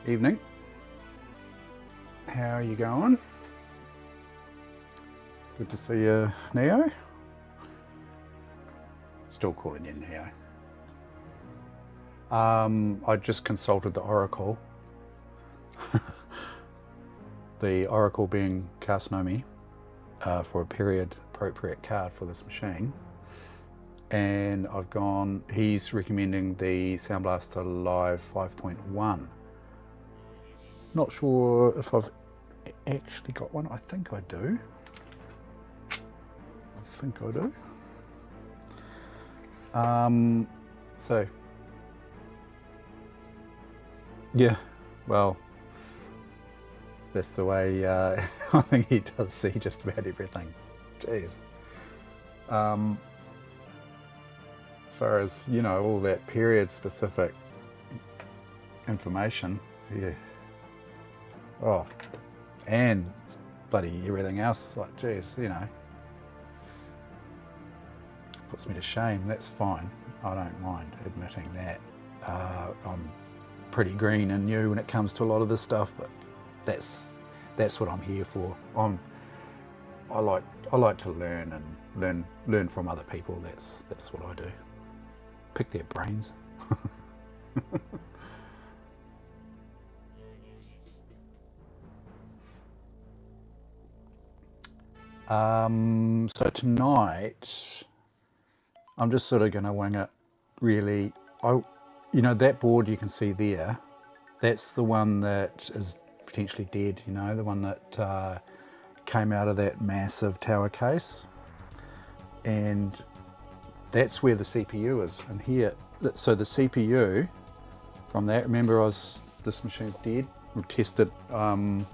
Evening. How are you going? Good to see you, Neo. Still calling you Neo. I just consulted the Oracle. The Oracle being Kasnomi for a period appropriate card for this machine. And I've gone, he's recommending the Sound Blaster Live 5.1. Not sure if I've actually got one. I think I do. So yeah, well, that's the way I think he does see just about everything. Jeez. As far as, you know, all that period specific information, yeah. Oh, and bloody everything else, like, geez, you know, puts me to shame. That's fine. I don't mind admitting that. I'm pretty green and new when it comes to a lot of this stuff, but that's what I'm here for. I like to learn and learn from other people. That's what I do. Pick their brains. So tonight, I'm just sort of going to wing it, really. You know, that board you can see there, that's the one that is potentially dead, you know, the one that came out of that massive tower case. And that's where the CPU is, and here. So the CPU from that, remember this machine's dead. We tested the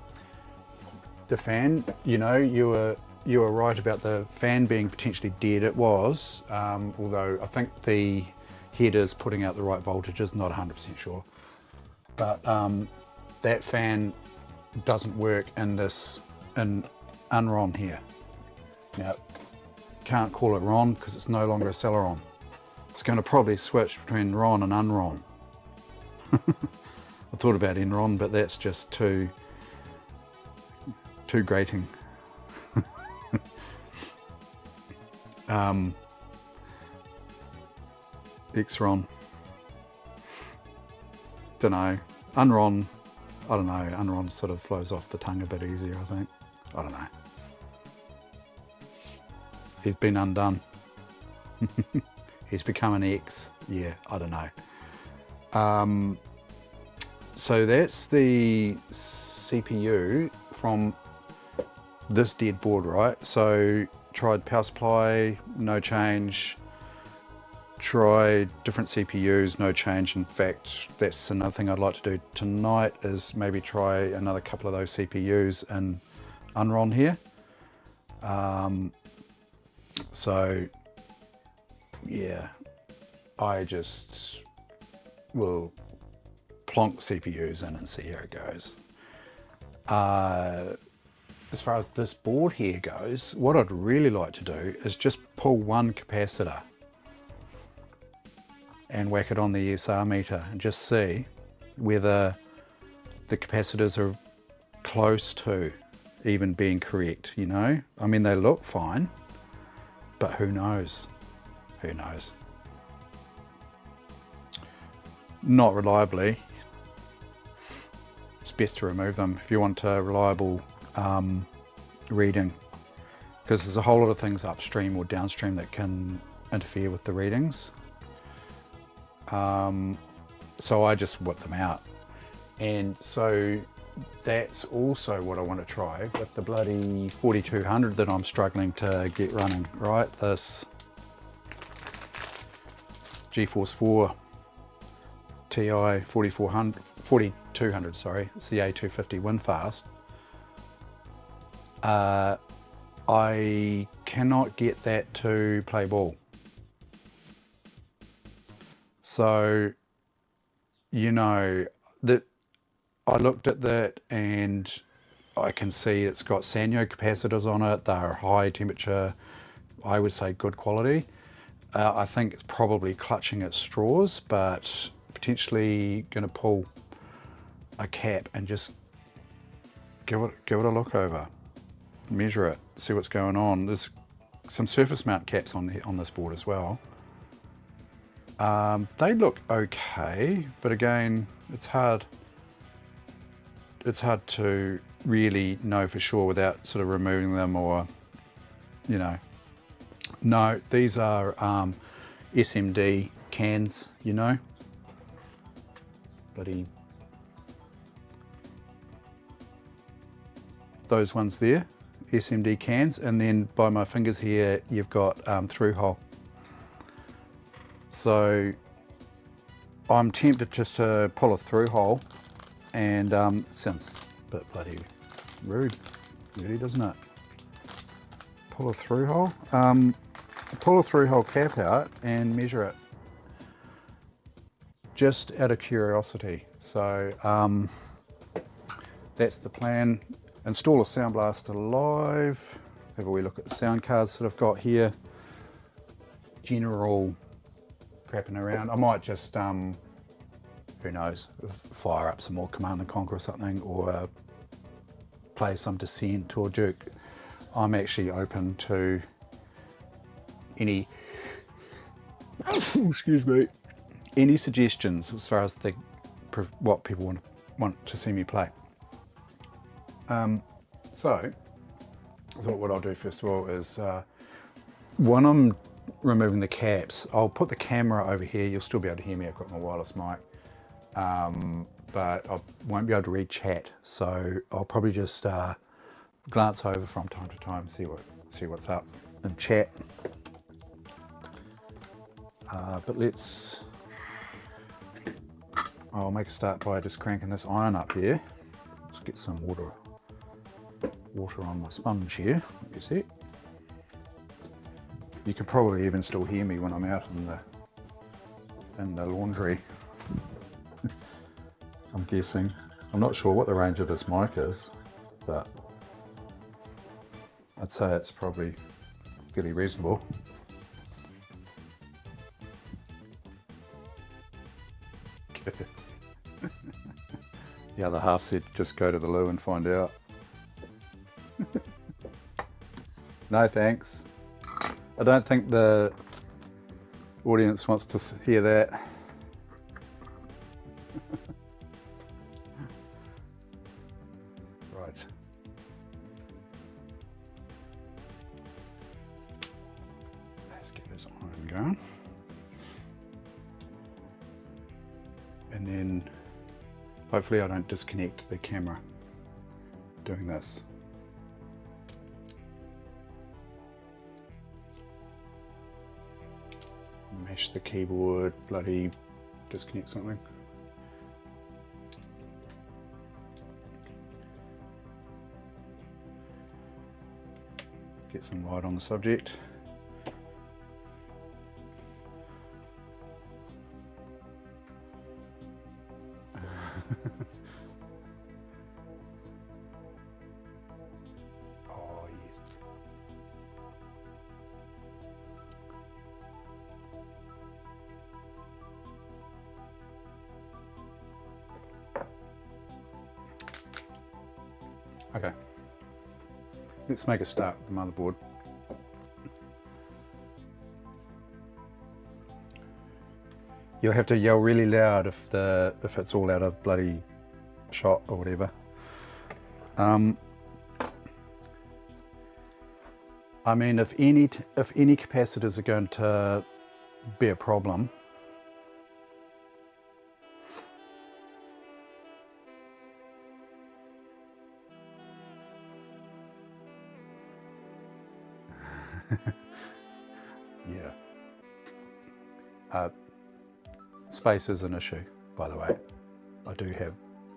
fan, you know, you were right about the fan being potentially dead. It was, although I think the header's putting out the right voltages, not 100% sure. But that fan doesn't work in unron here. Now, can't call it RON because it's no longer a Celeron. It's going to probably switch between RON and unron. I thought about Enron, but that's just too grating. Xron. Don't know. Unron. I don't know. Unron sort of flows off the tongue a bit easier, I think. I don't know. He's been undone. He's become an X. Yeah, I don't know. So that's the CPU from this dead board, right? So tried power supply, no change. Tried different CPUs, no change. In fact, that's another thing I'd like to do tonight, is maybe try another couple of those CPUs in Unron here. So yeah, I just will plonk CPUs in and see how it goes. As far as this board here goes, what I'd really like to do is just pull one capacitor and whack it on the ESR meter and just see whether the capacitors are close to even being correct, you know? I mean, they look fine, but who knows? Who knows? Not reliably. It's best to remove them if you want a reliable reading, because there's a whole lot of things upstream or downstream that can interfere with the readings. So I just whip them out. And so that's also what I want to try with the bloody 4200 that I'm struggling to get running, right? This GeForce 4 Ti 4200, sorry, it's the A250 WinFast. I cannot get that to play ball. So, you know, that I looked at that and I can see it's got Sanyo capacitors on it. They're high temperature, I would say good quality. I think it's probably clutching at straws, but potentially going to pull a cap and just give it a look over, measure it, see what's going on. There's some surface mount caps on this board as well. They look okay, but again, it's hard to really know for sure without sort of removing them, or, you know. No, these are SMD cans, you know. Bloody those ones there, SMD cans, and then by my fingers here you've got through hole. So I'm tempted just to pull a through hole, and sounds a bit bloody rude, really, doesn't it? Pull a through hole. Pull a through hole cap out and measure it, just out of curiosity. So that's the plan. Install a Sound Blaster Live. Have a wee look at the sound cards that I've got here. General crapping around. I might just, who knows, fire up some more Command & Conquer or something, or play some Descent or Duke. I'm actually open to any, excuse me, any suggestions as far as what people want to see me play. So I thought what I'll do first of all is, when I'm removing the caps, I'll put the camera over here. You'll still be able to hear me. I've got my wireless mic, but I won't be able to read chat. So I'll probably just glance over from time to time, see what's up in chat. But I'll make a start by just cranking this iron up here. Let's get some water on my sponge here. You see? You can probably even still hear me when I'm out in the laundry. I'm guessing. I'm not sure what the range of this mic is, but I'd say it's probably fairly reasonable. The other half said just go to the loo and find out. No thanks. I don't think the audience wants to hear that. Right. Let's get this iron going. And then hopefully I don't disconnect the camera doing this. Mash the keyboard, bloody disconnect something. Get some light on the subject. Oh yes. Okay, let's make a start with the motherboard. You'll have to yell really loud if it's all out of bloody shot or whatever. I mean, if any capacitors are going to be a problem, yeah. Space is an issue, by the way. I do have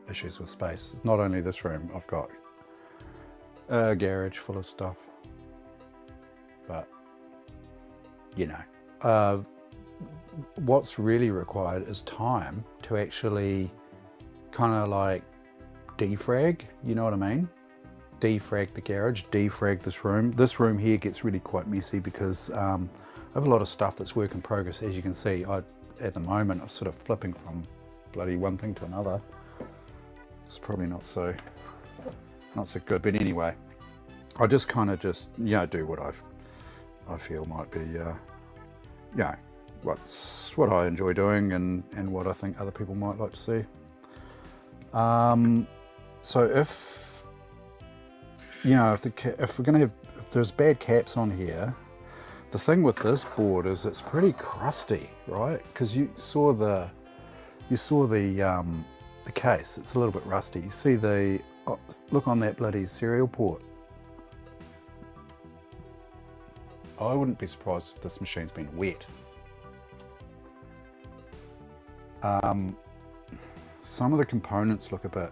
issues with space. It's not only this room. I've got a garage full of stuff. But, you know, what's really required is time to actually kind of like defrag, you know what I mean? Defrag the garage, defrag this room. This room here gets really quite messy because I have a lot of stuff that's work in progress. As you can see, at the moment I'm sort of flipping from bloody one thing to another. It's probably not so good, but anyway, I just kind of do what I feel might be what I enjoy doing and what I think other people might like to see. So if there's bad caps on here, the thing with this board is it's pretty crusty, right? Because you saw the case, it's a little bit rusty. You see look on that bloody serial port. I wouldn't be surprised if this machine's been wet. Some of the components look a bit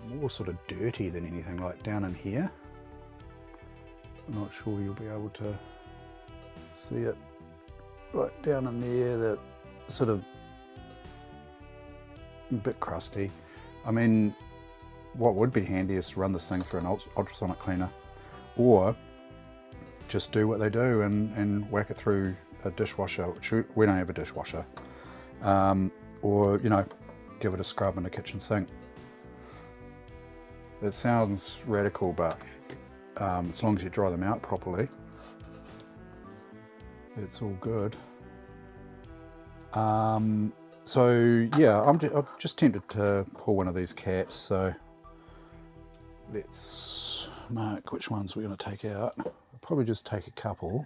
more sort of dirty than anything, like down in here. I'm not sure you'll be able to see it. Right down in there, that sort of a bit crusty. I mean, what would be handy is to run this thing through an ultrasonic cleaner, or just do what they do and whack it through a dishwasher, which we don't have a dishwasher, or give it a scrub in the kitchen sink. It sounds radical, but as long as you dry them out properly, it's all good. So yeah, I'm just tempted to pull one of these caps, so let's mark which ones we're going to take out. I'll probably just take a couple.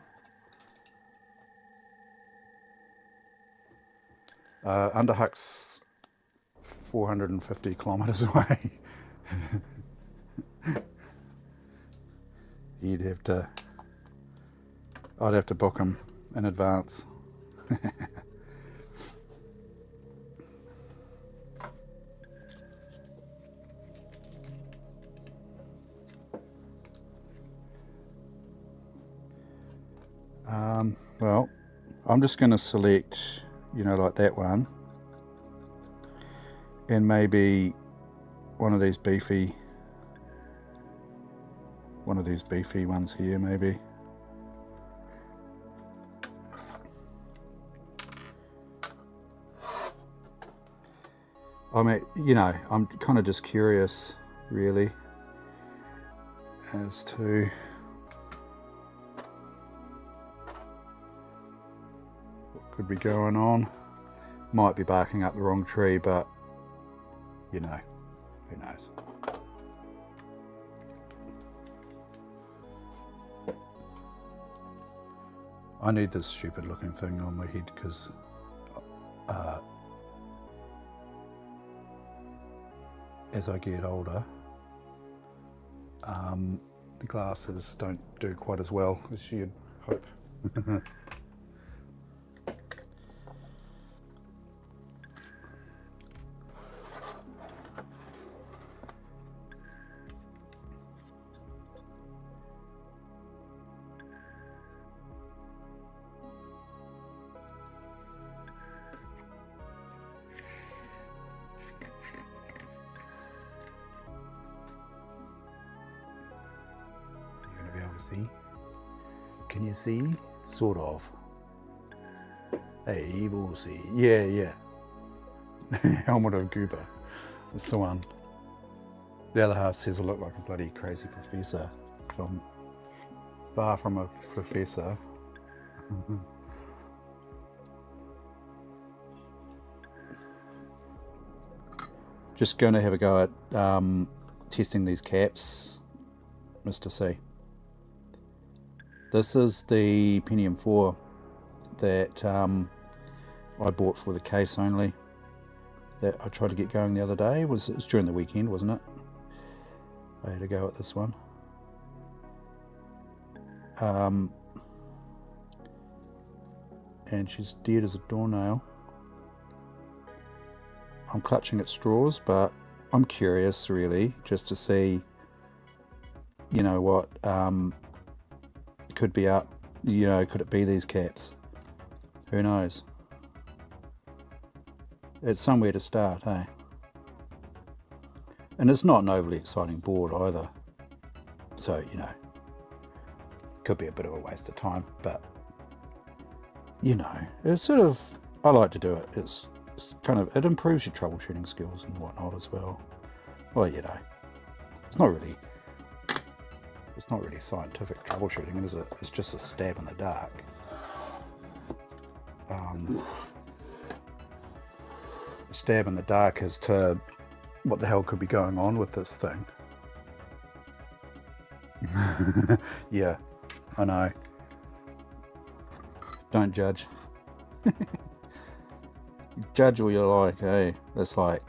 Underhuck's 450 kilometers away. I'd have to book him in advance. Well, I'm just going to select, like that one, and maybe one of these beefy ones here, maybe. I mean, I'm kind of just curious, really, as to what could be going on. Might be barking up the wrong tree, but who knows. I need this stupid looking thing on my head because as I get older, the glasses don't do quite as well as you'd hope. See? Can you see? Sort of. Hey, we'll see. Yeah. Helmet of Goober. It's the one. The other half says I look like a bloody crazy professor. I'm far from a professor. Just going to have a go at testing these caps, Mr. C. This is the Pentium 4 that I bought for the case only, that I tried to get going the other day. It was during the weekend, wasn't it? I had a go at this one. And she's dead as a doornail. I'm clutching at straws, but I'm curious really just to see, what could be up, could it be these caps? Who knows? It's somewhere to start, hey? And it's not an overly exciting board either. So, it could be a bit of a waste of time, but, it's sort of, I like to do it. It's it improves your troubleshooting skills and whatnot as well. Well, you know, it's not really scientific troubleshooting, is it? It's just a stab in the dark. A stab in the dark as to what the hell could be going on with this thing. Yeah, I know. Don't judge. Judge all you like, eh? It's like,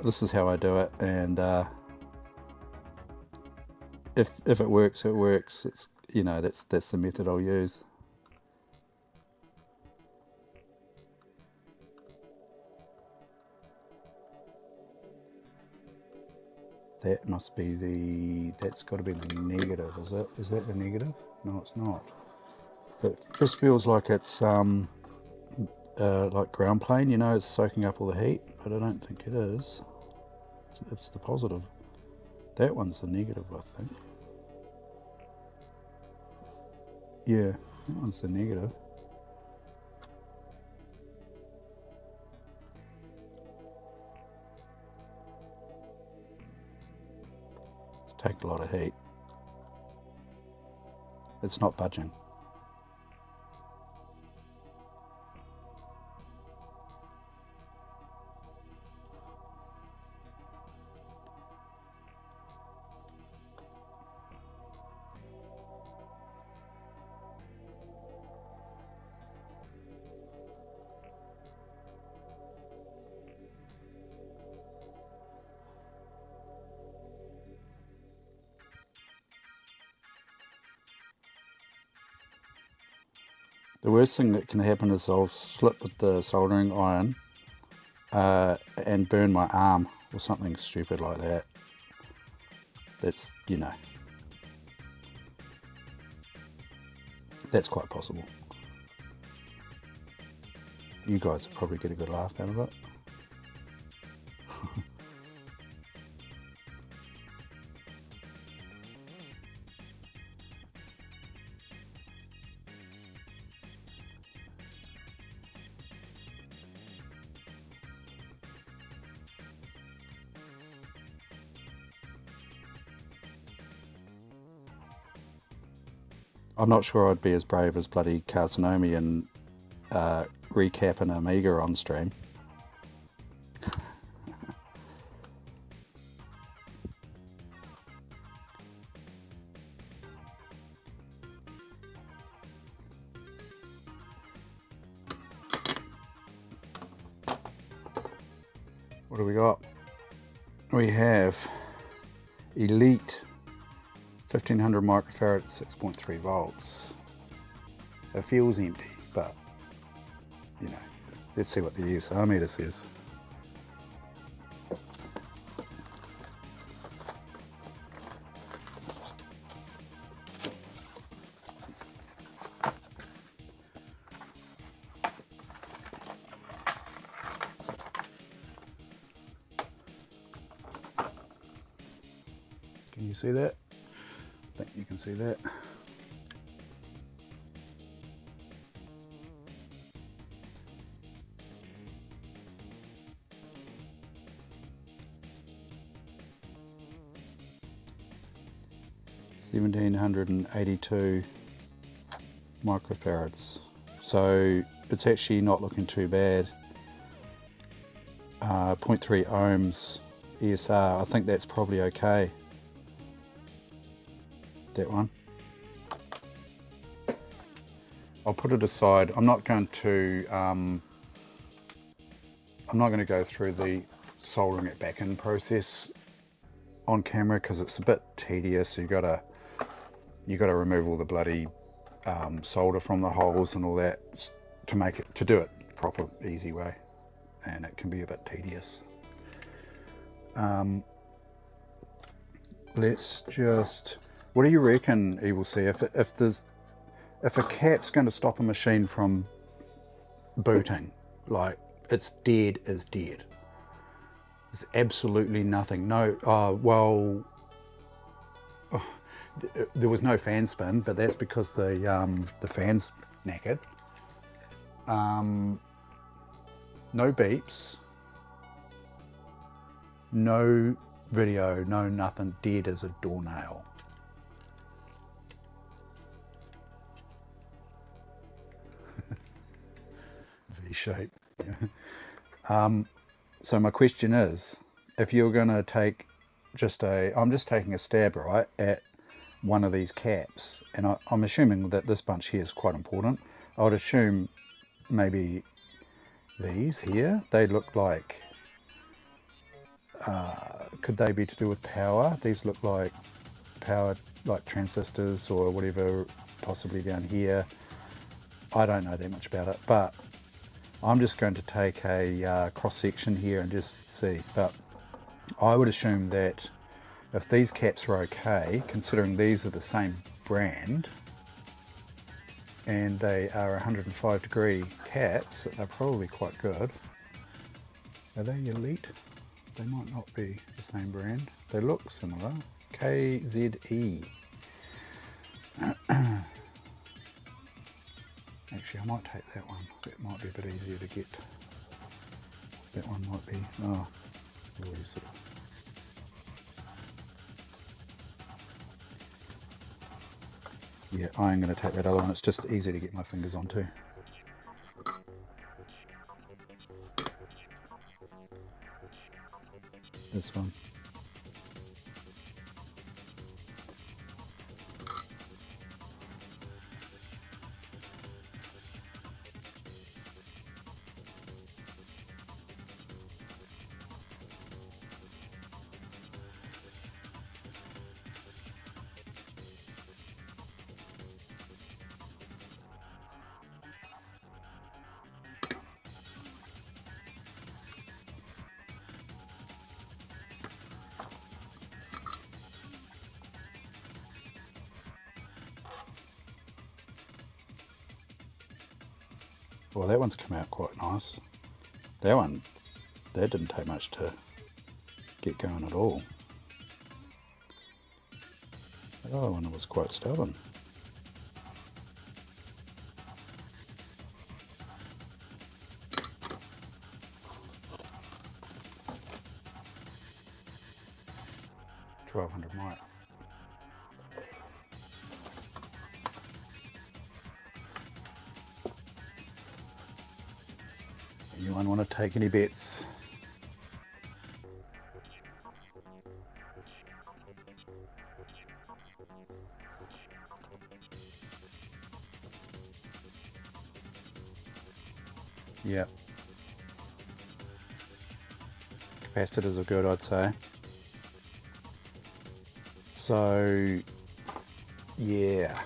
this is how I do it, and if it works, it works. It's, you know, that's the method I'll use. That must be that's got to be the negative, is it? Is that the negative? No, it's not. It just feels like it's like ground plane, you know, it's soaking up all the heat, but I don't think it is. It's the positive. That one's the negative, I think. Yeah, that one's the negative. It's taken a lot of heat. It's not budging. The worst thing that can happen is I'll slip with the soldering iron and burn my arm or something stupid like that. That's, you know, that's quite possible. You guys will probably get a good laugh out of it. I'm not sure I'd be as brave as bloody Carcinomi and recap an Amiga on stream. What do we got? We have Elite 1500 microfarad at 6.3 volts. It feels empty, but you know, let's see what the ESR meter says. Can you see that? I think you can see that. $1,782 microfarads. So it's actually not looking too bad. 0.3 ohms ESR. I think that's probably okay. That one. I'll put it aside. I'm not going to go through the soldering it back in process on camera because it's a bit tedious. You gotta remove all the bloody solder from the holes and all that to do it proper, easy way, and it can be a bit tedious. Let's just. What do you reckon, Evil C? If a cap's going to stop a machine from booting, like it's dead as dead. There's absolutely nothing. No. There was no fan spin, but that's because the fan's knackered. No beeps, no video, no nothing, dead as a doornail. V-shape. So my question is, if you're going to take I'm just taking a stab, right, at one of these caps, and I'm assuming that this bunch here is quite important. I would assume maybe these here, they look like, could they be to do with power? These look like power, like transistors or whatever, possibly down here. I don't know that much about it, but I'm just going to take a cross section here and just see. But I would assume that if these caps are okay, considering these are the same brand and they are 105 degree caps, they're probably quite good. Are they Elite? They might not be the same brand. They look similar. KZE. Actually, I might take that one. That might be a bit easier to get. That one might be, oh, already sort of. Yeah, I am going to take that other one. It's just easy to get my fingers onto. This one. Well, that one's come out quite nice. That didn't take much to get going at all. The other one was quite stubborn. $1,200 mic. Anyone want to take any bets? Yeah. Capacitors are good, I'd say. So, yeah.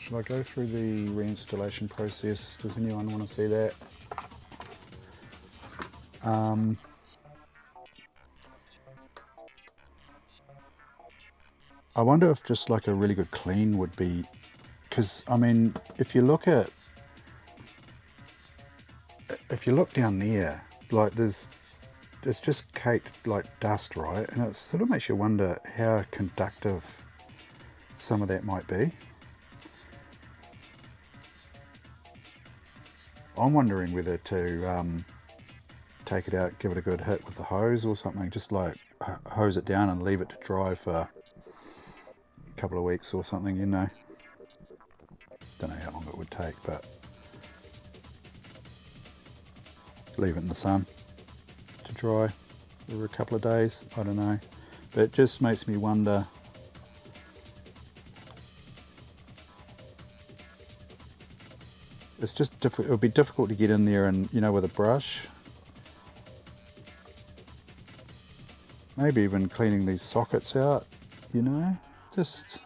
Should I go through the reinstallation process? Does anyone want to see that? I wonder if just like a really good clean would be, because I mean, if you look down there, like it's just caked like dust, right? And it sort of makes you wonder how conductive some of that might be. I'm wondering whether to take it out, give it a good hit with the hose or something, just like hose it down and leave it to dry for a couple of weeks or something, you know. Don't know how long it would take, but leave it in the sun to dry for a couple of days, I don't know. But it just makes me wonder, it's just it would be difficult to get in there and, you know, with a brush. Maybe even cleaning these sockets out, you know, just,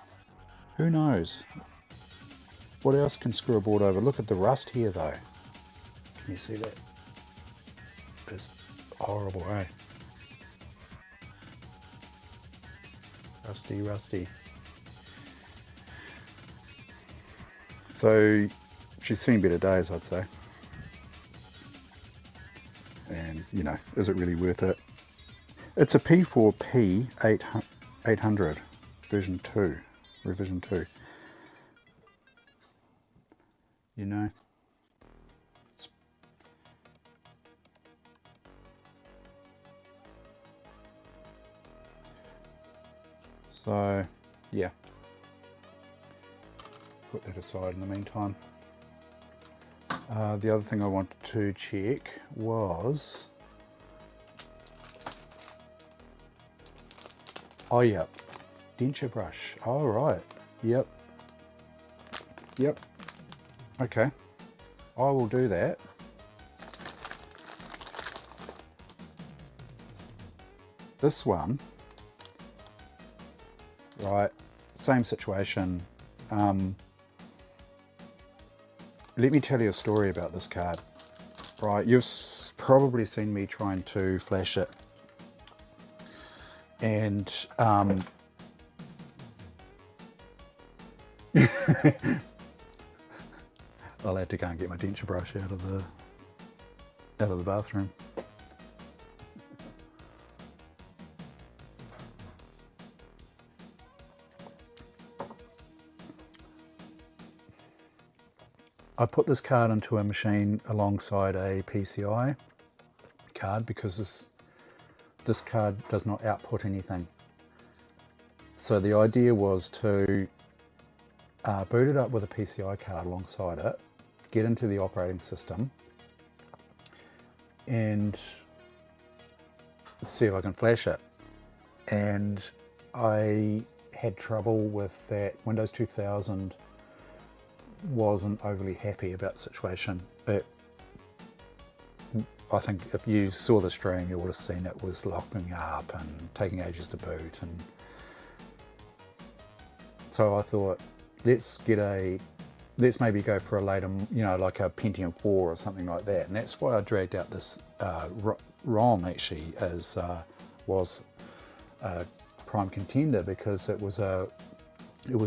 who knows? What else can screw a board over? Look at the rust here though. Can you see that? It's horrible, eh? Rusty, rusty. So she's seen better days, I'd say. And, you know, is it really worth it? It's a P4P 800 version 2, revision 2. You know, So yeah, put that aside in the meantime. The other thing I wanted to check was, oh yeah, denture brush. Oh right, yep, okay, I will do that. This one, right, same situation. Let me tell you a story about this card. Right, you've probably seen me trying to flash it, and I'll have to go and get my denture brush out of the bathroom. I put this card into a machine alongside a PCI card because this card does not output anything. So the idea was to boot it up with a PCI card alongside it, get into the operating system, and see if I can flash it. And I had trouble with that. Windows 2000 wasn't overly happy about the situation. I think if you saw the stream, you would have seen it was locking up and taking ages to boot. And so I thought, let's maybe go for a later, like a Pentium 4 or something like that. And that's why I dragged out this ROM actually, was a prime contender, because it was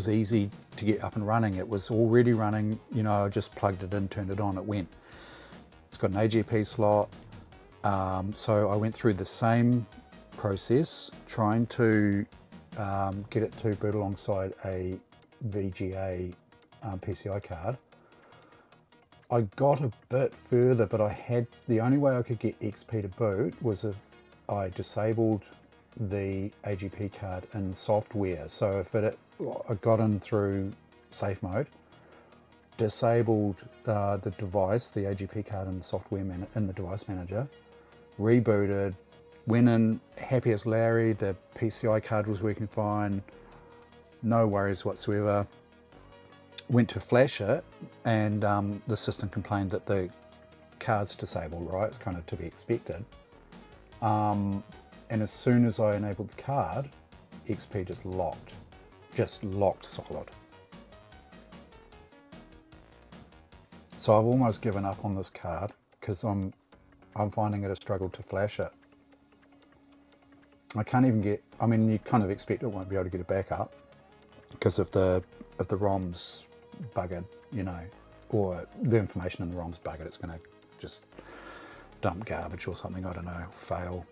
easy to get up and running. It was already running, I just plugged it in, turned it on, it went. It's got an AGP slot. So I went through the same process, trying to get it to boot alongside a VGA PCI card. I got a bit further, but the only way I could get XP to boot was if I disabled the AGP card in software. So if I got in through safe mode, disabled the device, the AGP card in the software in the device manager, rebooted, went in happy as Larry, the PCI card was working fine, no worries whatsoever. Went to flash it, and the system complained that the card's disabled, right? It's kind of to be expected. And as soon as I enabled the card, XP just locked solid. So I've almost given up on this card because I'm finding it a struggle to flash it. I can't even get, you kind of expect it won't be able to get a backup because if the ROM's buggered, or the information in the ROM's buggered, it's going to just dump garbage or something, I don't know, fail.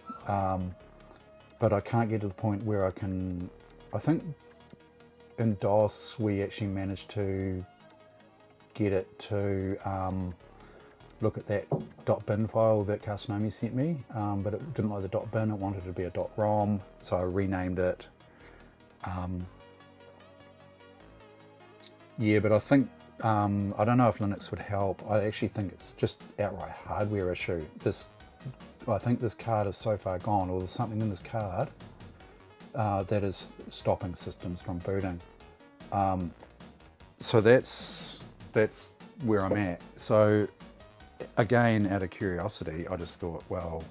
But I can't get to the point where I think in DOS we actually managed to get it to look at that .bin file that Carcinomi sent me, but it didn't like the .bin, it wanted it to be a .rom, so I renamed it. Yeah, but I think, I don't know if Linux would help. I actually think it's just outright hardware issue. I think this card is so far gone, or there's something in this card that is stopping systems from booting. So that's where I'm at. So again, out of curiosity, I just thought, well,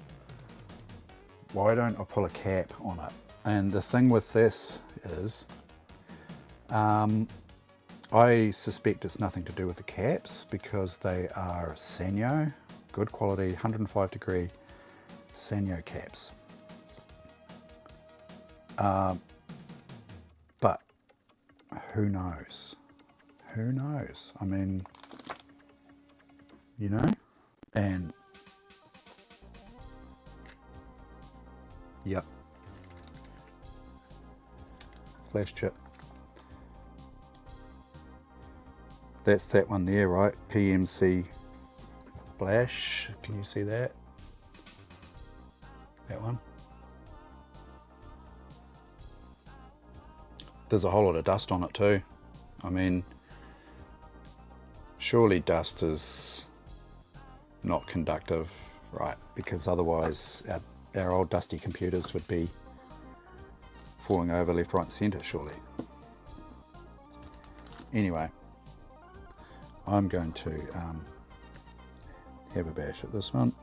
why don't I pull a cap on it? And the thing with this is, I suspect it's nothing to do with the caps, because they are Sanyo, good quality, 105 degree Sanyo caps. But who knows? Who knows? And yep, flash chip. That's that one there, right? PMC flash. Can you see that? That one. there's a whole lot of dust on it too. I mean, surely dust is not conductive, right? Because otherwise our old dusty computers would be falling over left, right and centre, surely. Anyway, I'm going to have a bash at this one.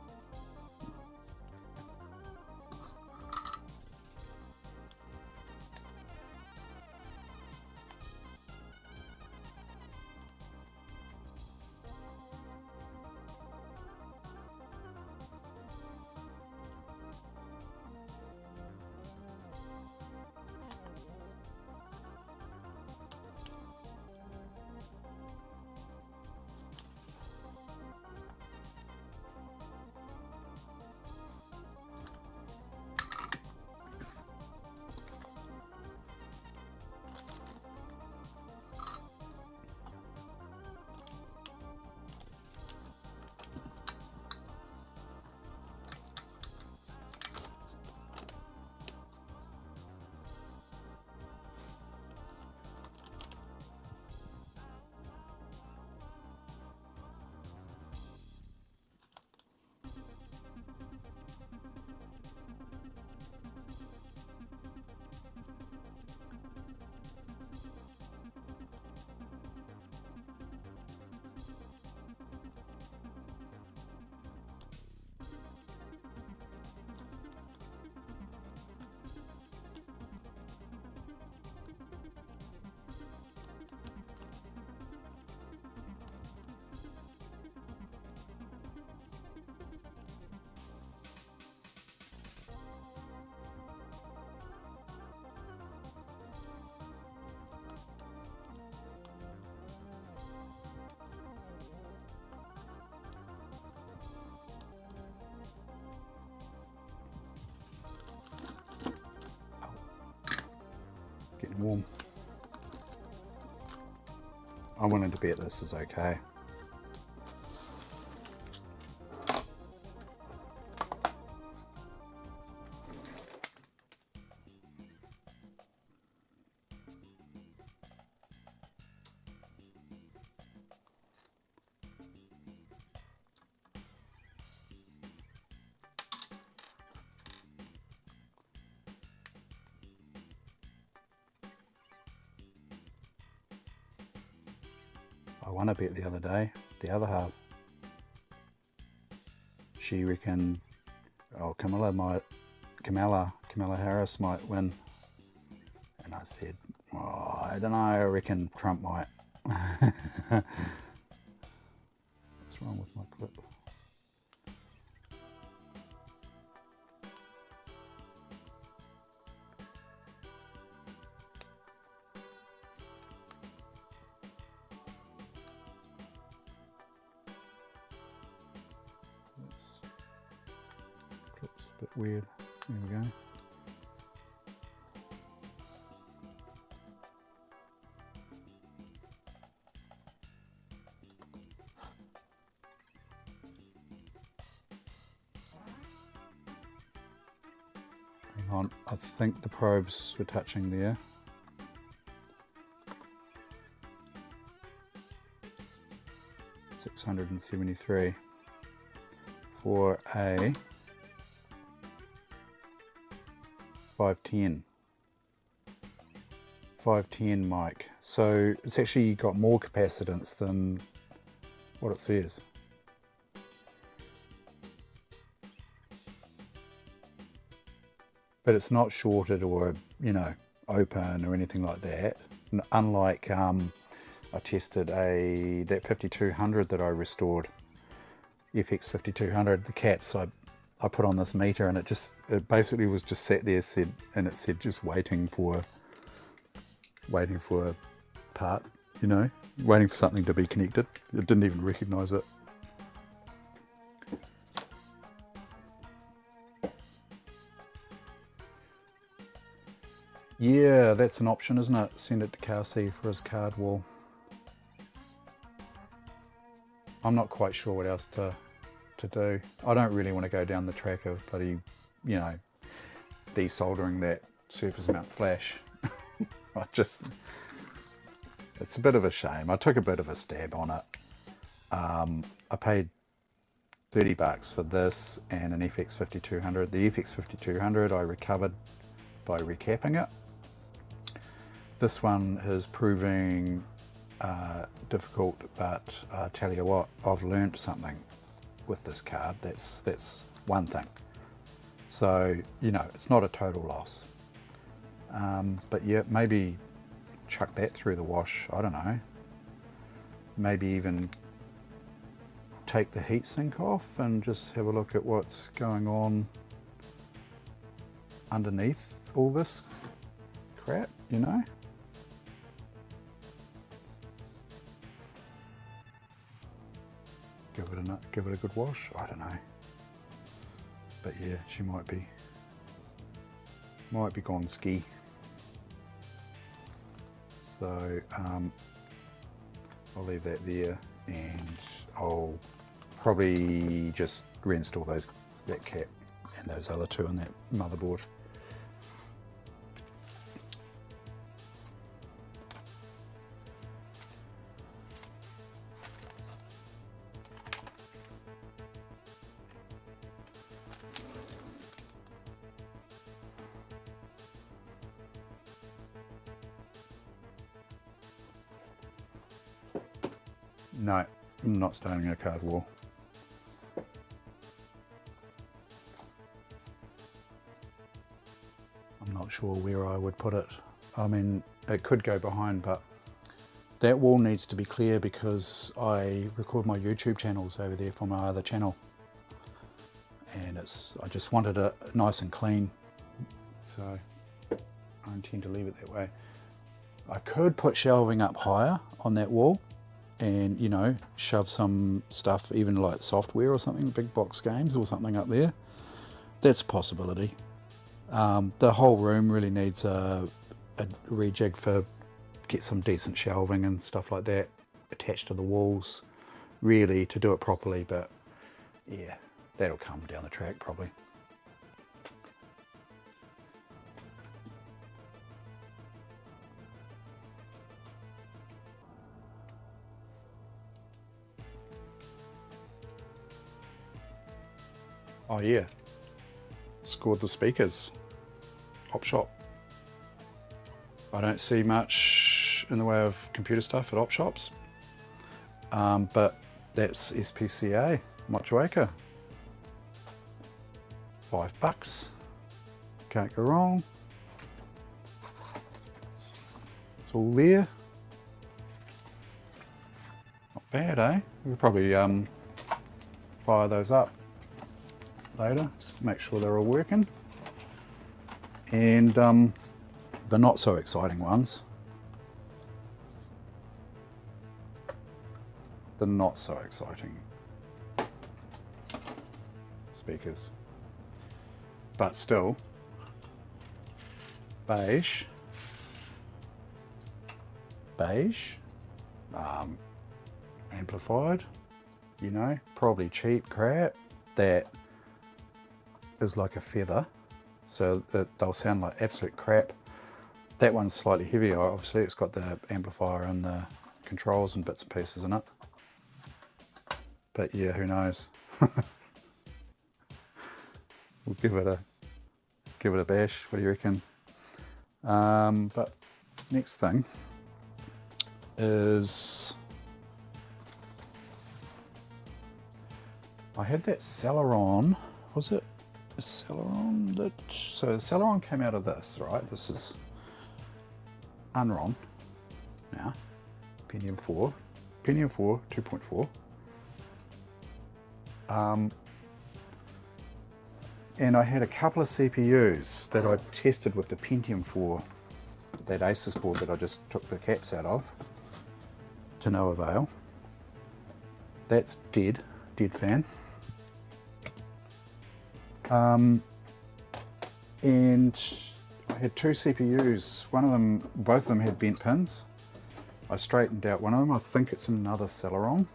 Getting warm. I wanted to bet this is okay. I won a bet the other day, the other half. She reckoned, oh, Kamala Harris might win. And I said, oh, I don't know, I reckon Trump might. What's wrong with my clip? Clip's a bit weird. There we go. Hang on, I think the probes were touching there. $673 for a 510 mic. So it's actually got more capacitance than what it says. But it's not shorted or, you know, open or anything like that. Unlike I tested that 5200 that I restored, FX 5200, the cats I put on this meter, and it basically was just sat there, and it said just waiting for a part, you know, waiting for something to be connected. It didn't even recognize it. Yeah, that's an option, isn't it? Send it to Kelsey for his card wall. I'm not quite sure what else to do. I don't really want to go down the track of bloody, you know, desoldering that surface mount flash. It's a bit of a shame. I took a bit of a stab on it. I paid $30 for this and an FX 5200. The FX 5200 I recovered by recapping it. This one is proving difficult, but I tell you what, I've learnt something with this card. That's one thing. So, you know, it's not a total loss. But yeah, maybe chuck that through the wash, I don't know. Maybe even take the heatsink off and just have a look at what's going on underneath all this crap, you know? Give it a good wash, I don't know. But yeah, she might be gone ski. So I'll leave that there, and I'll probably just reinstall that cap and those other two on that motherboard. No, I'm not stoning a card wall. I'm not sure where I would put it. I mean, it could go behind, but that wall needs to be clear because I record my YouTube channels over there from my other channel. And I just wanted it nice and clean. So I intend to leave it that way. I could put shelving up higher on that wall and, you know, shove some stuff, even like software or something, big box games or something up there. That's a possibility. The whole room really needs a rejig for get some decent shelving and stuff like that attached to the walls, really, to do it properly. But yeah, that'll come down the track probably. Oh yeah, scored the speakers, op shop. I don't see much in the way of computer stuff at op shops, but that's SPCA, Motueka. $5, can't go wrong. It's all there. Not bad, eh? We'll probably fire those up later, just make sure they're all working. And the not so exciting ones, the not so exciting speakers, but still beige, amplified, you know, probably cheap crap that is like a feather, so that they'll sound like absolute crap. That one's slightly heavier, obviously. It's got the amplifier and the controls and bits and pieces in it. But yeah, who knows? We'll give it a bash. What do you reckon? But next thing is I had that Celeron. Was it a Celeron? So Celeron came out of this, right? This is Unron now, Pentium 4 2.4. And I had a couple of CPUs that I tested with the Pentium 4, that Asus board that I just took the caps out of, to no avail. That's dead fan. And I had two CPUs. Both of them had bent pins. I straightened out one of them. I think it's another Celeron.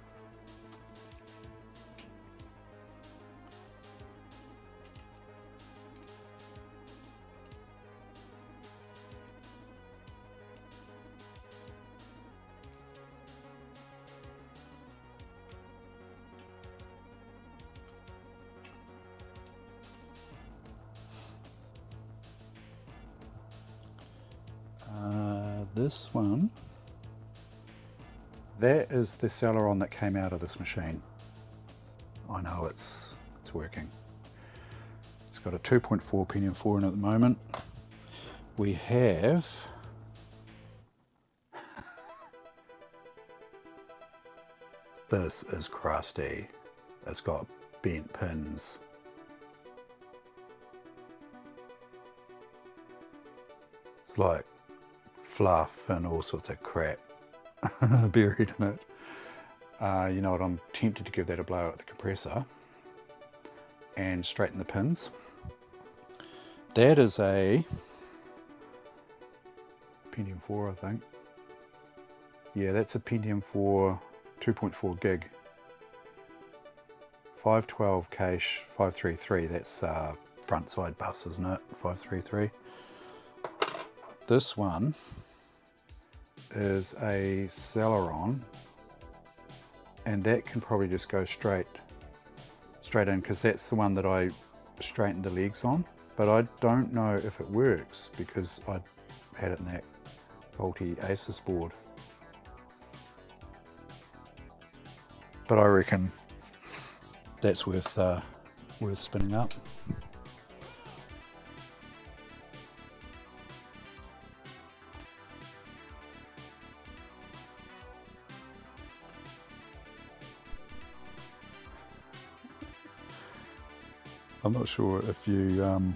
this one, that is the Celeron that came out of this machine. I know it's working. It's got a 2.4 Pentium 4 in at the moment. We have this is crusty. It's got bent pins. It's like fluff and all sorts of crap buried in it. You know what, I'm tempted to give that a blow at the compressor and straighten the pins. That is a Pentium 4, I think. Yeah, that's a Pentium 4 2.4 gig. 512 cache 533, that's front side bus, isn't it? 533. This one is a Celeron, and that can probably just go straight in, because that's the one that I straightened the legs on. But I don't know if it works because I had it in that faulty Asus board. But I reckon that's worth spinning up. I'm not sure if you, I'm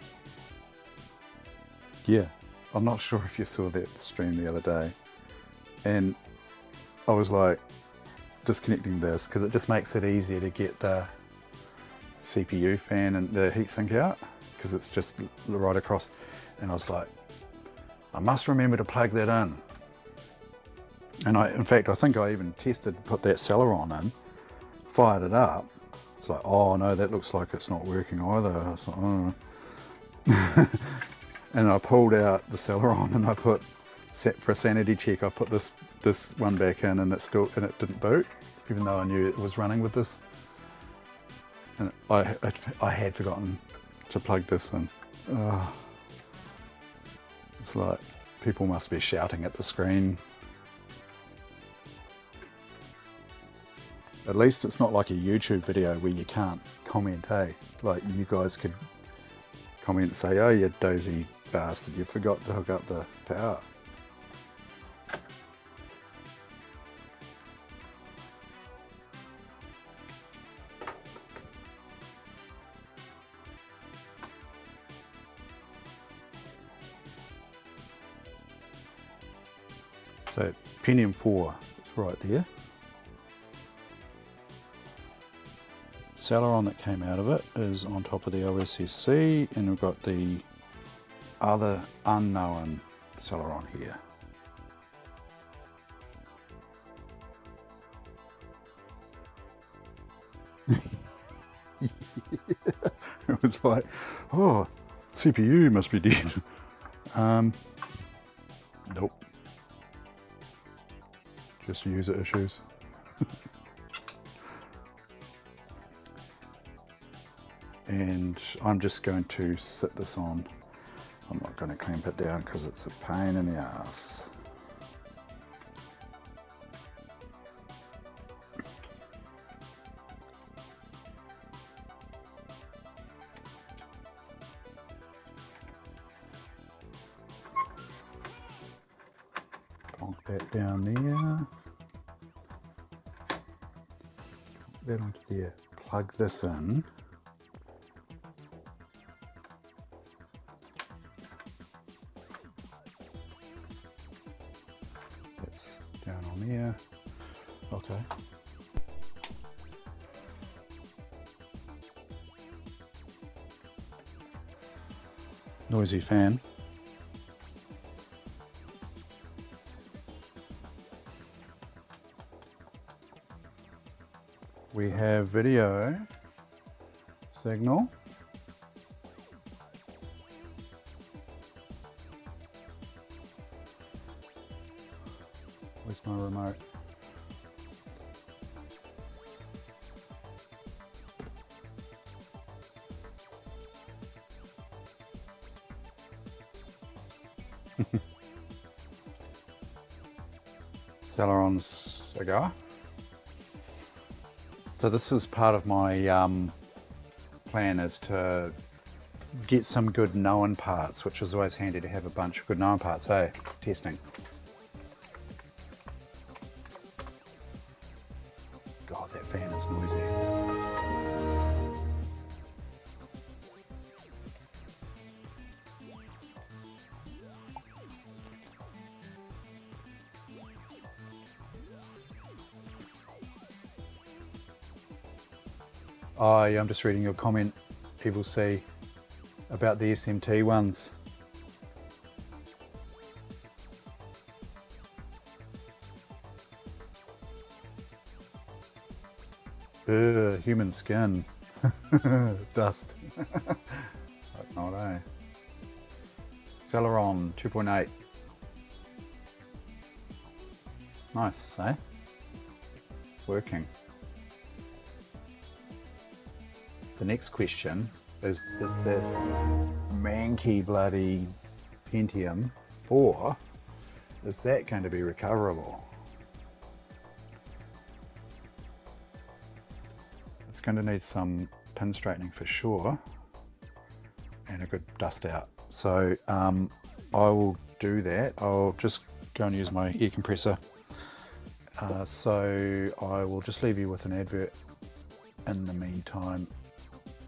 not sure if you saw that stream the other day, and I was like disconnecting this because it just makes it easier to get the CPU fan and the heatsink out, because it's just right across, and I was like, I must remember to plug that in. And in fact, I think I even tested to put that Celeron in, fired it up. It's like, oh no, that looks like it's not working either. I was like, oh. And I pulled out the Celeron and I put, for a sanity check, I put this one back in, and it didn't boot, even though I knew it was running with this. And I had forgotten to plug this in. Oh. It's like people must be shouting at the screen. At least it's not like a YouTube video where you can't comment, eh? Like you guys could comment and say, oh you dozy bastard, you forgot to hook up the power. So Pentium 4 is right there. Celeron that came out of it is on top of the OSSC, and we've got the other unknown Celeron here. It was like, oh, CPU must be dead. Nope. Just user issues. And I'm just going to sit this on. I'm not going to clamp it down because it's a pain in the ass. Plonk that down there. Put that onto there. Plug this in. Down on there. Okay. Noisy fan. We have video signal. Where's my remote? Celeron's a goer. So this is part of my plan, is to get some good known parts, which is always handy to have a bunch of good known parts, hey? Testing. God, that fan is noisy. Oh yeah, I'm just reading your comment, Evil C, about the SMT ones. Ugh, human skin. Dust. Hope not, eh? Celeron 2.8. Nice, eh? Working. The next question is this manky bloody Pentium 4, is that going to be recoverable? It's going to need some pin straightening for sure, and a good dust out. So I will do that. I'll just go and use my air compressor. So I will just leave you with an advert in the meantime,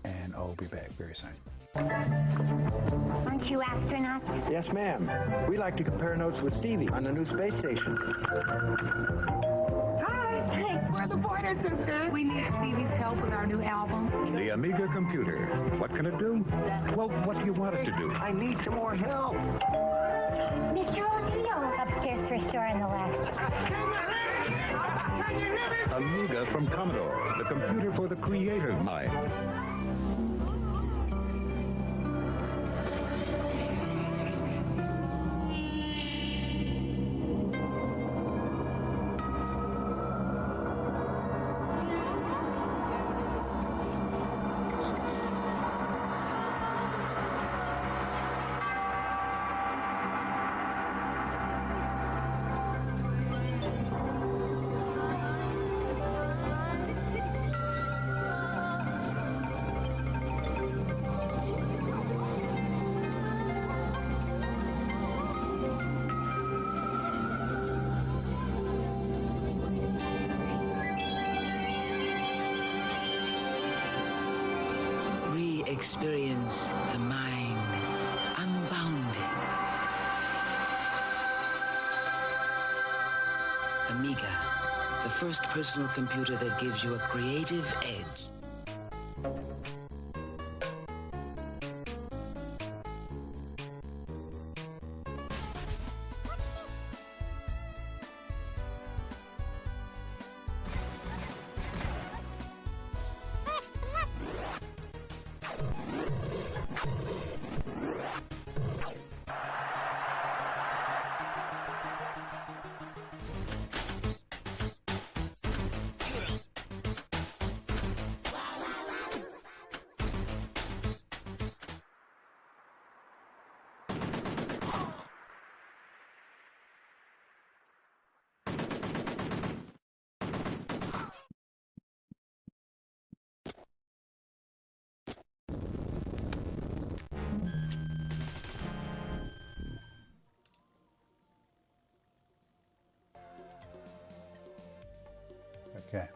and I'll be back very soon. Aren't you astronauts? Yes, ma'am. We like to compare notes with Stevie on the new space station. Hi, we're the Pointer Sisters. We need Stevie's help with our new album. The Amiga computer. What can it do? Well, what do you want it to do? I need some more help. Mr. O'Neill. Upstairs first door on the left. Amiga from Commodore, the computer for the creative mind. Experience the mind unbounded. Amiga, the first personal computer that gives you a creative edge. Okay.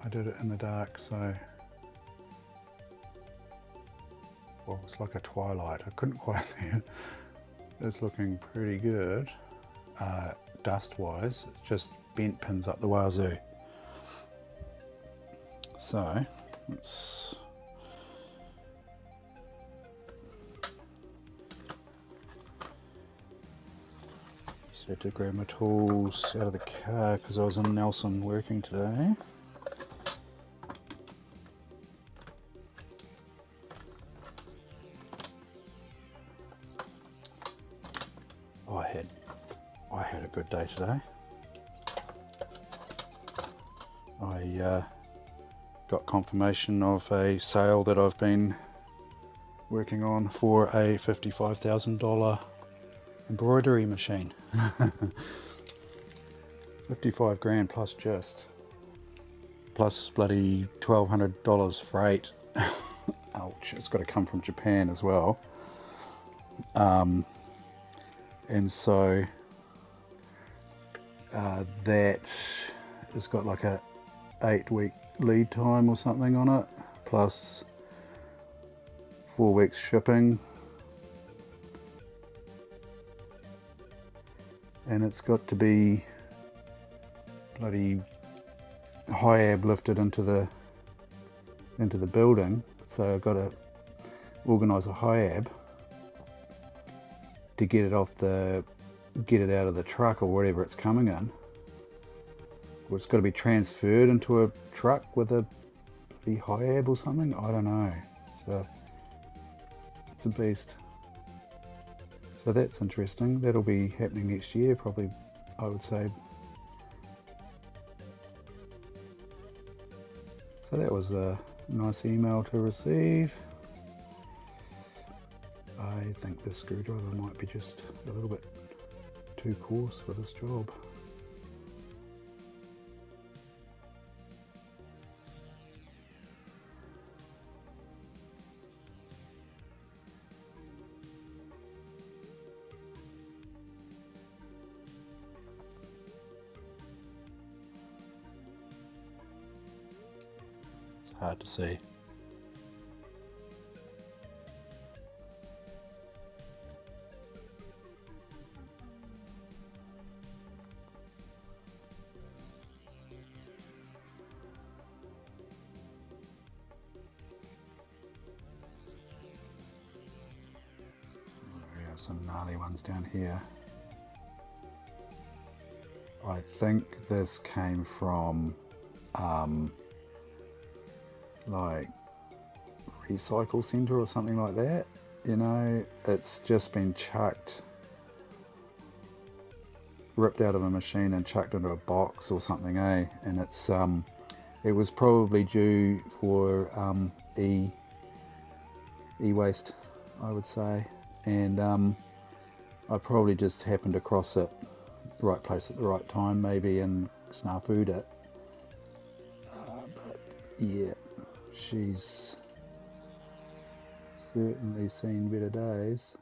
I did it in the dark, so well, it's like a twilight. I couldn't quite see it. It's looking pretty good, dust-wise. It's just bent pins up the wazoo. So let's had to grab my tools out of the car because I was in Nelson working today. I had a good day today. I got confirmation of a sale that I've been working on for a $55,000 embroidery machine. 55 grand plus just. Plus bloody $1,200 freight. Ouch, it's got to come from Japan as well. And so that has got like a 8-week lead time or something on it, plus 4 weeks shipping. And it's got to be bloody high ab lifted into the building, so I've got to organise a high ab to get it out of the truck or whatever it's coming in. Or it's got to be transferred into a truck with a high ab or something. I don't know. So it's a beast. So that's interesting. That'll be happening next year, probably, I would say. So that was a nice email to receive. I think this screwdriver might be just a little bit too coarse for this job. It's hard to see. There are some gnarly ones down here. I think this came from like recycle centre or something like that. You know, it's just been ripped out of a machine and chucked into a box or something, eh? And it's it was probably due for e-waste, I would say, and I probably just happened across it, right place at the right time maybe, and snafu'd it. But yeah, she's certainly seen better days.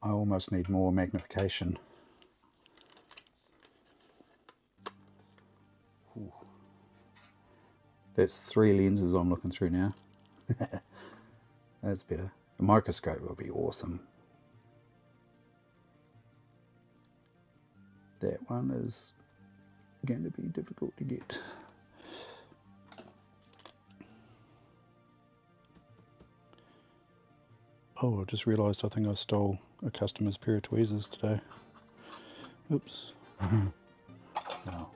I almost need more magnification. Ooh. That's 3 lenses I'm looking through now. That's better. A microscope will be awesome. That one is going to be difficult to get. Oh, I just realised I think I stole a customer's pair of tweezers today. Oops. No.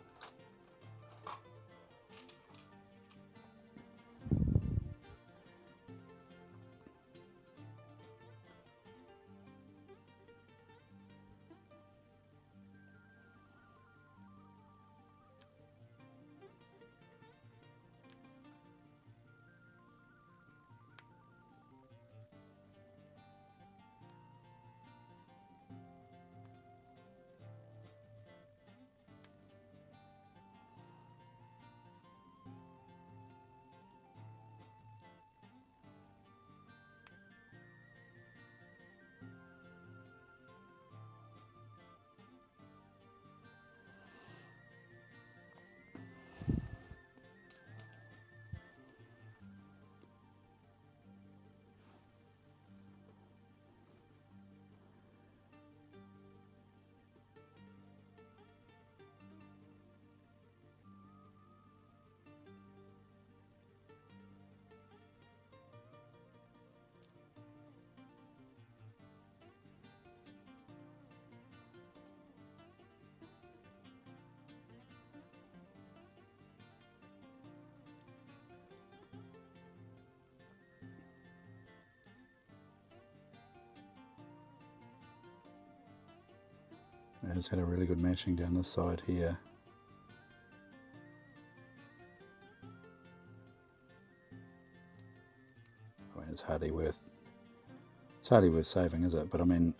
It has had a really good matching down this side here. hardly worth saving, is it? But I mean,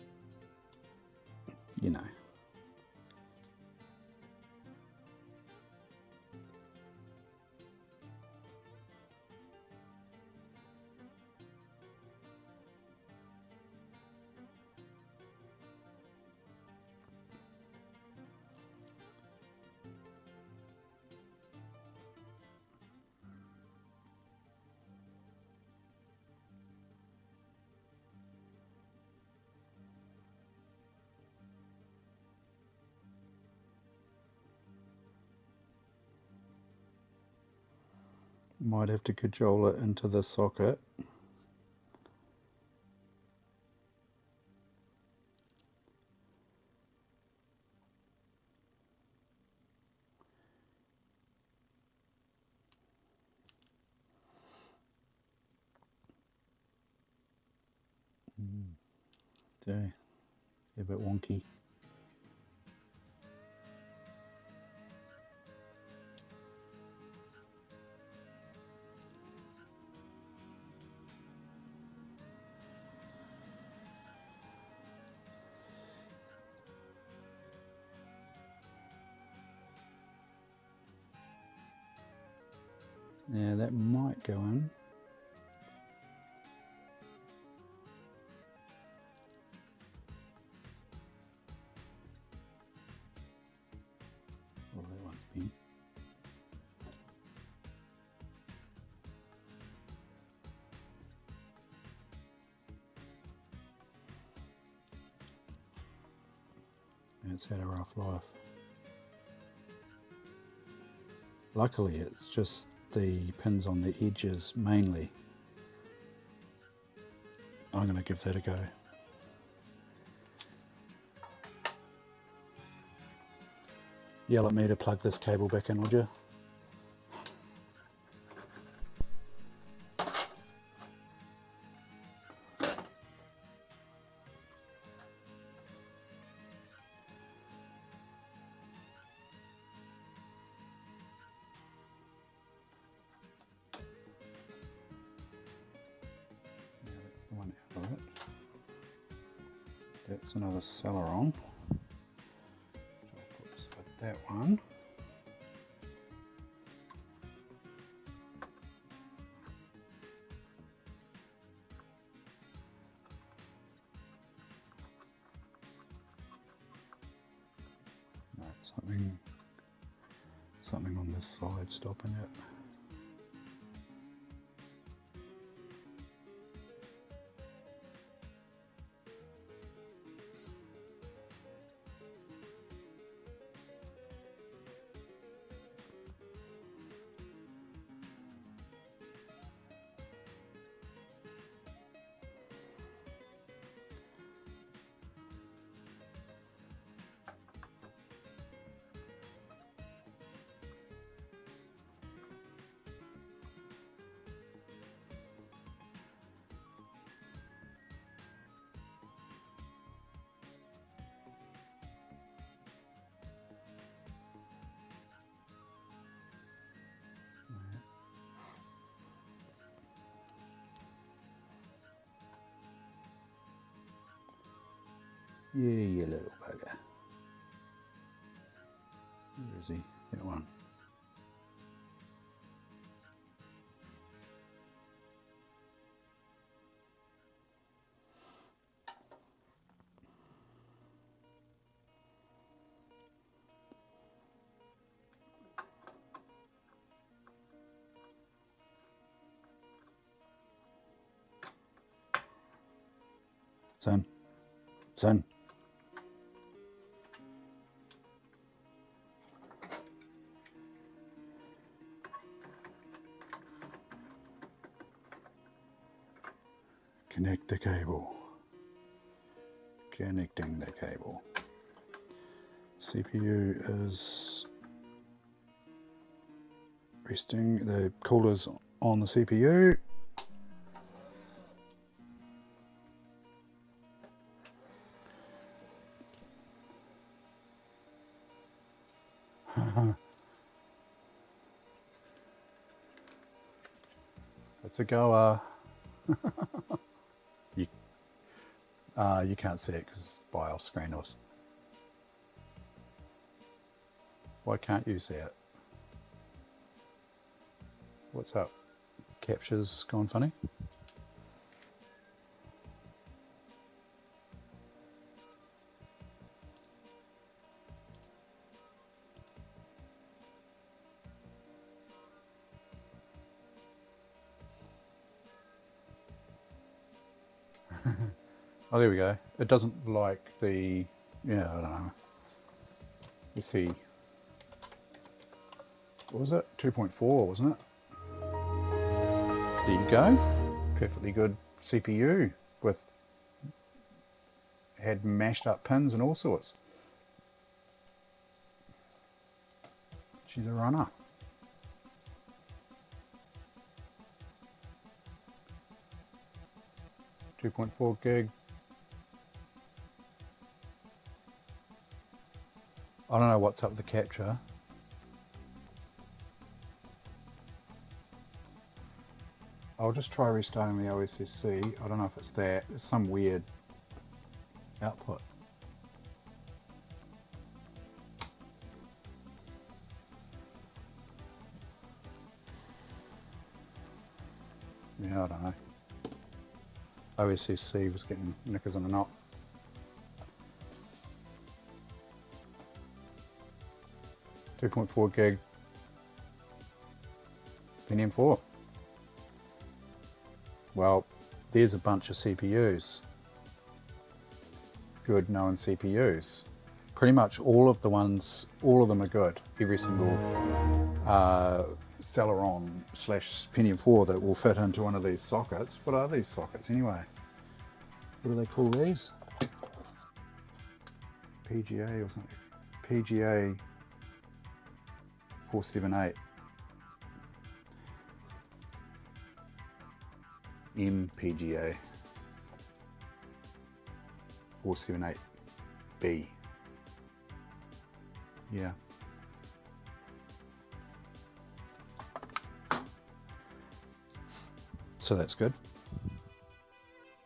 you know. Might have to cajole it into the socket. So, a bit wonky. Yeah, that might go in. Well, that one's been. It's had a rough life. Luckily, it's just the pins on the edges mainly. I'm going to give that a go. Yell at me to plug this cable back in, would you? That's the one out of it. That's another Celeron. I'll put beside that one. No, something on this side stopping it. Yeah, you little bugger. Where is he? That one. Son. Connect the cable. Connecting the cable. CPU is resting, the cooler's on the CPU. It's a goer. You can't see it because it's by off screen. Why can't you see it? What's up? Capture's gone funny? Oh, there we go. It doesn't like the, yeah, I don't know. Let's see. What was it? 2.4, wasn't it? There you go. Perfectly good CPU with, had mashed up pins and all sorts. She's a runner. .4 gig. I don't know what's up with the capture. I'll just try restarting the OSSC. I don't know if it's that. It's some weird output. Yeah, I don't know. OSSC was getting knickers in a knot. .4 gig Pentium 4. Well, there's a bunch of CPUs. Good known CPUs. Pretty much all of the ones, all of them are good. Every single Celeron / Pentium 4 that will fit into one of these sockets. What are these sockets anyway? What do they call these? PGA or something. PGA 478. MPGA 478B. Yeah. So that's good.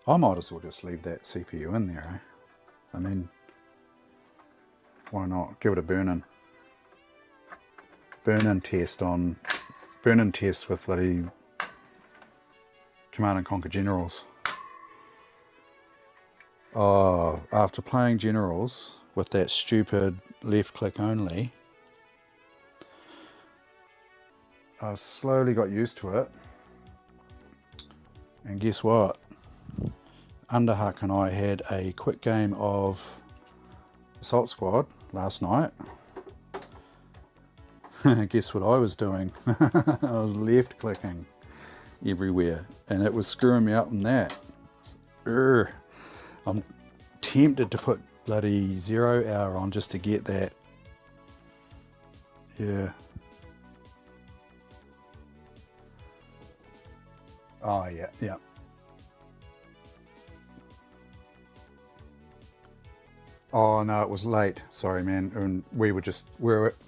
I might as well just leave that CPU in there, eh? I mean, why not? Give it a burn-in. Burn-in test on... Burn-in test with bloody Command and Conquer Generals. Oh, after playing Generals with that stupid left click only, I slowly got used to it. And guess what? Underhuck and I had a quick game of Assault Squad last night. Guess what I was doing? I was left clicking everywhere and it was screwing me up in that. I'm tempted to put bloody 0 hour on just to get that. Yeah. Oh yeah, yeah. Oh no, it was late. Sorry, man. And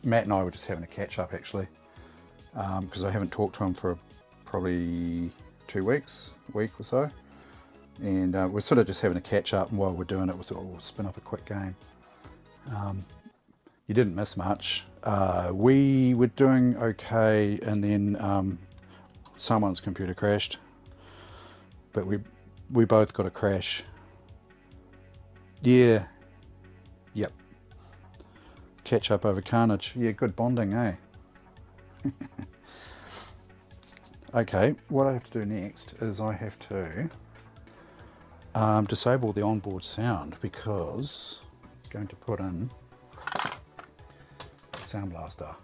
Matt and I were just having a catch up actually, because I haven't talked to him for probably 2 weeks, a week or so, and we're sort of just having a catch up. And while we're doing it, we thought, we'll spin up a quick game. You didn't miss much. We were doing okay, and then someone's computer crashed, but we both got a crash. Yeah. Yep. Catch up over carnage. Yeah, good bonding, eh? Okay, what I have to do next is I have to disable the onboard sound because I'm going to put in Sound Blaster.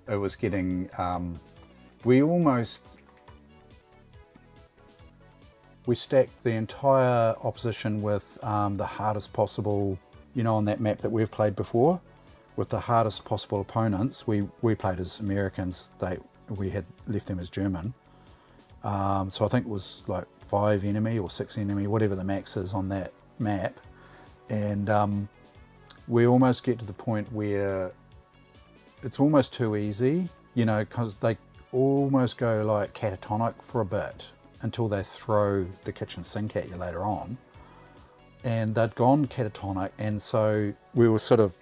It was getting, we stacked the entire opposition with the hardest possible, you know, on that map that we've played before, with the hardest possible opponents. We played as Americans, we had left them as German. So I think it was like 5 enemy or 6 enemy, whatever the max is on that map. And we almost get to the point where it's almost too easy, you know, because they almost go like catatonic for a bit until they throw the kitchen sink at you later on. And they'd gone catatonic, and so we were sort of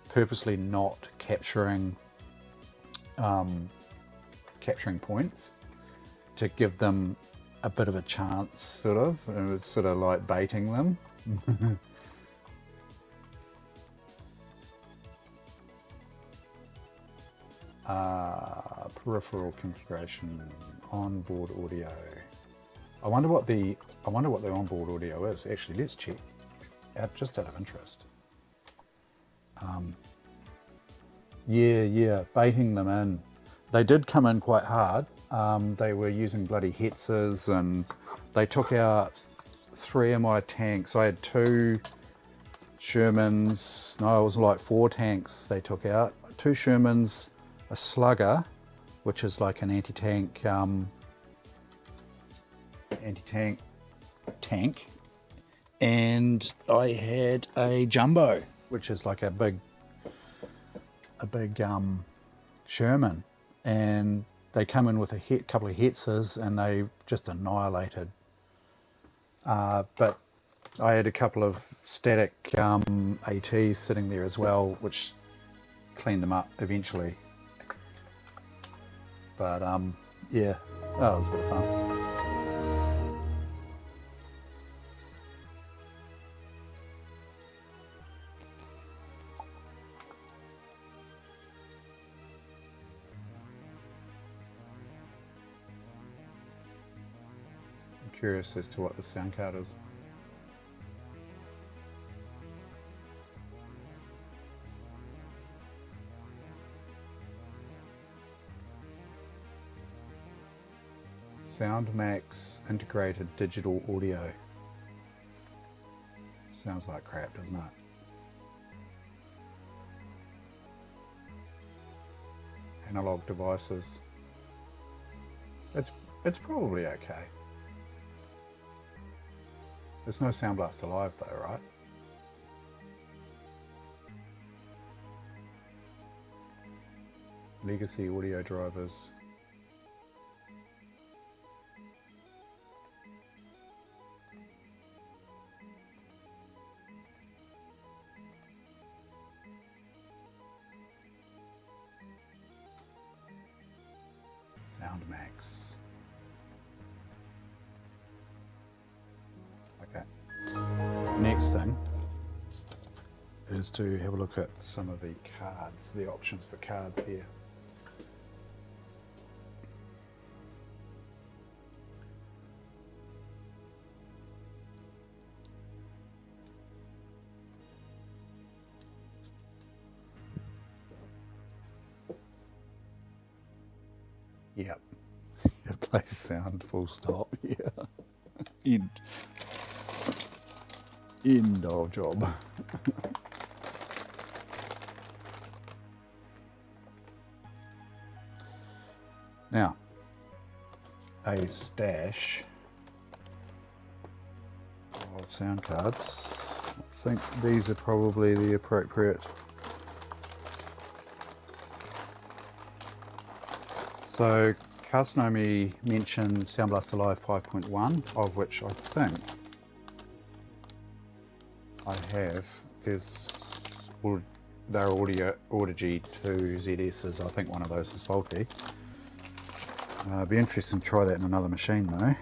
purposely not capturing points to give them a bit of a chance, sort of. It was sort of like baiting them. Peripheral configuration, onboard audio. I wonder what the onboard audio is. Actually, let's check. Just out of interest. Yeah, baiting them in. They did come in quite hard. They were using bloody Hetzers, and they took out 3 of my tanks. I had 2 Shermans. No, it was like 4 tanks they took out. 2 Shermans, a Slugger, which is like an anti-tank tank, and I had a Jumbo, which is like a big Sherman, and they come in with a couple of Hetzers, and they just annihilated. But I had a couple of static ATs sitting there as well, which cleaned them up eventually. But yeah, that was a bit of fun. I'm curious as to what the sound card is. SoundMax integrated digital audio. Sounds like crap, doesn't it? Analog devices. It's probably okay. There's no Sound Blaster Live though, right? Legacy audio drivers. SoundMax. Okay. Next thing is to have a look at some of the cards, the options for cards here. Yep. Play sound, full stop. Yeah. End of job. Now, a stash of sound cards. I think these are probably the appropriate. So Castnomi mentioned Sound Blaster Live 5.1, of which I think I have. They're Audigy 2 ZS's. I think one of those is faulty. It'd be interesting to try that in another machine though.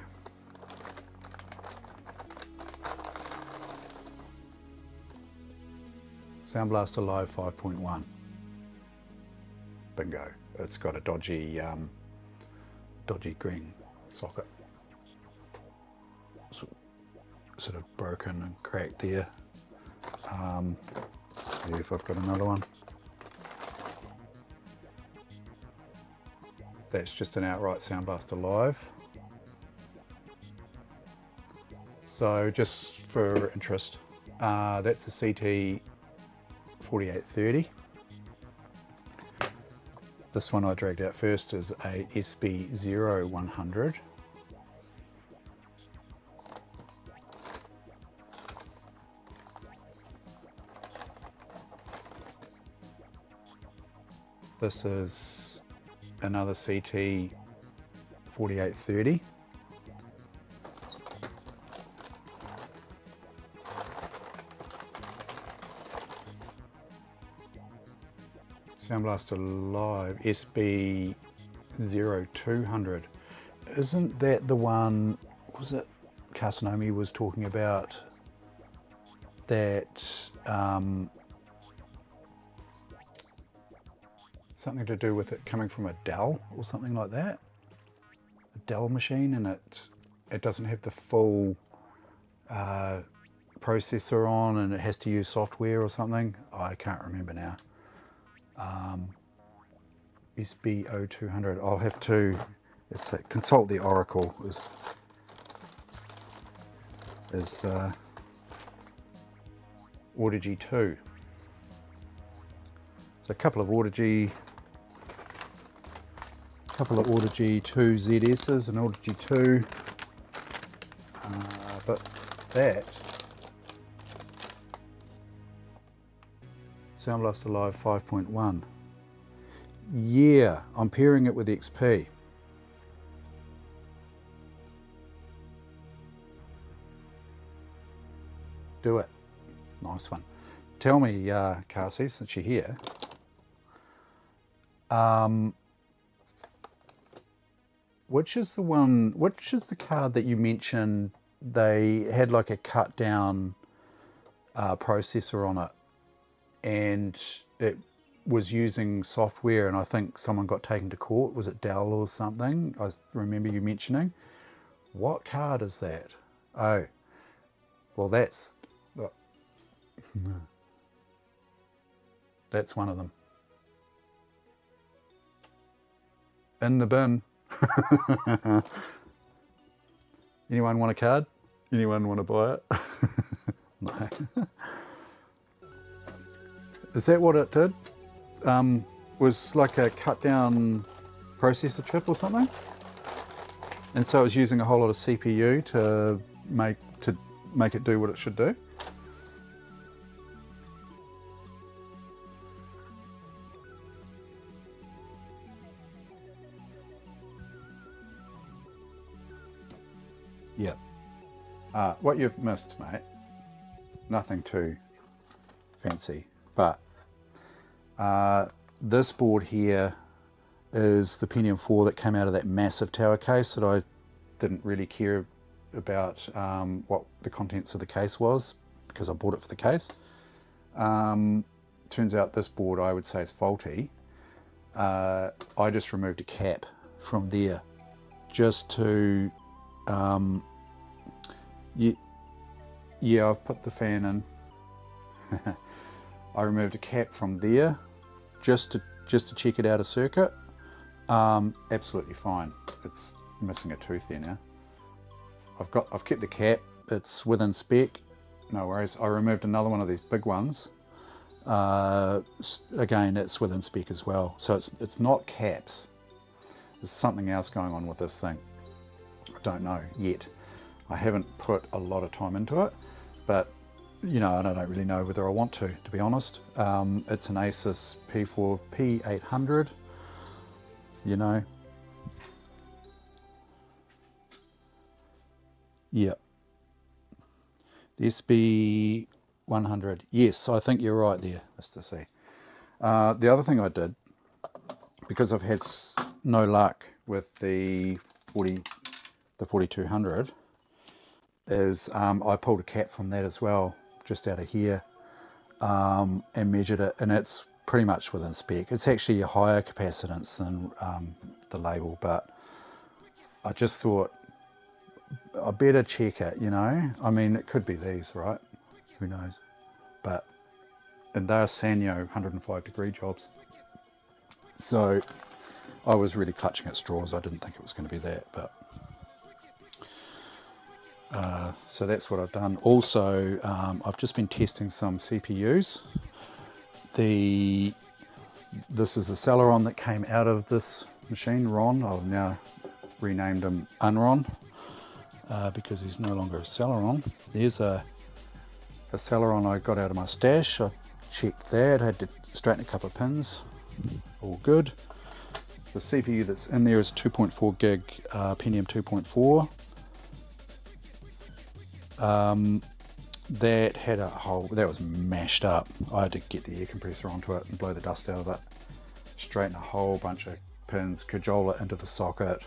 Sound Blaster Live 5.1. Bingo. It's got a dodgy green socket. Sort of broken and cracked there. See if I've got another one. That's just an outright Sound Blaster Live. So just for interest, that's a CT 4830. This one I dragged out first is a SB0100. This is another CT 4830. Sound Blaster Live SB0200. Isn't that the one, was it Carsinomi was talking about that something to do with it coming from a Dell or something like that? A Dell machine, and it doesn't have the full processor on, and it has to use software or something. I can't remember now. SB0200. I'll have to consult the Oracle. Is Audigy 2. So a couple of Audigy 2 ZS's and Audigy 2, but that Sound Blaster Live 5.1. Yeah, I'm pairing it with XP. Do it. Nice one. Tell me, Carsey, since you're here, which is the card that you mentioned they had like a cut down processor on it, and it was using software, and I think someone got taken to court. Was it Dell or something? I remember you mentioning. What card is that? Oh, well, that's one of them. In the bin. Anyone want a card? Anyone want to buy it? No. Is that what it did? Was like a cut down processor chip or something? And so it was using a whole lot of CPU to make it do what it should do? Yep. What you've missed, mate, nothing too fancy, but this board here is the Pentium 4 that came out of that massive tower case that I didn't really care about what the contents of the case was, because I bought it for the case. Turns out this board, I would say, is faulty. I just removed a cap from there just to yeah, I've put the fan in. I removed a cap from there just to check it out of circuit. Absolutely fine. It's missing a tooth there now. I've kept the cap. It's within spec. No worries. I removed another one of these big ones. Again, it's within spec as well. So it's not caps. There's something else going on with this thing. I don't know yet. I haven't put a lot of time into it, but you know, I don't really know whether I want to be honest. It's an Asus P800, you know. Yeah. The SB100. Yes, I think you're right there, Mr. C. The other thing I did, because I've had no luck with the 4200, is I pulled a cap from that as well, just out of here, and measured it, and it's pretty much within spec. It's actually a higher capacitance than the label, but I just thought I better check it, you know. I mean, it could be these, right? Who knows? But, and they're Sanyo 105-degree jobs. So I was really clutching at straws. I didn't think it was going to be that, but so that's what I've done. Also, I've just been testing some CPUs. This is a Celeron that came out of this machine, Ron. I've now renamed him Unron because he's no longer a Celeron. There's a Celeron I got out of my stash. I checked that, had to straighten a couple of pins. all good. The CPU that's in there is a 2.4 gig Pentium 2.4. That had a hole, that was mashed up. I had to get the air compressor onto it and blow the dust out of it. Straighten a whole bunch of pins, cajole it into the socket.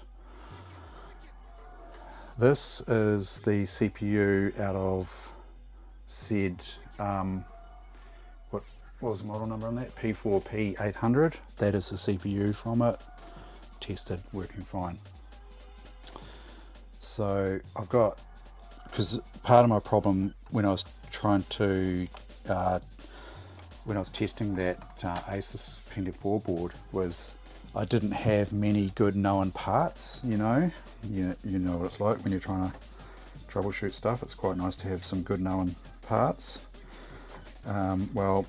This is the CPU out of said, what was the model number on that? P4P800. That is the CPU from it. Tested, working fine. So I've got, because part of my problem when I was trying to, when I was testing that Asus Pentium 4 board was I didn't have many good known parts, you know. You know what it's like when you're trying to troubleshoot stuff. It's quite nice to have some good known parts. Well,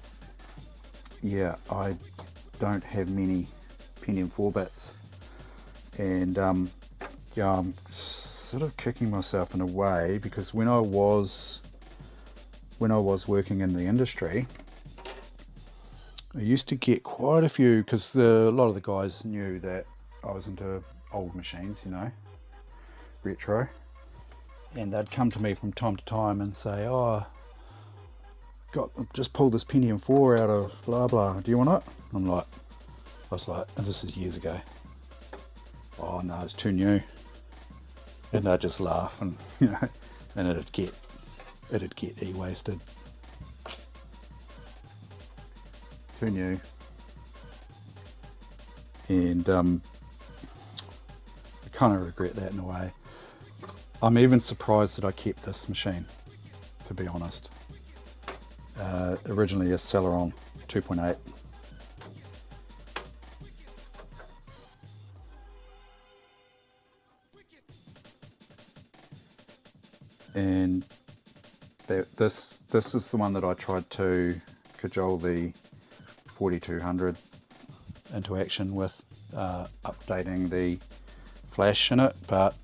yeah, I don't have many Pentium 4 bits, and yeah, I'm sort of kicking myself in a way, because when I was working in the industry, I used to get quite a few, because a lot of the guys knew that I was into old machines, you know, retro, and they'd come to me from time to time and say, oh, just pulled this Pentium 4 out of blah blah, do you want it? I was like, and this is years ago, oh no, it's too new. And they'd just laugh, and you know, and it'd get e-wasted. Too new. And I kind of regret that in a way. I'm even surprised that I kept this machine, to be honest. Originally a Celeron 2.8. And this is the one that I tried to cajole the 4200 into action with, updating the flash in it, but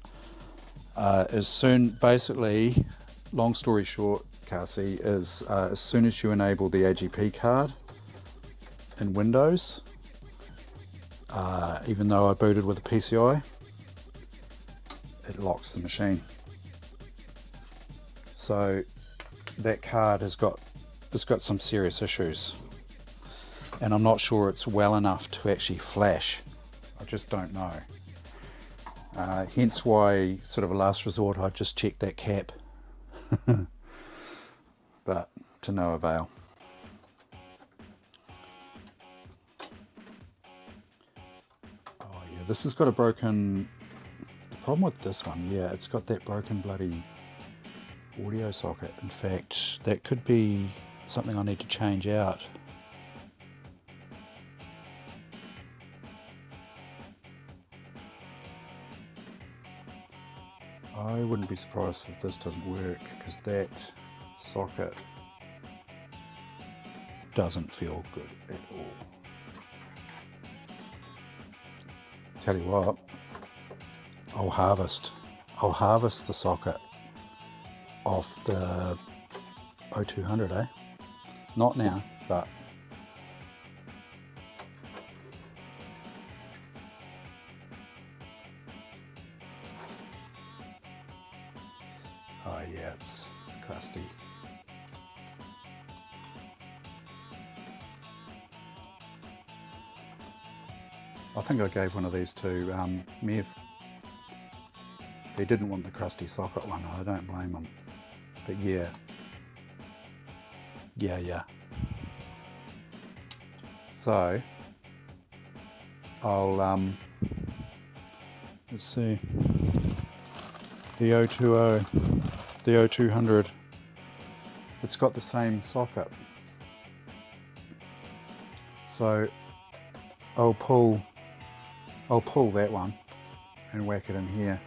basically, long story short, Cassie, is as soon as you enable the AGP card in Windows, even though I booted with a PCI, it locks the machine. So that card has got some serious issues, and I'm not sure it's well enough to actually flash. I just don't know. Hence why, sort of a last resort, I just checked that cap, but to no avail. Oh yeah, this has got a broken. The problem with this one, yeah, it's got that broken bloody audio socket. In fact, that could be something I need to change out. I wouldn't be surprised if this doesn't work, because that socket doesn't feel good at all. Tell you what, I'll harvest the socket off the 0200, eh? Not now, but oh yeah, it's crusty. I think I gave one of these to Mev. He didn't want the crusty socket one. I don't blame him. But yeah. So I'll let's see. The 020, the 0200. It's got the same socket. So I'll pull that one and whack it in here.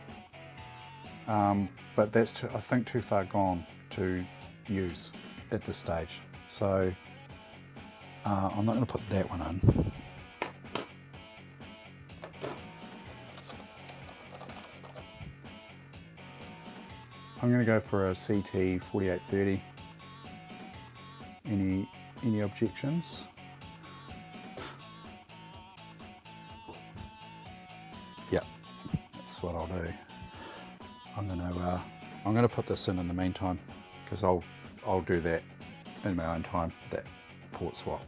But that's I think too far gone to use at this stage. So I'm not going to put that one in. I'm going to go for a CT 4830. Any objections? that's what I'll do. I'm gonna put this in the meantime, because I'll do that in my own time, that port swap.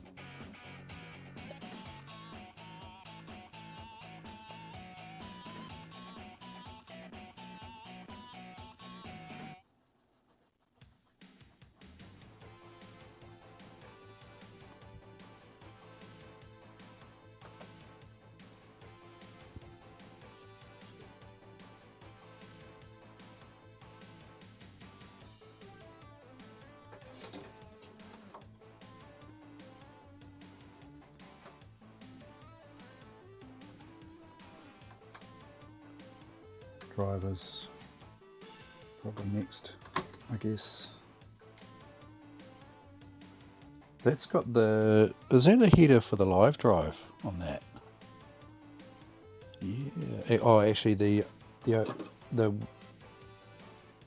Drivers probably next, I guess. That's got the, is that a header for the live drive on that? Yeah. Oh, actually the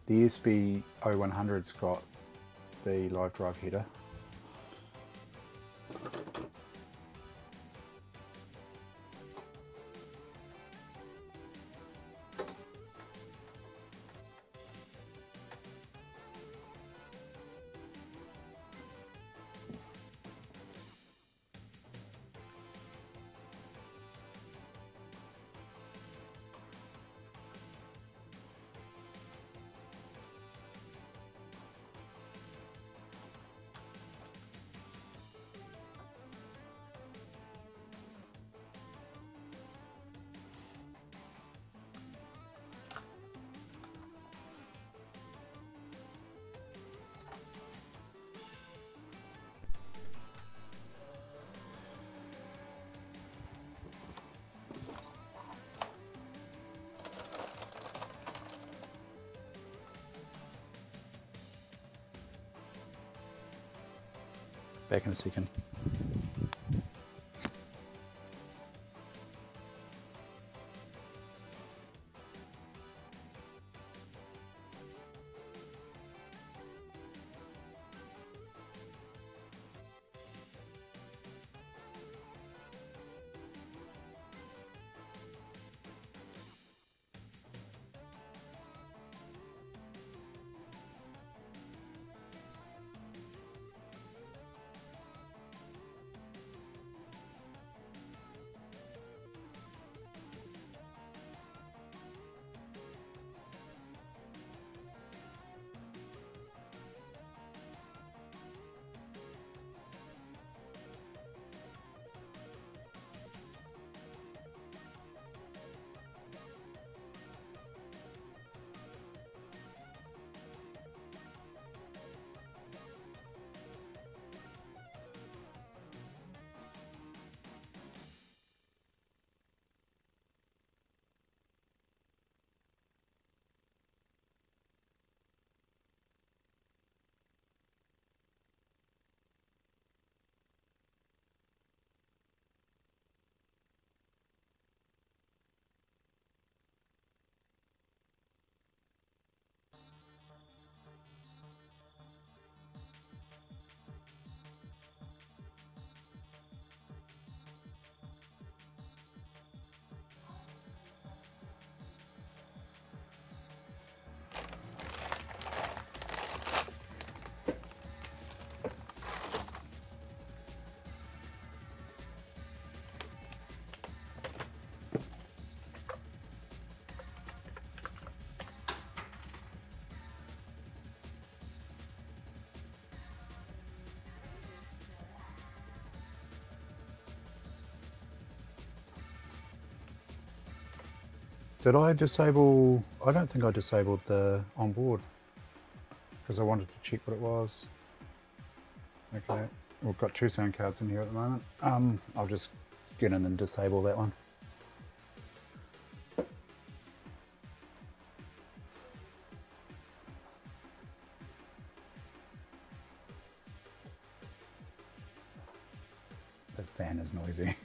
SB0100's got the live drive header. Back in a second. Did I disable, I don't think I disabled the onboard, because I wanted to check what it was. Okay, we've got two sound cards in here at the moment. I'll just get in and disable that one. The fan is noisy.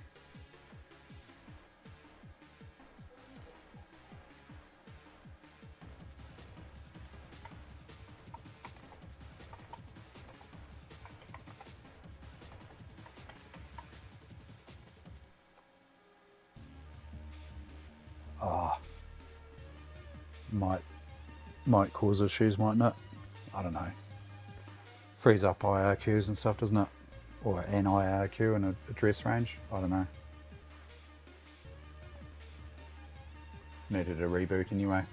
might cause issues, mightn't it? I don't know. Frees up IRQs and stuff, doesn't it? Or an IRQ in a address range. I don't know. Needed a reboot anyway.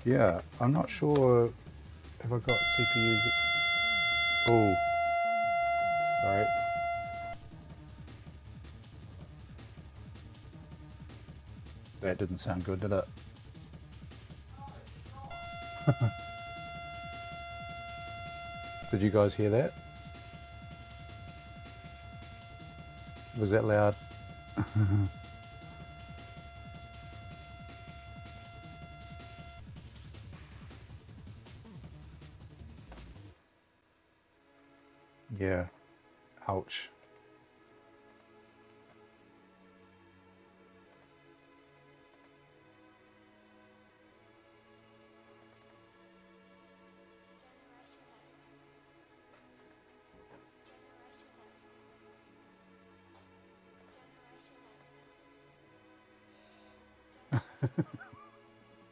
Yeah, I'm not sure if I got CPU. Oh, sorry. That didn't sound good, did it? Did you guys hear that? Was that loud? Yeah. Ouch.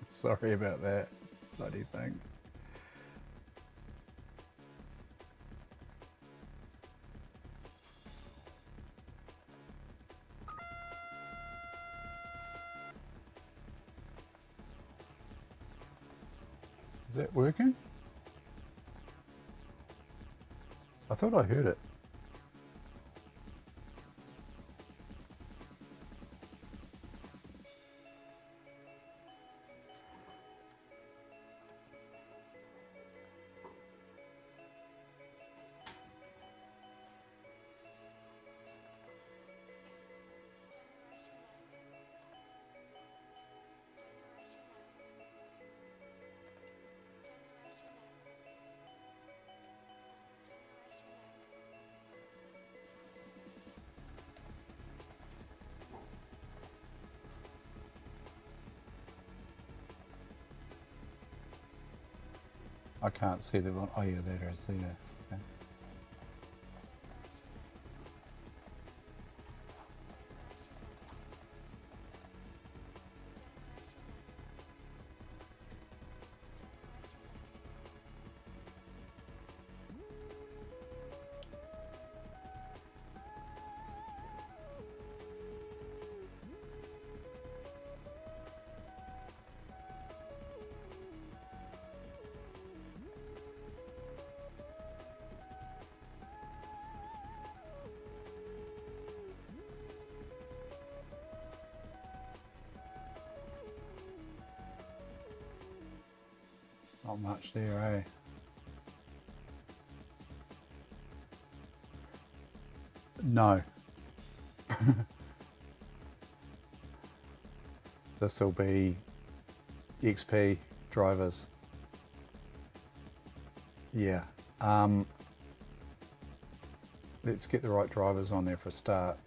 Sorry about that bloody thing. Is that working? I thought I heard it. I can't see the one. Oh yeah, there it is. There. Okay. Not much there, eh? No. This will be XP drivers. Yeah. Let's get the right drivers on there for a start.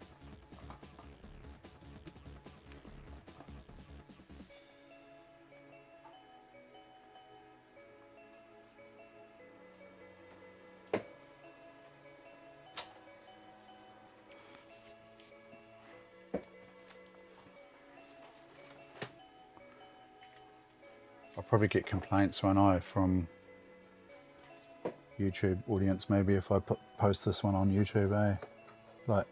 I'll probably get complaints, won't I, from YouTube audience maybe if I post this one on YouTube, eh? Like,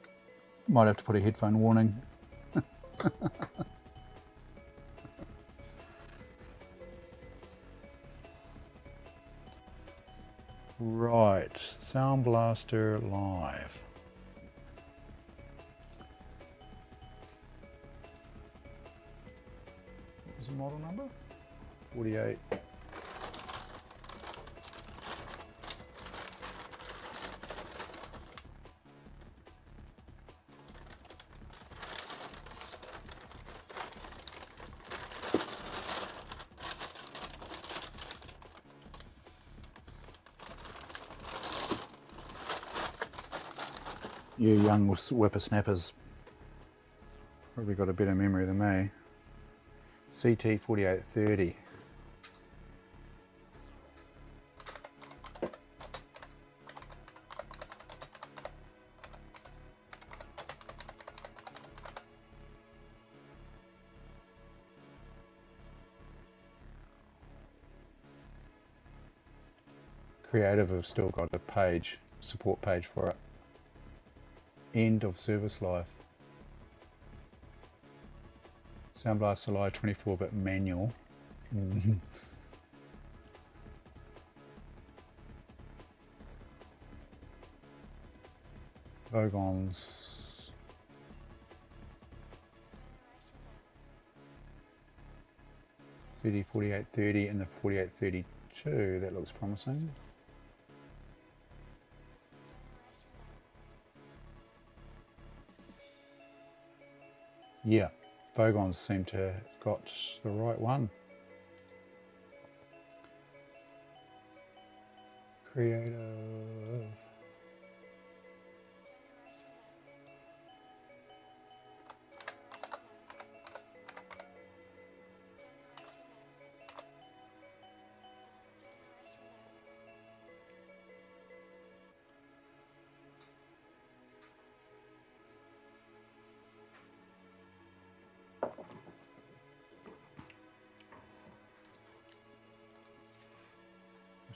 might have to put a headphone warning. Right, Sound Blaster Live. What was the model number? 48. You young whippersnappers probably got a better memory than me. CT 4830. Creative have still got a page, support page for it. End of service life. Sound Blast July 24-bit manual. Vogon's CD 4830 and the 4832. That looks promising. Yeah, Vogons seem to have got the right one. Creative.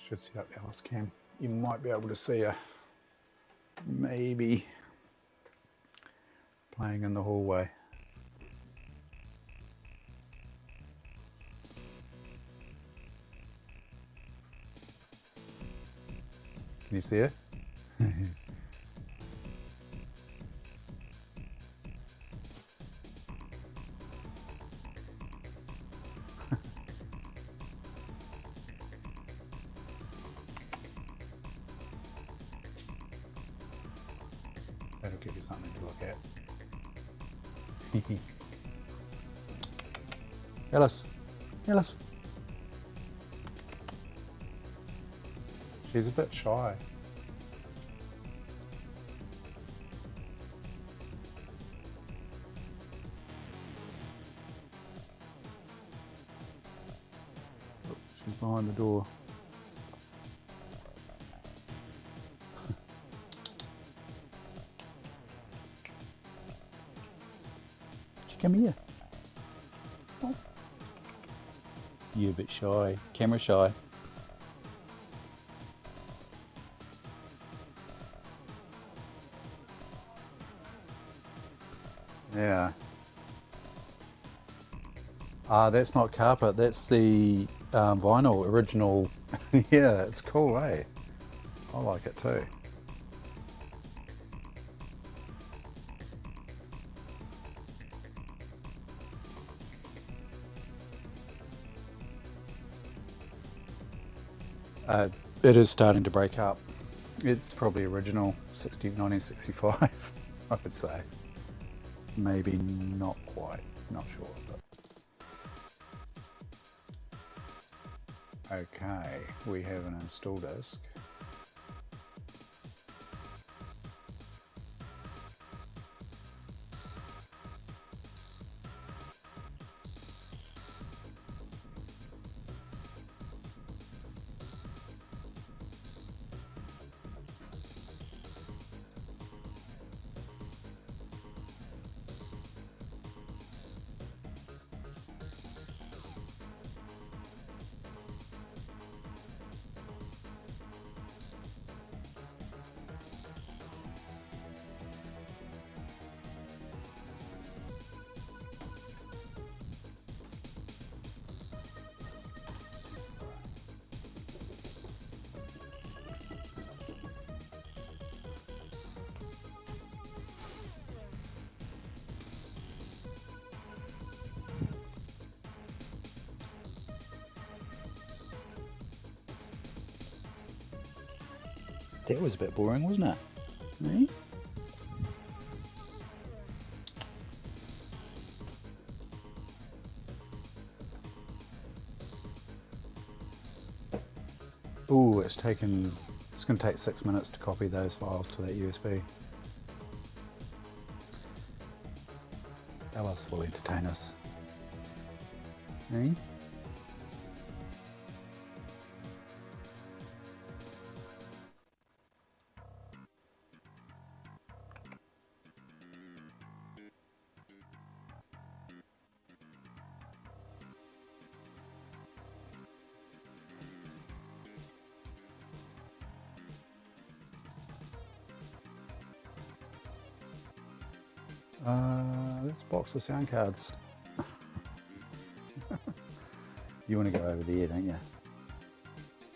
Should set up the Alice cam. You might be able to see her maybe playing in the hallway. Can you see her? That'll give you something to look at. Alice, Alice. She's a bit shy. Oh, she's behind the door. Come here. Oh. You're a bit shy, camera shy. Yeah. That's not carpet, that's the vinyl original. Yeah, it's cool, eh? I like it too. It is starting to break up. It's probably original 1965, I would say. Maybe not quite, not sure. But. Okay, we have an install disk. That was a bit boring, wasn't it? Eh? Ooh, it's going to take 6 minutes to copy those files to that USB. else will entertain us? Eh? Let's box the sound cards. You want to go over there, don't you?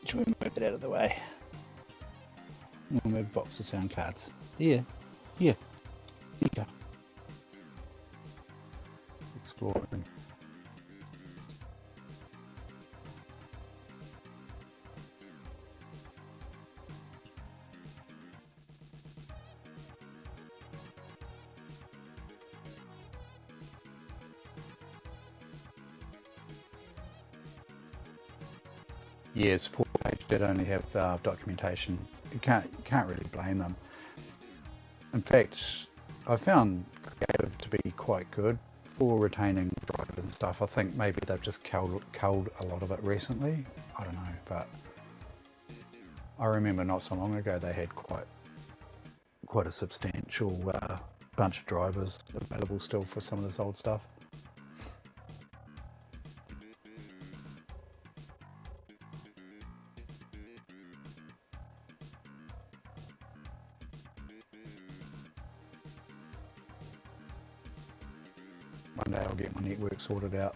Should we move it out of the way? We'll move box of sound cards. There. Here. Here you go. Exploring. Yeah, support page did only have documentation. You can't really blame them. In fact, I found Creative to be quite good for retaining drivers and stuff. I think maybe they've just culled a lot of it recently. I don't know, but I remember not so long ago they had quite a substantial bunch of drivers available still for some of this old stuff. One day I'll get my network sorted out.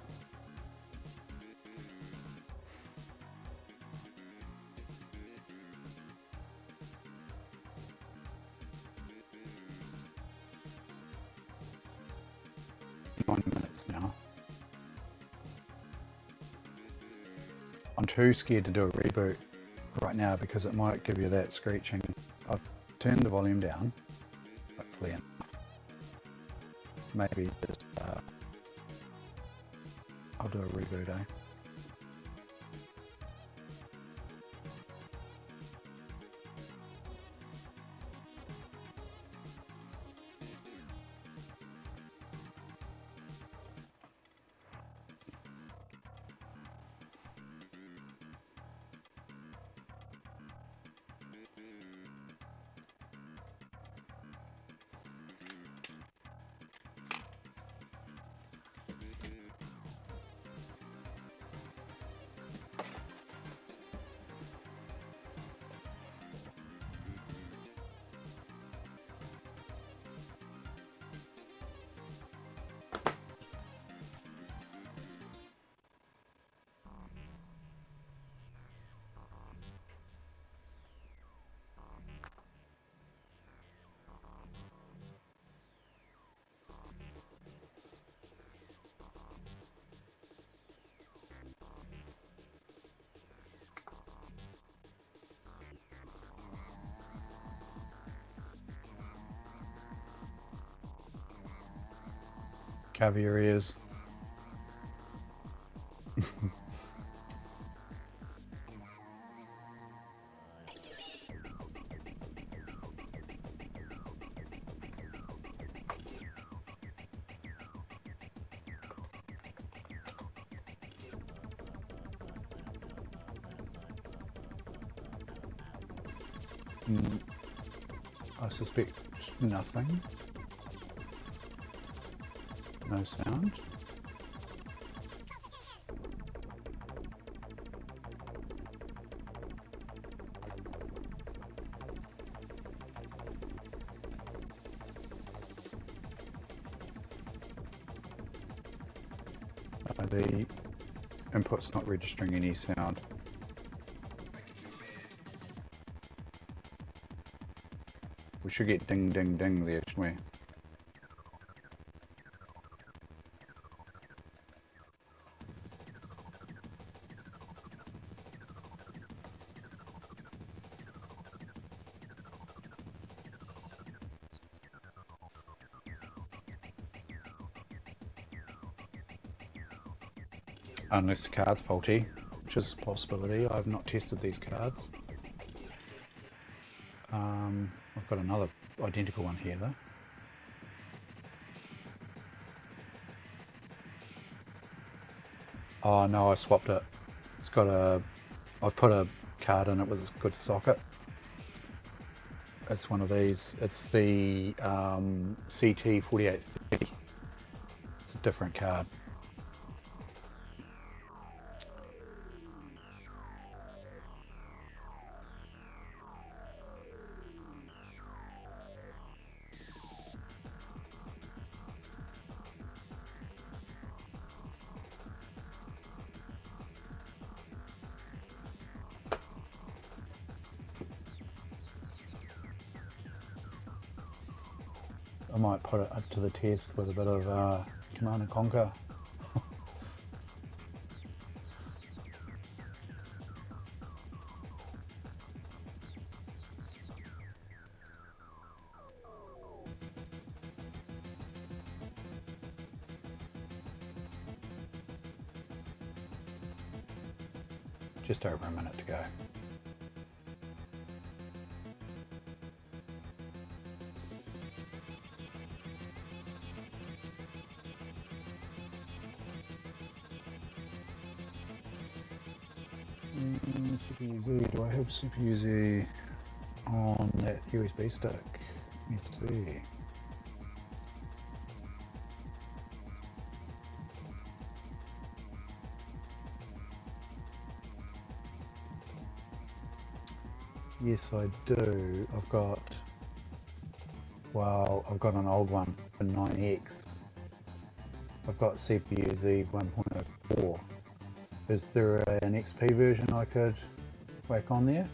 Minutes now. I'm too scared to do a reboot right now because it might give you that screeching. I've turned the volume down, hopefully enough. Maybe just I'll do a reboot, eh? Cover your ears. I suspect nothing. No sound. The input's not registering any sound. We should get ding ding ding there, shouldn't we? Unless the card's faulty, which is a possibility. I've not tested these cards. I've got another identical one here though. Oh no, I swapped it. It's got I've put a card in it with a good socket. It's one of these. It's the CT4830. It's a different card. I might put it up to the test with a bit of Command and Conquer. Just over a minute to go. CPU-Z, do I have CPU-Z on that USB stick? Let's see. Yes, I do. I've got an old one, a 9X. I've got CPU-Z 1.04. Is there an XP version I could whack on there?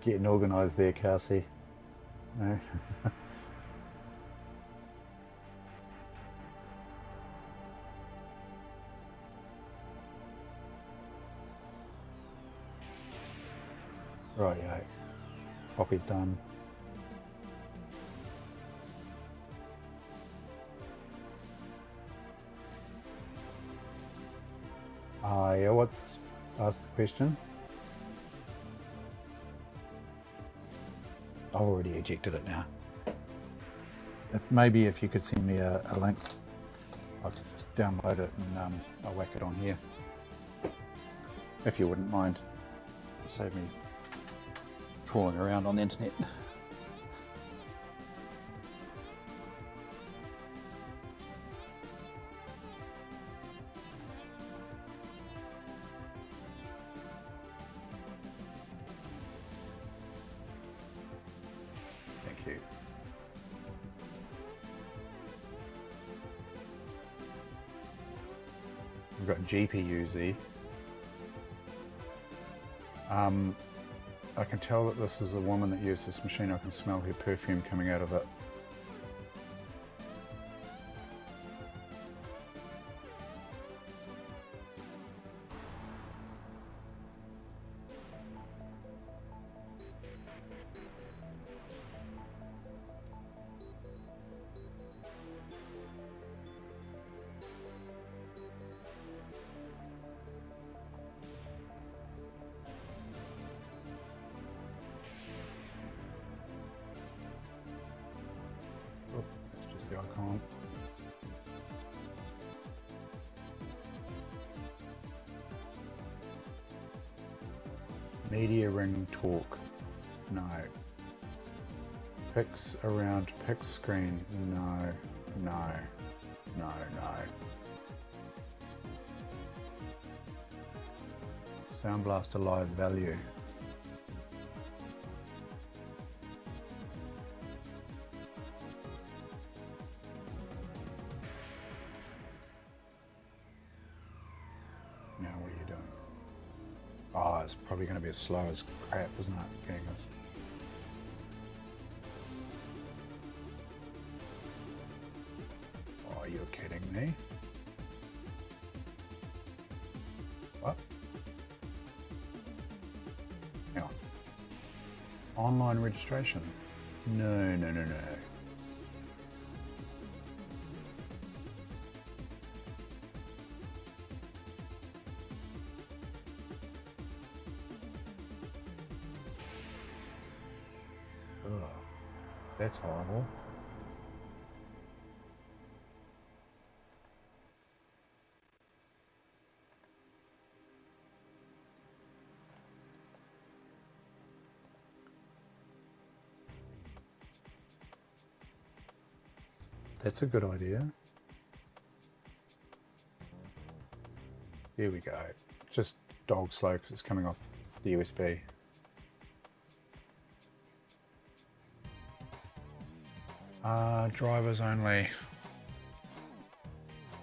Getting organised there, Cassie. No. Right, yeah. Copy's done. Yeah, ask the question? I've already ejected it now. Maybe if you could send me a link, I'll download it and I'll whack it on here. If you wouldn't mind. Save me trawling around on the internet. Thank you. We've got GPU-Z. I can tell that this is a woman that used this machine. I can smell her perfume coming out of it. Oh, that's just the icon. Media ring talk. No. Pix around Pix screen. No. No. No, no. Sound Blaster live value. Now what are you doing? Oh, it's probably going to be as slow as crap, isn't it? Getting this. Oh, you're kidding me? What? Hang on. Online registration? No, no, no, no. Ugh, that's horrible. That's a good idea. Here we go. Just dog slow because it's coming off the USB. Drivers only.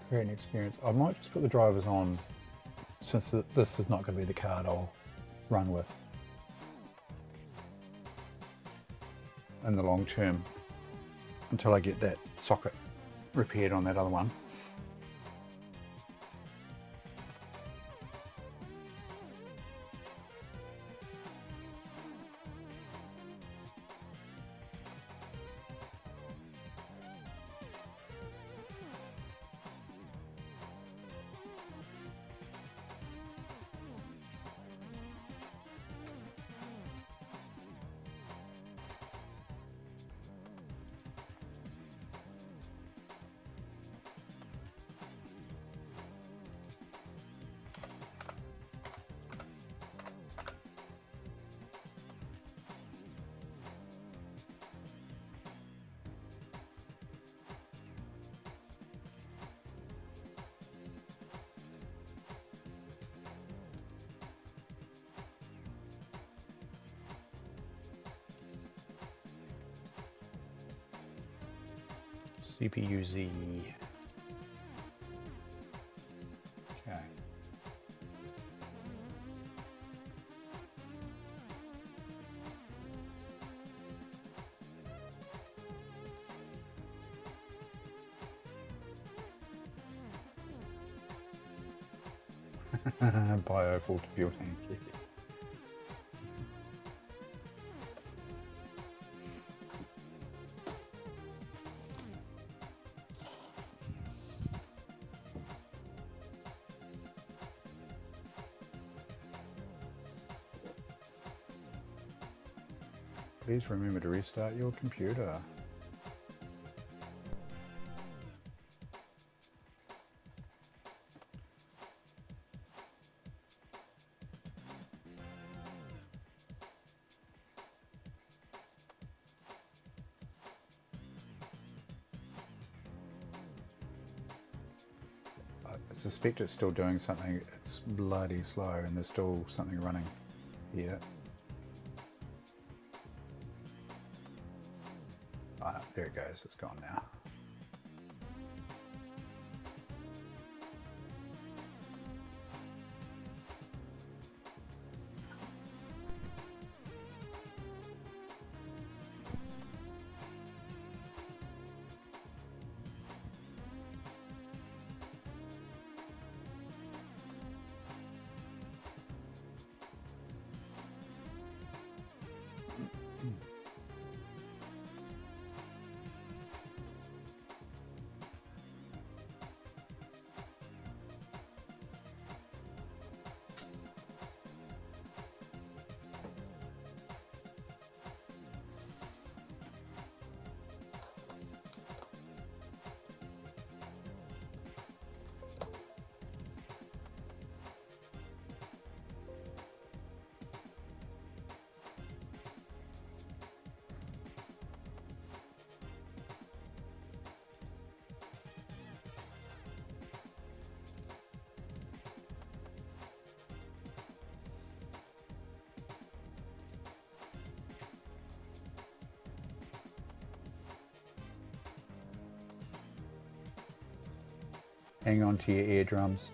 Create an experience. I might just put the drivers on since this is not going to be the card I'll run with in the long term until I get that socket repaired on that other one. CPU Z. Okay. Bio-full fuel tank. Please remember to restart your computer. I suspect it's still doing something. It's bloody slow and there's still something running here. Ah, there it goes, it's gone now. Hang on to your eardrums.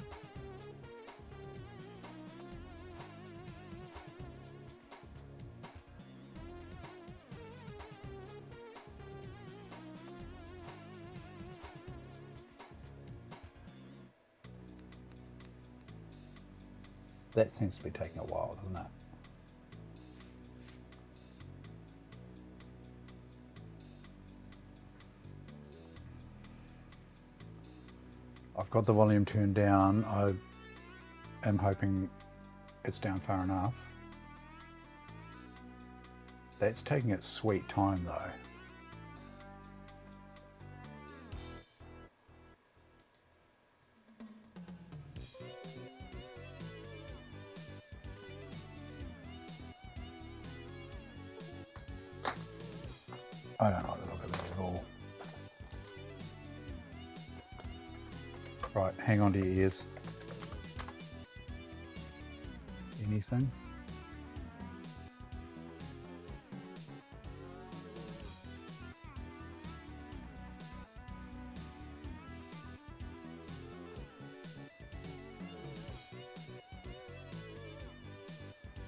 That seems to be taking a while, doesn't it? I've got the volume turned down. I am hoping it's down far enough. That's taking its sweet time though. I don't like the look of that at all. Right, hang on to your ears. Anything?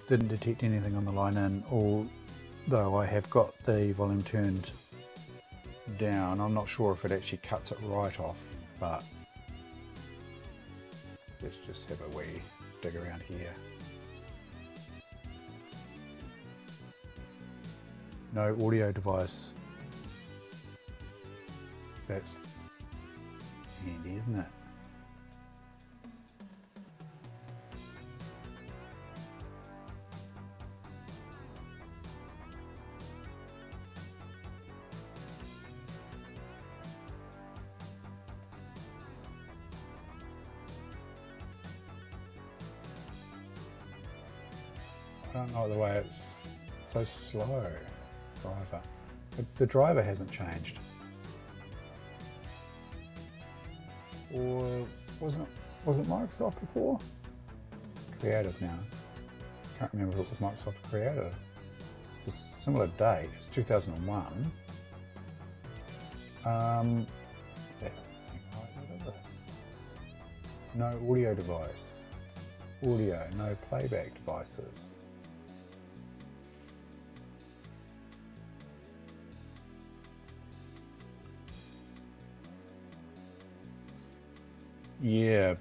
Didn't detect anything on the line in, although I have got the volume turned down. I'm not sure if it actually cuts it right off, but let's just have a wee dig around here. No audio device. That's handy, isn't it? I don't know the way it's so slow. Driver. The driver hasn't changed. Or was it Microsoft before? Creative now. Can't remember if it was Microsoft Creative. It's a similar date. It's 2001. That doesn't seem right, does it? No audio device. Audio, no playback devices. Yeah,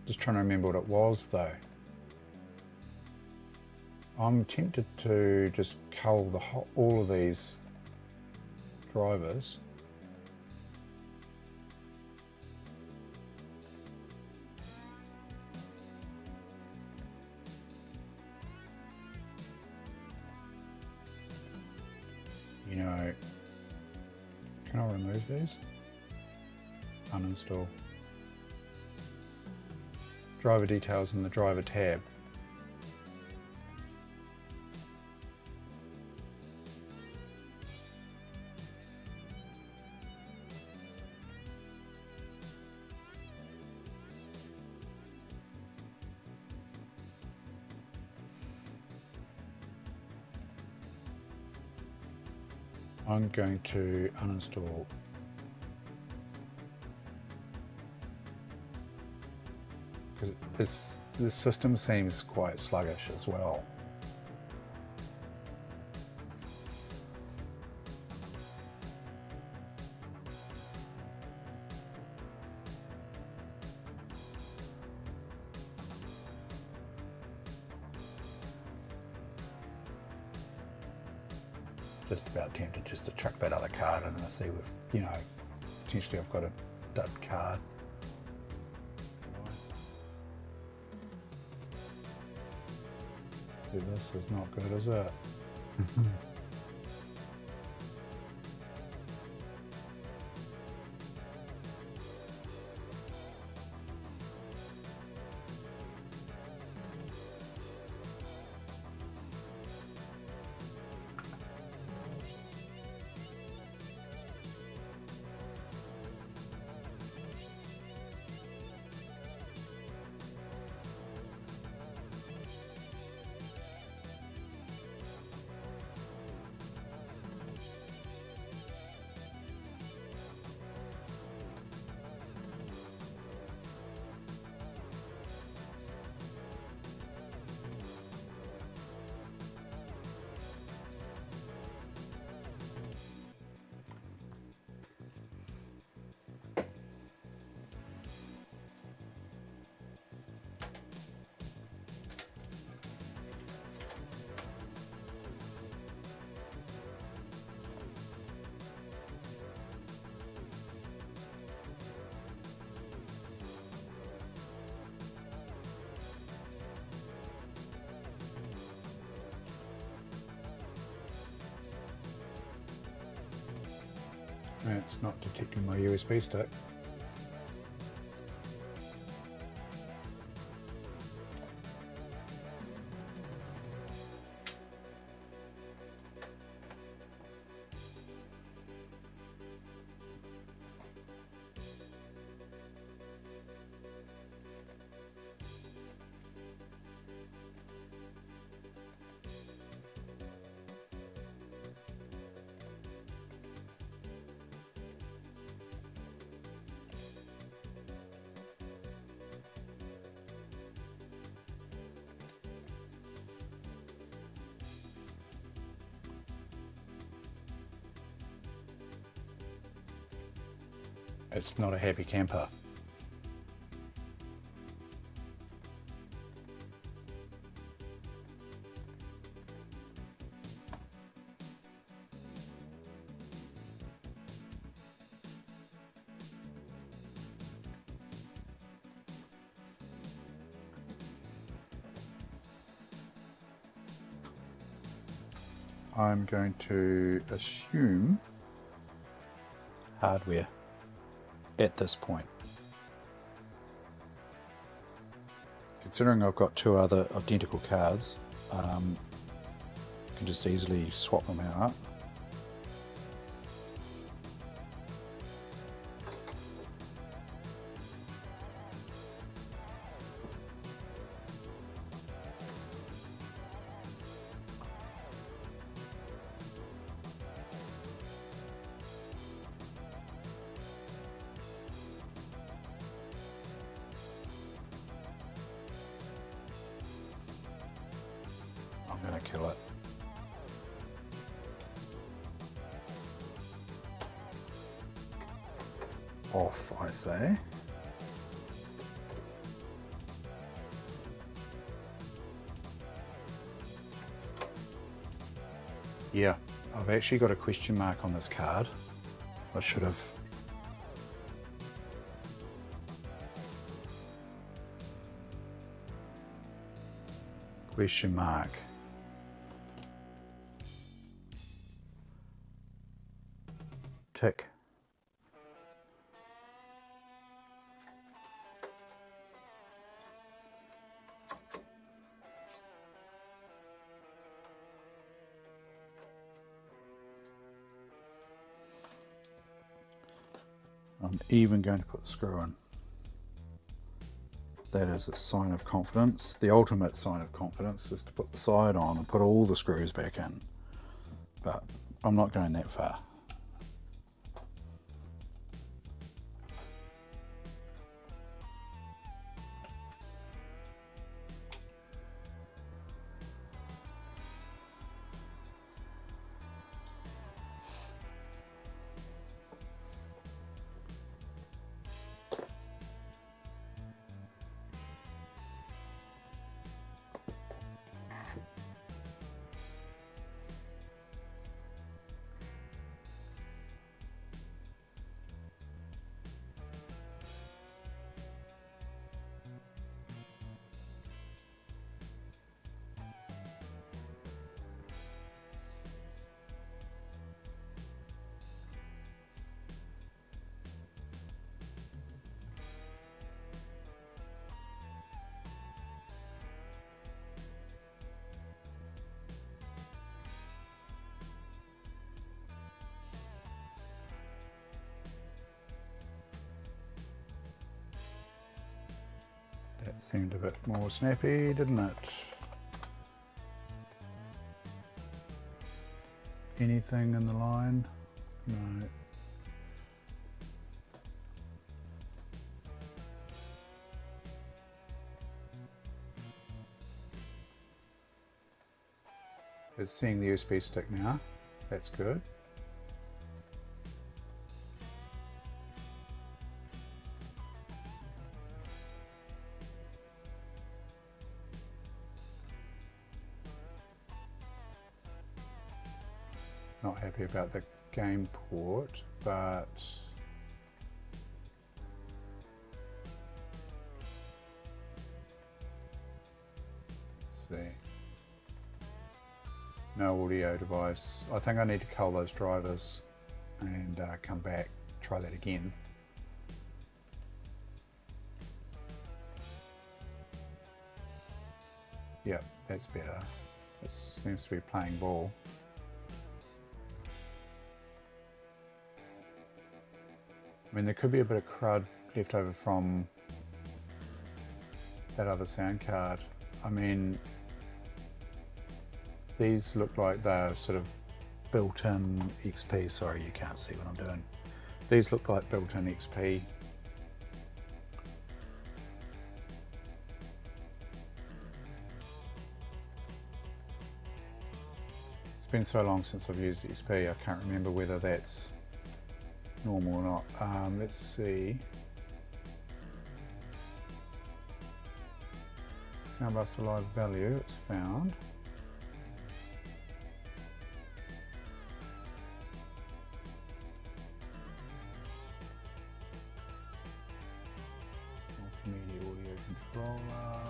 just trying to remember what it was though. I'm tempted to just cull all of these drivers. You know, can I remove these? Uninstall. Driver details in the driver tab. I'm going to uninstall because this system seems quite sluggish as well. Just about tempted just to chuck that other card in and see if, you know, potentially I've got a dud card. See, this is not good, is it? It's not detecting my USB stick. It's not a happy camper. I'm going to assume hardware at this point. Considering I've got two other identical cards, I can just easily swap them out. I'm going to kill it. Off, I say. Yeah, I've actually got a question mark on this card. I should have. Question mark. Tick. I'm even going to put the screw in. That is a sign of confidence. The ultimate sign of confidence is to put the side on and put all the screws back in. But I'm not going that far. That seemed a bit more snappy, didn't it? Anything in the line? No. It's seeing the USB stick now. That's good. Not happy about the game port, but let's see. No audio device. I think I need to cull those drivers. and come back, try that again. Yep, that's better. It seems to be playing ball. I mean, there could be a bit of crud left over from that other sound card. I mean, these look like they're sort of built-in XP. Sorry, you can't see what I'm doing. These look like built-in XP. It's been so long since I've used XP, I can't remember whether that's normal or not. Let's see. Soundbuster Live value, it's found. Multimedia audio controller.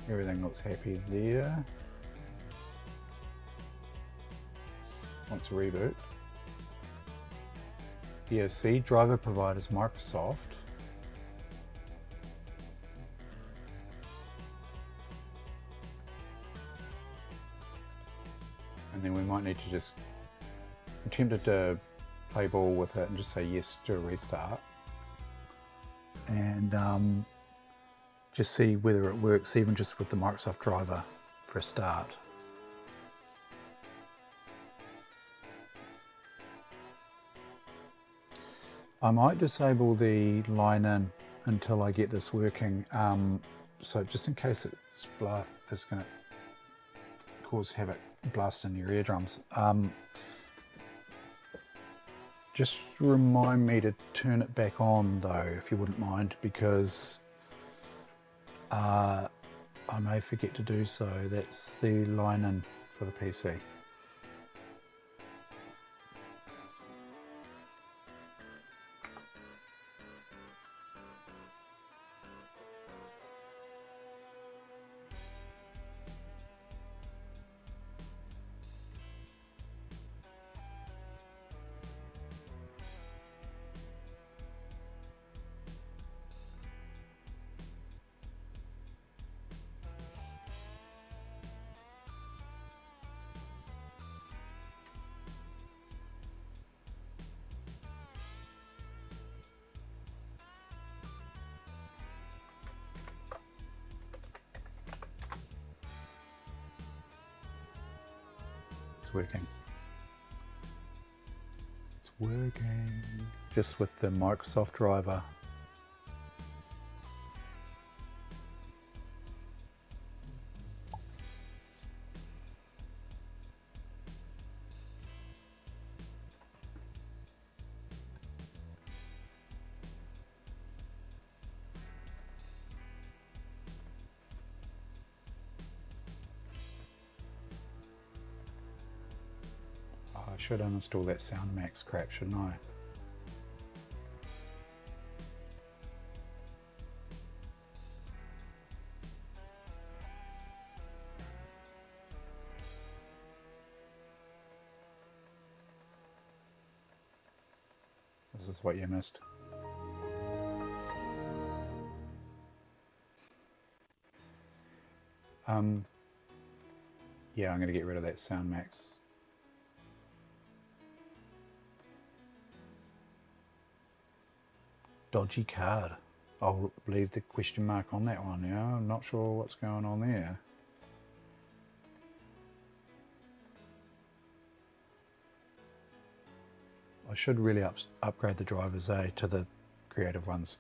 Everything looks happy there. Once a reboot. DOC driver providers Microsoft. And then we might need to just attempt to play ball with it and just say yes to a restart. And just see whether it works even just with the Microsoft driver for a start. I might disable the line in until I get this working. So just in case it's going to cause havoc, blast in your eardrums. Just remind me to turn it back on though, if you wouldn't mind, because I may forget to do so. That's the line in for the PC. It's working. It's working. Just with the Microsoft driver. I should uninstall that SoundMax crap, shouldn't I? This is what you missed. Yeah, I'm going to get rid of that SoundMax. Dodgy card. I'll leave the question mark on that one. Yeah, I'm not sure what's going on there. I should really upgrade the drivers, to the creative ones.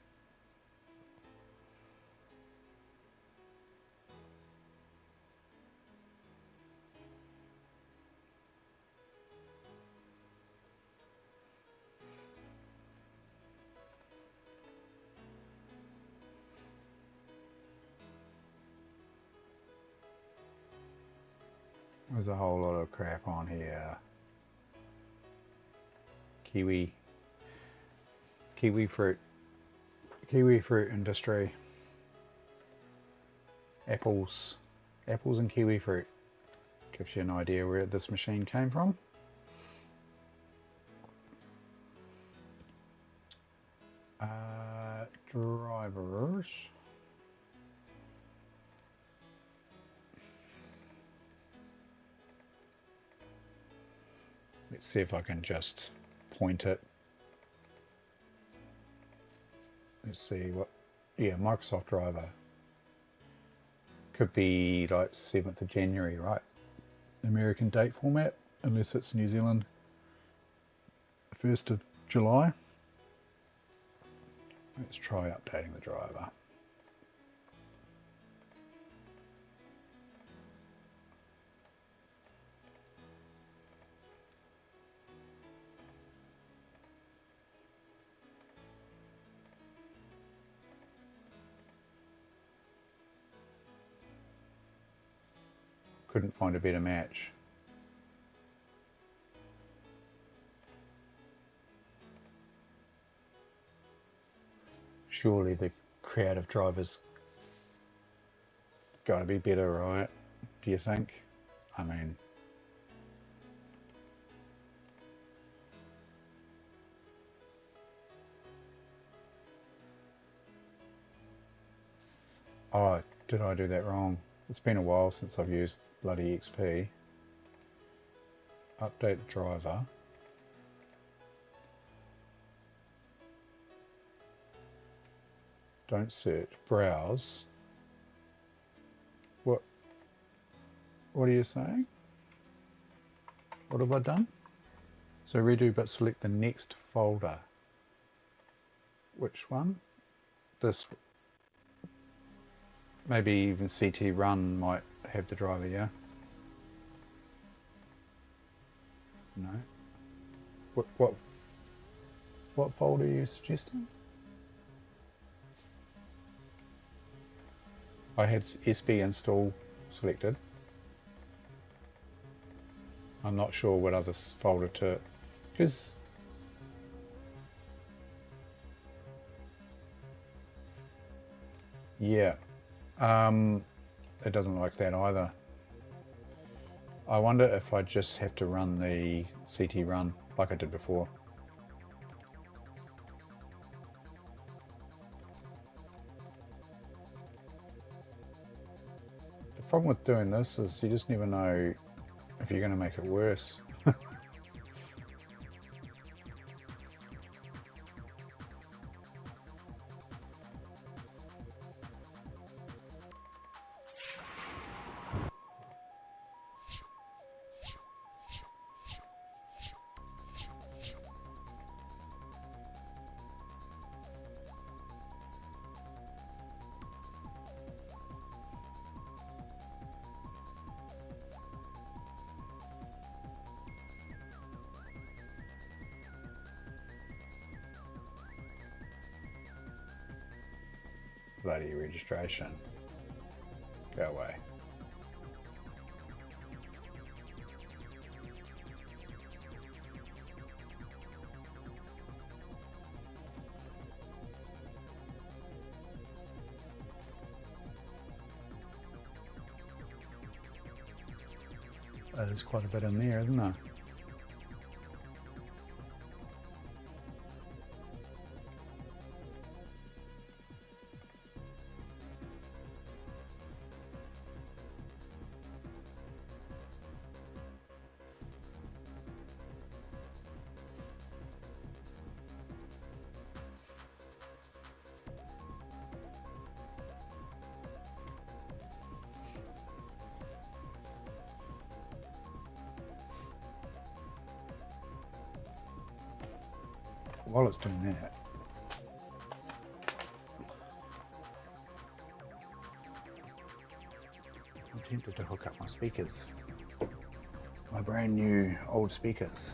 There's a whole lot of crap on here. Kiwi fruit industry. Apples and kiwi fruit. Gives you an idea where this machine came from. Drivers. Let's see if I can just point it. Let's see what, yeah, Microsoft driver. Could be like 7th of January, right? American date format, unless it's New Zealand. 1st of July. Let's try updating the driver. Couldn't find a better match. Surely the creative driver's got to be better, right? Do you think? I mean, oh, did I do that wrong? It's been a while since I've used bloody XP. Update the driver. Don't search, browse. What are you saying? What have I done? So redo, but select the next folder. Which one? This. Maybe even CT run might have the driver, yeah? No. What folder are you suggesting? I had SB install selected. I'm not sure what other folder to, because yeah, it doesn't like that either. I wonder if I just have to run the CT run like I did before. The problem with doing this is you just never know if you're going to make it worse. Bloody registration. Go away. There's quite a bit in there, isn't there? While it's doing that, I'm tempted to hook up my speakers. My brand new old speakers.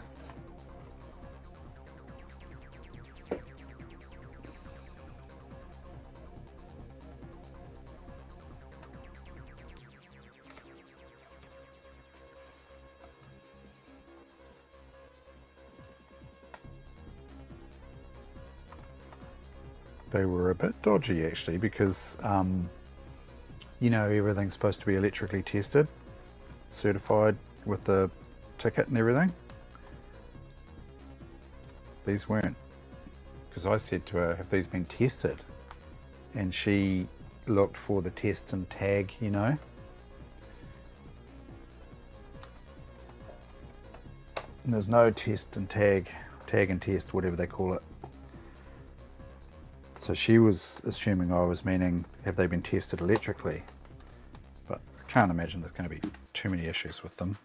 They were a bit dodgy actually because you know, everything's supposed to be electrically tested, certified with the ticket and everything. These weren't, because I said to her, have these been tested? And she looked for the test and tag, you know. And there's no test and tag and test, whatever they call it. So she was assuming I was meaning, have they been tested electrically? But I can't imagine there's going to be too many issues with them.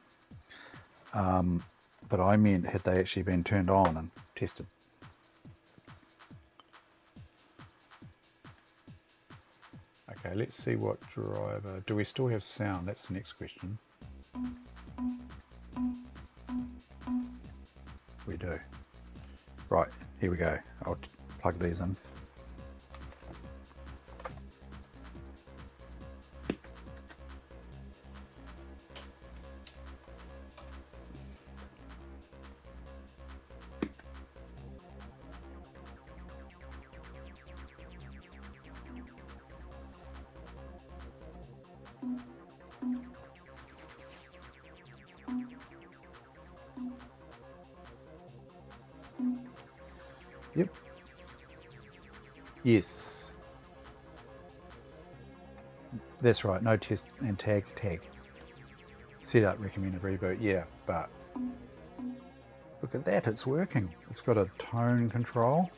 But I meant, had they actually been turned on and tested? Okay, let's see what driver. Do we still have sound? That's the next question. We do. Right, here we go. I'll plug these in. Yep. Yes. That's right, no test and tag. Setup, recommended reboot, yeah, but look at that, it's working. It's got a tone control.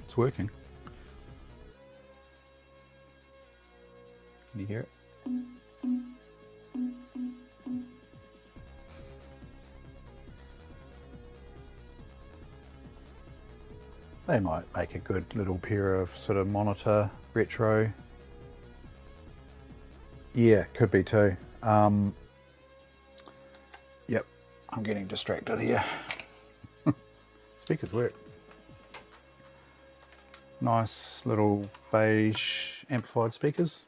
It's working. Can you hear it? They might make a good little pair of sort of monitor retro. Yeah, could be too. Yep, I'm getting distracted here. Speakers work. Nice little beige amplified speakers.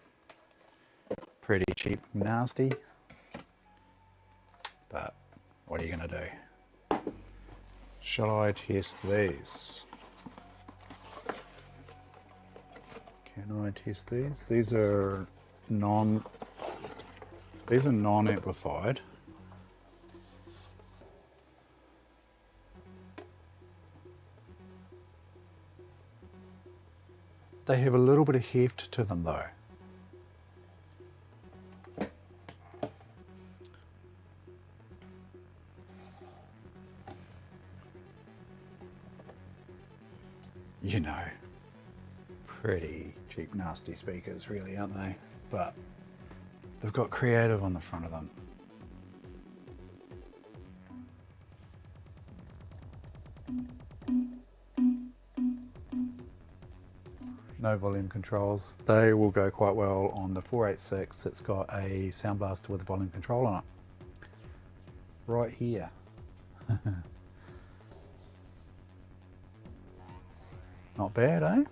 Pretty cheap, nasty. But what are you going to do? Shall I test these? Can I test these? These are non-amplified. They have a little bit of heft to them though. You know, pretty cheap, nasty speakers really, aren't they? But they've got creative on the front of them. No volume controls. They will go quite well on the 486. It's got a sound blaster with a volume control on it. Right here. Not bad, eh?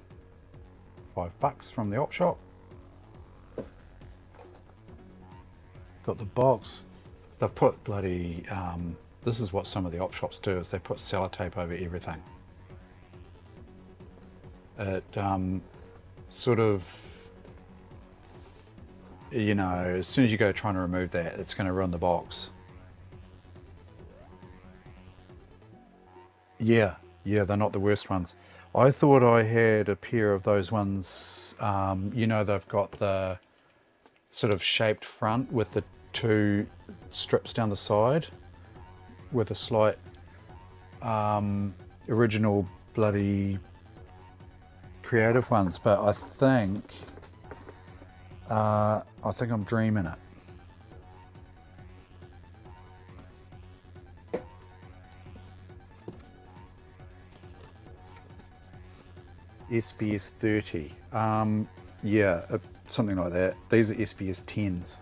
$5 from the op shop. Got the box. They've put bloody, this is what some of the op shops do, is they put sellotape over everything. It sort of, you know, as soon as you go trying to remove that, it's going to ruin the box. Yeah, they're not the worst ones. I thought I had a pair of those ones, you know, they've got the sort of shaped front with the two strips down the side with a slight original bloody creative ones, but I think I'm dreaming it. SBS 30. Yeah, something like that. These are SBS 10s.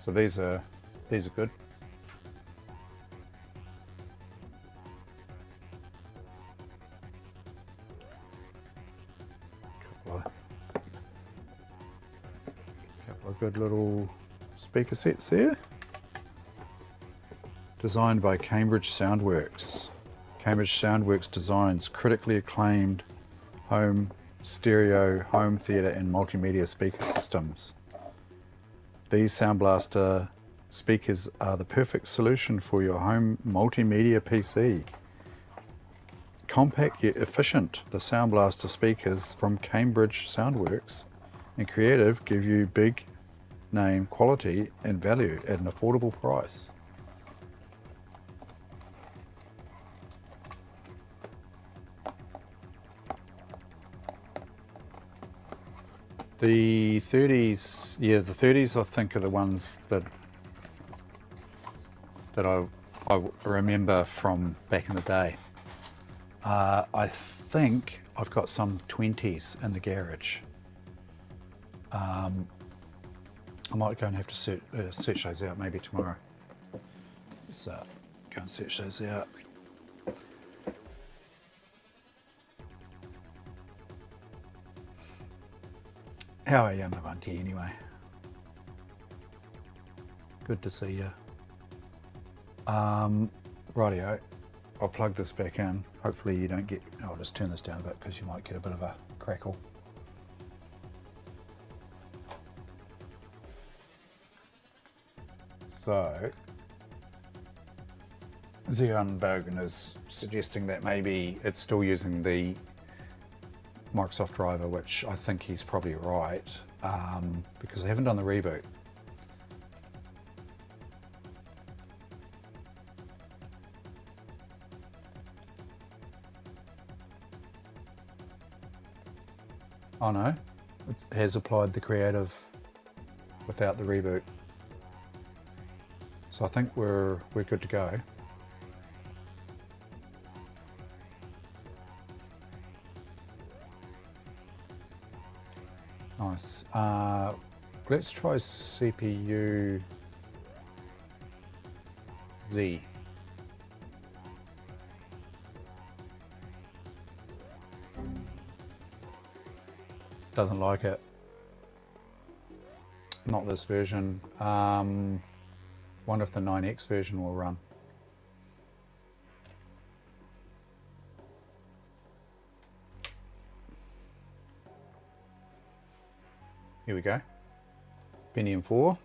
So these are good. Couple of good little speaker sets there. Designed by Cambridge Soundworks. Cambridge Soundworks designs critically acclaimed home stereo, home theatre and multimedia speaker systems. These Sound Blaster speakers are the perfect solution for your home multimedia PC. Compact yet efficient, the Sound Blaster speakers from Cambridge Soundworks and Creative give you big name quality and value at an affordable price. The 30s, yeah, the 30s I think are the ones that I remember from back in the day. I think I've got some 20s in the garage. I might go and have to search those out maybe tomorrow. So go and search those out. How are you, Mavanti, anyway? Good to see you. Rightio, I'll plug this back in. Hopefully you don't get, I'll just turn this down a bit because you might get a bit of a crackle. So, Zion Bogan is suggesting that maybe it's still using the Microsoft driver, which I think he's probably right, because I haven't done the reboot. Oh no, it has applied the creative without the reboot. So I think we're good to go. Nice. Let's try CPU Z. Doesn't like it. Not this version. Wonder if the 9X version will run. Here we go. Pentium 4,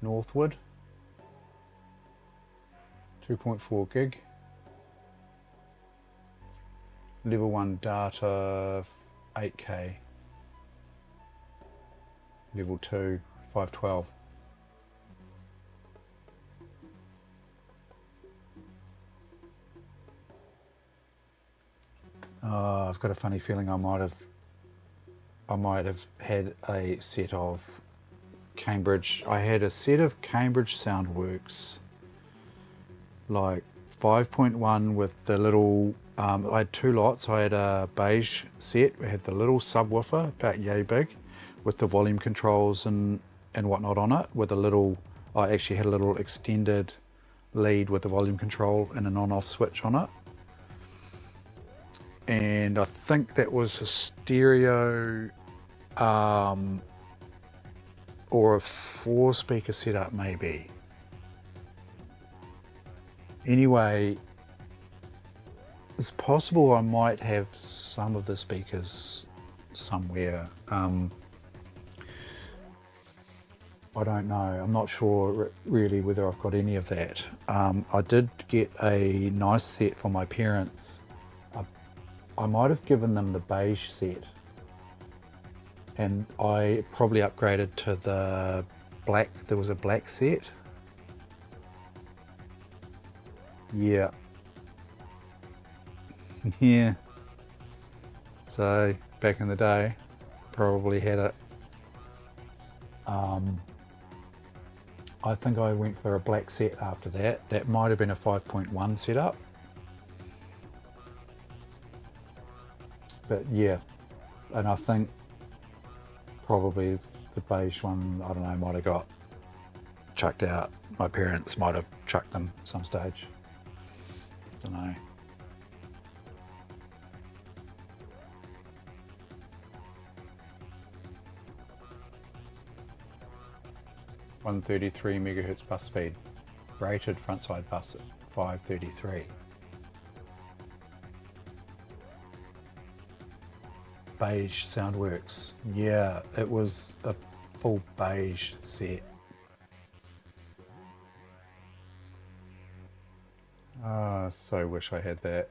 Northwood, 2.4 gig, level 1 data 8K, level 2 512. I've got a funny feeling I might have had a set of Cambridge. I had a set of Cambridge Soundworks, like 5.1 with the little. I had two lots. I had a beige set. We had the little subwoofer, about yay big, with the volume controls and whatnot on it. With a little. I actually had a little extended lead with the volume control and an on-off switch on it. And I think that was a stereo or a 4-speaker setup maybe. Anyway, it's possible I might have some of the speakers somewhere. I don't know. I'm not sure really whether I've got any of that. I did get a nice set for my parents. I might have given them the beige set, and I probably upgraded to the black. There was a black set. Yeah. Yeah. So back in the day, probably had it. I think I went for a black set after that. That might have been a 5.1 setup. But yeah, and I think probably the beige one, I don't know, might have got chucked out. My parents might have chucked them at some stage. Don't know. .133 megahertz bus speed. Rated frontside bus at 533. Beige Soundworks. Yeah, it was a full beige set. Ah, so wish I had that.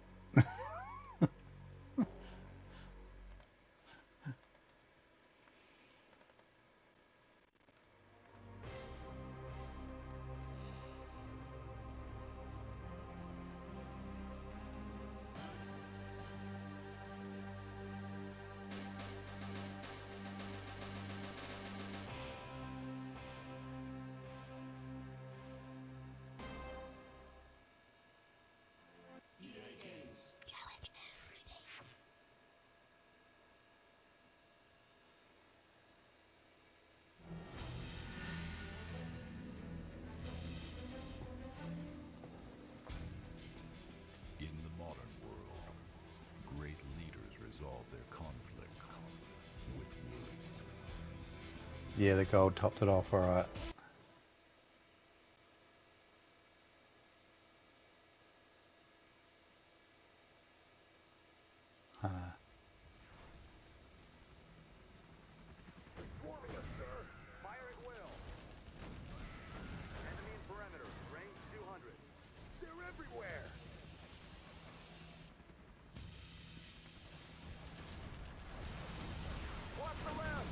In the modern world, great leaders resolve their conflicts with words. Yeah, the gold topped it off alright. Warning us, sir. Fire at will. Enemy in perimeter. Range 200. They're everywhere. Watch the left.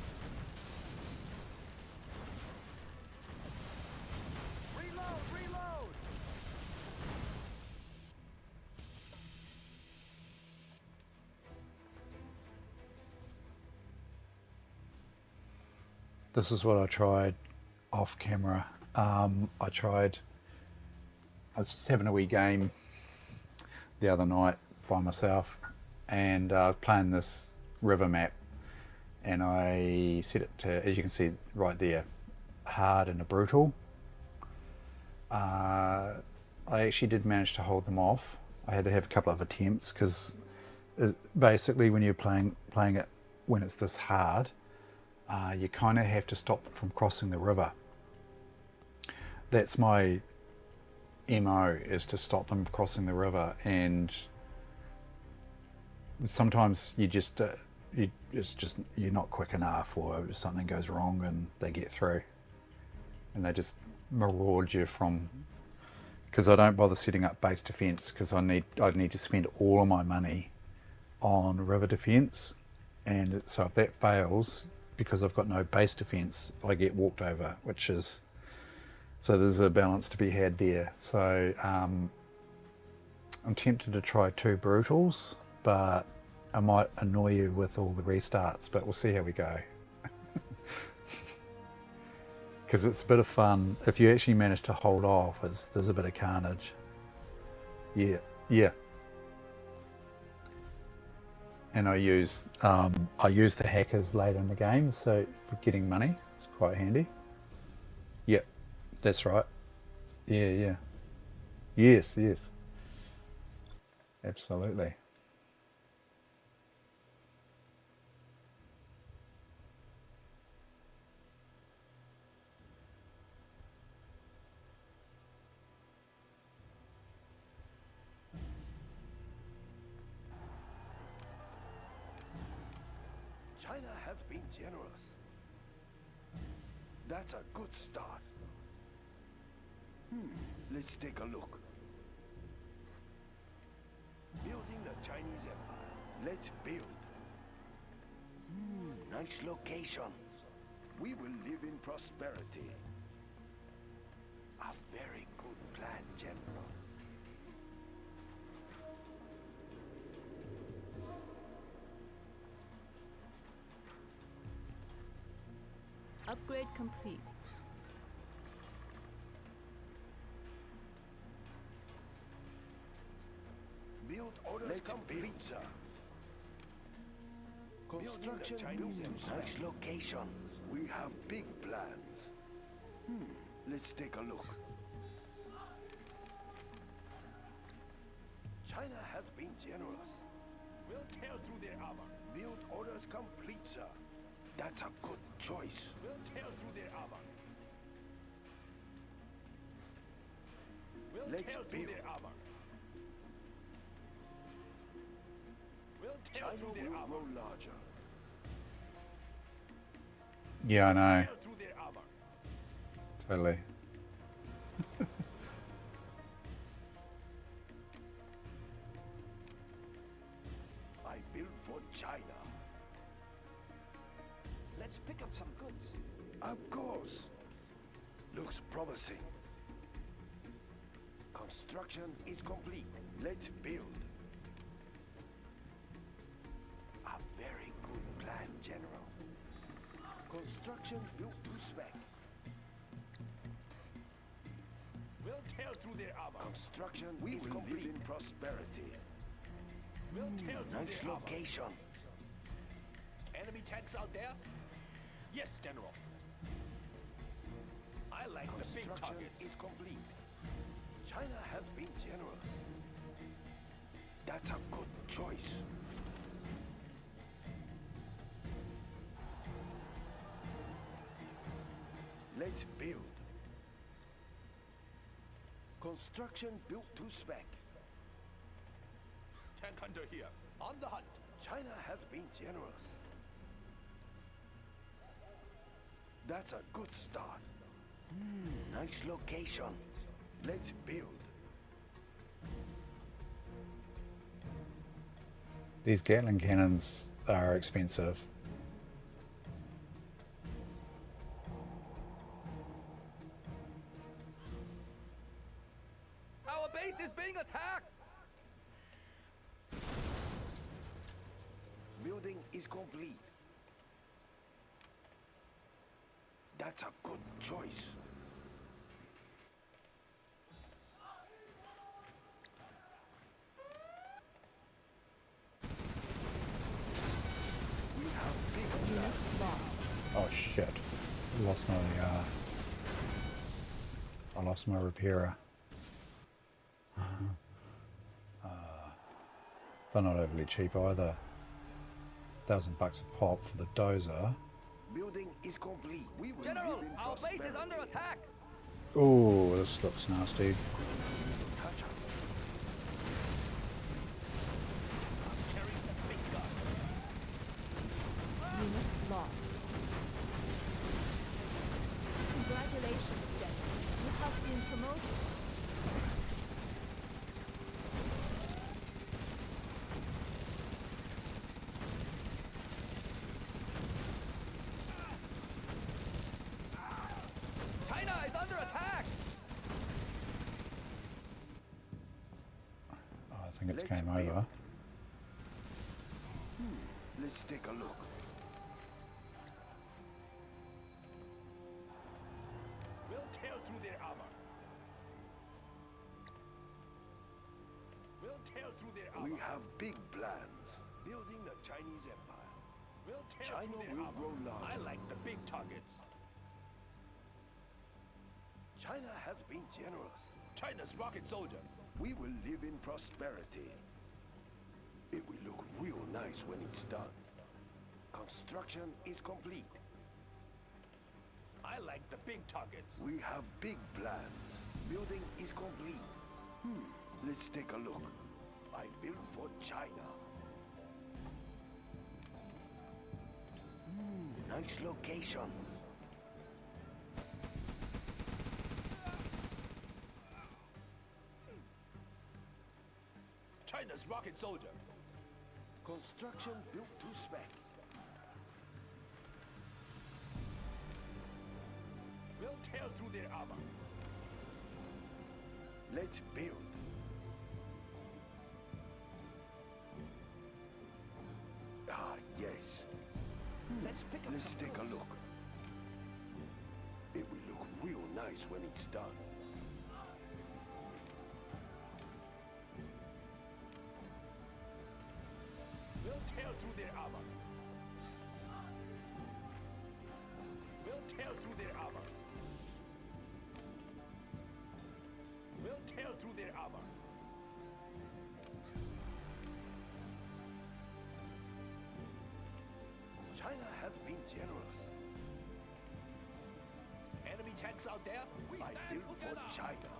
Reload, reload. This is what I tried off camera. I was just having a wee game the other night by myself, and I was playing this river map, and I set it to, as you can see right there, hard and a brutal. I actually did manage to hold them off. I had to have a couple of attempts because basically when you're playing it when it's this hard, you kind of have to stop them from crossing the river. That's my MO, is to stop them crossing the river, and sometimes you just you're not quick enough, or something goes wrong and they get through, and they just maraud you from. Because I don't bother setting up base defense, because I need to spend all of my money on river defense, and so if that fails, because I've got no base defense, I get walked over, which is, so there's a balance to be had there. So I'm tempted to try 2 brutals, but I might annoy you with all the restarts, but we'll see how we go. Because it's a bit of fun. If you actually manage to hold off, there's a bit of carnage. Yeah. And I use the hackers later in the game, so for getting money, it's quite handy. Yep, that's right. Yeah. Yes. Absolutely. China has been generous. That's a good start. Let's take a look. Building the Chinese Empire. Let's build. Nice location. We will live in prosperity. A very good plan, General. Upgrade complete. Build orders complete, sir. Construction Chinese nice location. We have big plans. Let's take a look. China has been generous. We'll tear through their armor. Build orders complete, sir. That's a good choice. We'll tear through their armor. We'll tear through their armor. We'll tear through their armor. Grow larger. Yeah, I know. Tear through their armor. Totally. I built for China. Let's pick up some goods. Of course. Looks promising. Construction is complete. Let's build. A very good plan, General. Construction built to spec. We'll tear through their armor. Construction is complete. Live in prosperity. We'll tear through nice their location. Armor. Enemy tanks out there? Yes, General. I like the big targets. Is complete. China has been generous. That's a good choice. Let's build. Construction built to spec. Tank hunter here. On the hunt. China has been generous. That's a good start. Nice location. Let's build. These Gatling cannons are expensive. Our base is being attacked! Building is complete. That's a good choice. We have big plans. Oh shit! Lost my. I lost my repairer. They're not overly cheap either. $1,000 a pop for the dozer. Building is complete. We will General, live in our base prosperity. is under attack. Oh, this looks nasty. Touch up. Unit lost. Congratulations, General. You have been promoted. China is under attack. Oh, I think it's Let's game build. over. Let's take a look. We'll tear through their armor. We'll tear through their armor. We have big plans. Building the Chinese Empire. We'll tear China through their will armor. Grow larger. I like the big targets. China has been generous. China's rocket soldier. We will live in prosperity. It will look real nice when it's done. Construction is complete. I like the big targets. We have big plans. Building is complete. Let's take a look. I built for China. Nice location. China's rocket soldier. Construction built to spec. We'll tear through their armor. Let's build. Ah, yes. Let's take a look. It will look real nice when it's done. We'll tear through their armor. We'll tear through their armor. their armor. China has been generous. Enemy tanks out there? We stand together. China.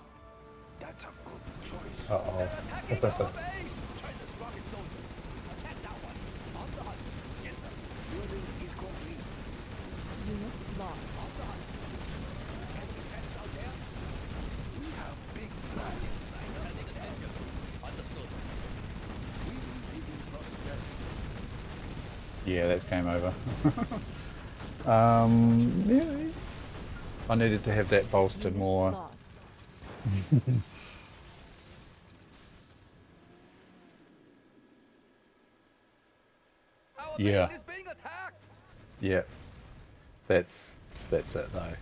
That's a good choice. Uh-oh. Attacking our base! China's rocket soldiers. Attack that one. On the hunt. Get them. Building is complete. Unit lost. On the hunt. Enemy tanks out there? We have big plans. Sending attention. Understood. We will live in prosperity. Yeah, that's game over. Really? I needed to have that bolstered Unit more. lost. Our Yeah. base is being attacked! Yeah. That's it though.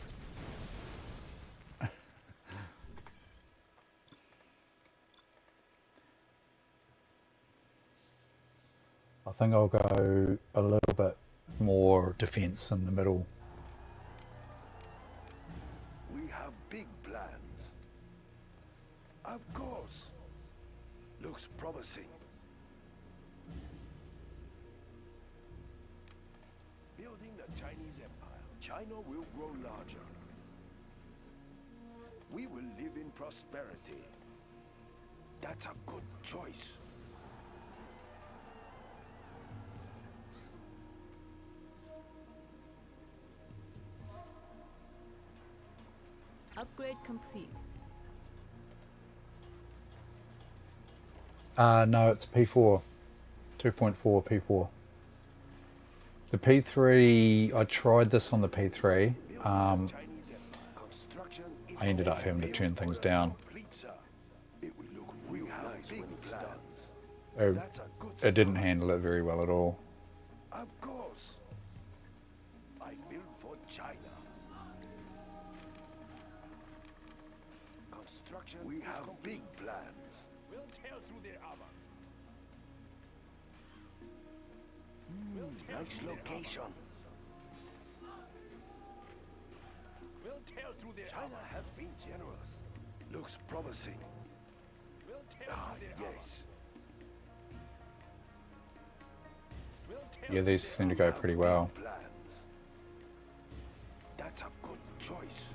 I think I'll go a little bit more defense in the middle. We have big plans. Of course. Looks promising. Building the Chinese empire. China will grow larger. We will live in prosperity. That's a good choice. Upgrade complete. No, it's P4. 2.4 P4. The P3, I tried this on the P3. Chinese empire. Construction is I ended up having to turn things down. complete, sir. It will look real nice when it's done. It, That's a good it didn't start. handle it very well at all. Of course. I built for China. Construction. We have big plans. We'll tear through their armor. Nice location. We'll tear through their China has been generous. Looks promising. We'll tear through their yes. Yeah, these seem to go pretty well. Plans. That's a good choice.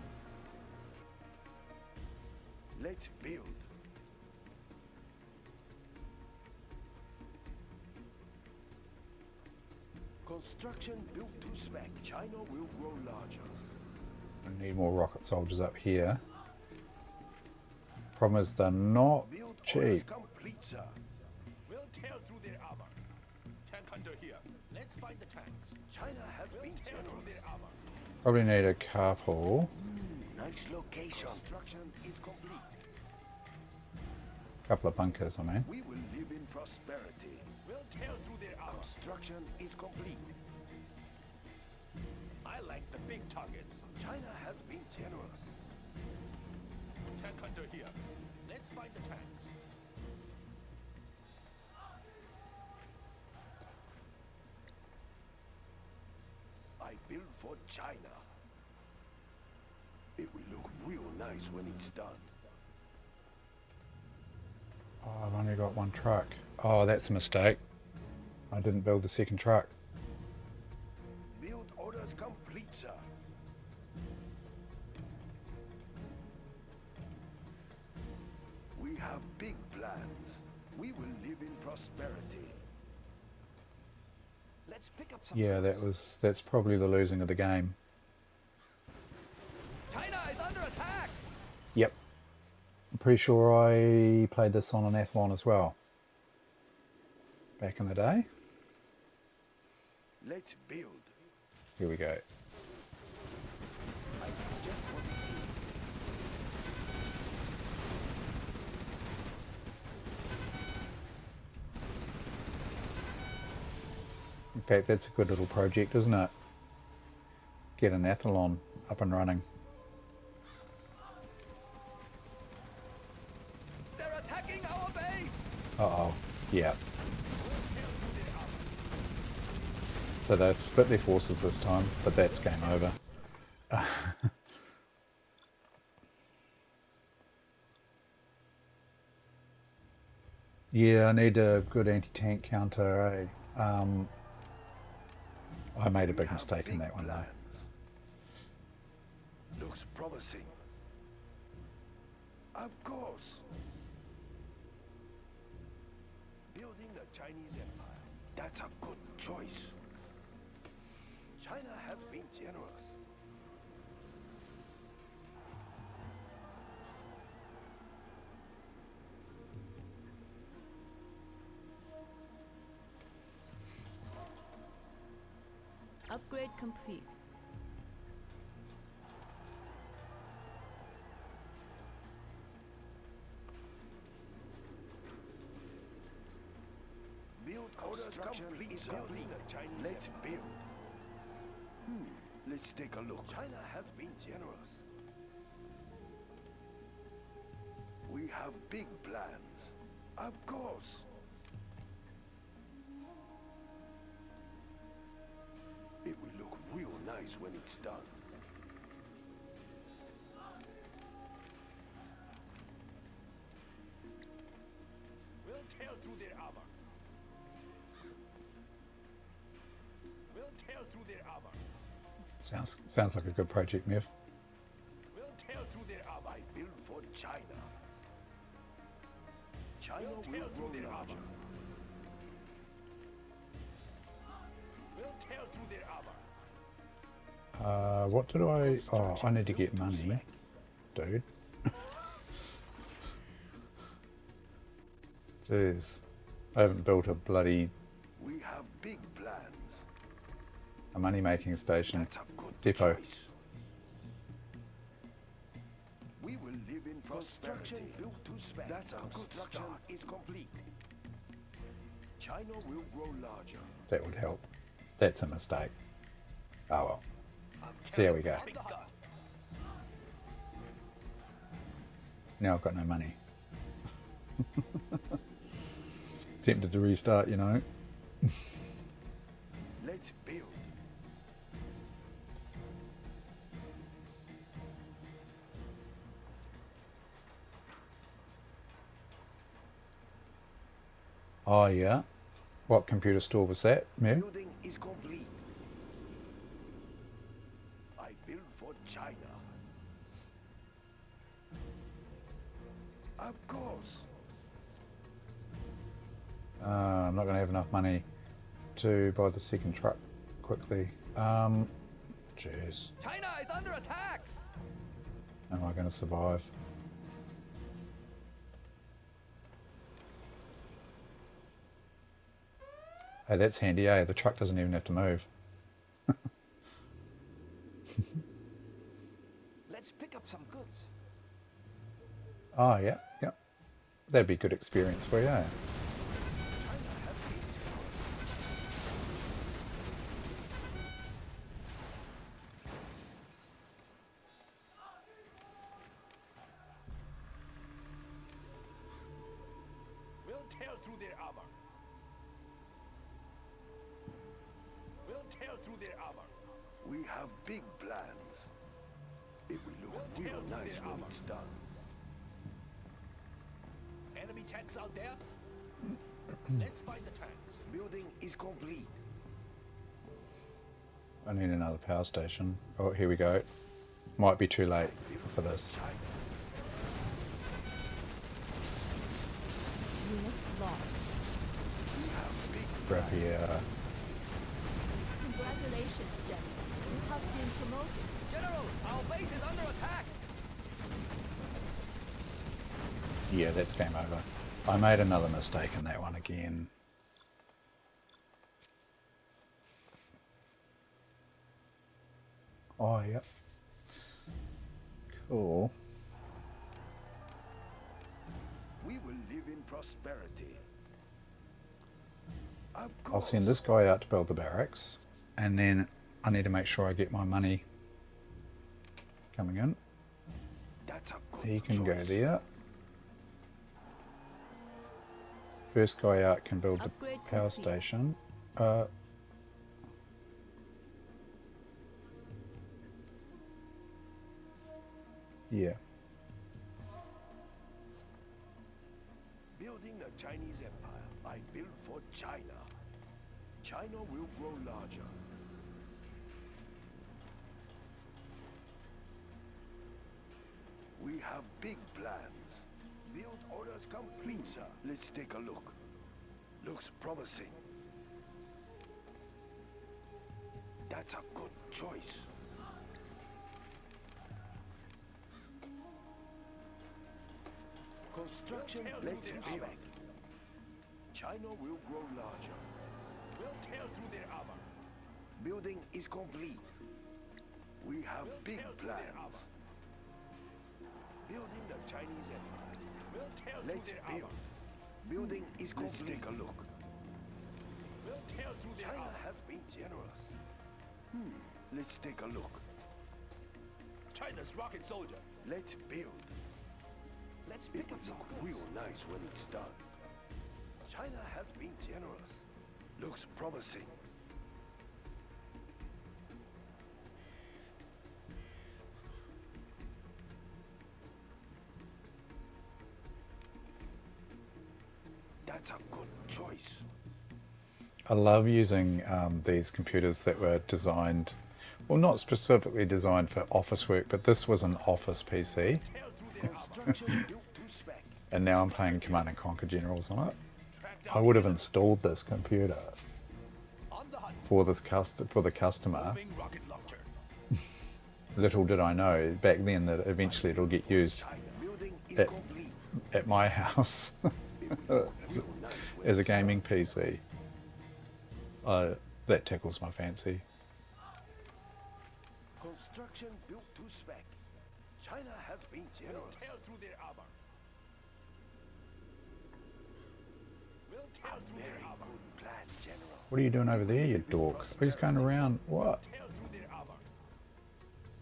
Let's build. Construction built to spec. China will grow larger. I need more rocket soldiers up here. Problem is they're not Build cheap. orders complete, sir. We'll tear through their armor. Tank hunter here. Let's find the tanks. China has been tear through their armor. Probably need a couple. Nice location. Construction is complete. Couple of bunkers, I mean. We will live in prosperity. We'll tear through their armor. Construction is complete. I like the big targets. China has been generous. Tank hunter here. Let's find the tanks. I built for China. It will look real nice when it's done. Oh, I've only got one truck. Oh, that's a mistake. I didn't build the second truck. Build orders complete, sir. We have big plans. We will live in prosperity. Let's pick up some. Yeah, that's probably the losing of the game. China is under attack! Yep. I'm pretty sure I played this on an Athlon as well. Back in the day. Let's build. Here we go. I just want to build. In fact, that's a good little project, isn't it? Get an Athlon up and running. They're attacking our base! Uh-oh. Yeah. So they split their forces this time, but that's game over. Yeah, I need a good anti-tank counter, eh? I made a big mistake in that one though. Looks promising. Of course. Building a Chinese empire. That's a good choice. China has been generous. Upgrade complete. Build construction is building a Chinese Let's build. Let's take a look. China has been generous. We have big plans. Of course. It will look real nice when it's done. We'll tear through their armor. We'll tear through their armor. Sounds like a good project, Nev. We'll tear through their armor. I build for China. China will tear through their armor. We'll tear through their armor. What did I... Oh, I need to get money, dude. Jeez. I haven't built a bloody... We have big plans. a money-making station That's a good depot. choice. We will live in prosperity. Built to spec. That's a good start. Is complete. China will grow larger. That would help. That's a mistake. Oh well. See how we go. Now I've got no money. Tempted to restart, you know. Let's build. Oh yeah. What computer store was that, Mev? Building is complete. I build for China. Of course. I'm not going to have enough money to buy the second truck quickly. Jeez. China is under attack! Am I going to survive? Hey, that's handy, eh? The truck doesn't even have to move. Let's pick up some goods. Oh, yeah, yeah. That'd be good experience for you, eh? We'll tear through their armor. We'll tear through their armor. We have big plans. It will look real nice when it's done. Enemy tanks out there? Let's find the tanks. Building is complete. I need another power station. Oh, here we go. Might be too late for this. Units lost. Grab here. Congratulations, General. You have been promoted. General, our base is under attack! Yeah, that's game over. I made another mistake in that one again. Oh, yep. Cool. We will live in prosperity. Of I'll send this guy out to build the barracks, and then I need to make sure I get my money coming in. That's a good He can go choice. there. First guy out can build the Upgrade power complete. station. Yeah. Building Building a Chinese empire. I built for China. China will grow larger. We have big plans. Build orders complete, sir. Let's take a look. Looks promising. That's a good choice. Construction, let's build. China will grow larger. We'll tear through their armor. Building is complete. We have big plans. Building the Chinese empire. We'll tear through their armor. Building is complete. Let's take a look. We'll tear through their China has been generous. Let's take a look. China's rocket soldier. Let's build. Let's pick up some goods. Real nice when it's done. China has been generous. Looks promising. That's a good choice. I love using these computers that were designed, well, not specifically designed for office work, but this was an office PC. And now I'm playing Command and Conquer Generals on it. I would have installed this computer for this for the customer. Little did I know back then that eventually it'll get used at my house as a gaming PC. That tickles my fancy. Construction built to spec. China has been generous. We'll tear through their armor. We'll tear through their armor. Good plan, General. What are you doing over there, you dork? Oh, he's going around. What? Tear through their armor.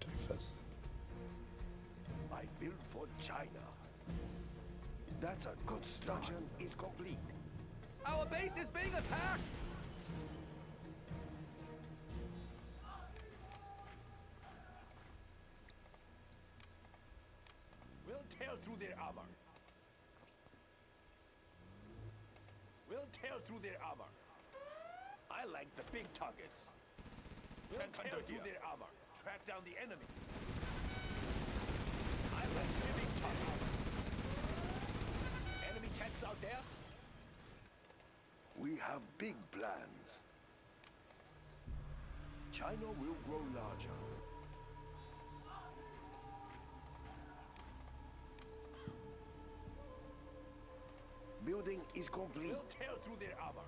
Doofus. I built for China. That's a good start. Construction is complete. Our base is being attacked! We'll tear through their armor. We'll tear through their armor. I like the big targets. We'll tear through their armor. Track down the enemy. I like the big targets. Enemy tanks out there? We have big plans. China will grow larger. Building is complete. We'll tear through their armor.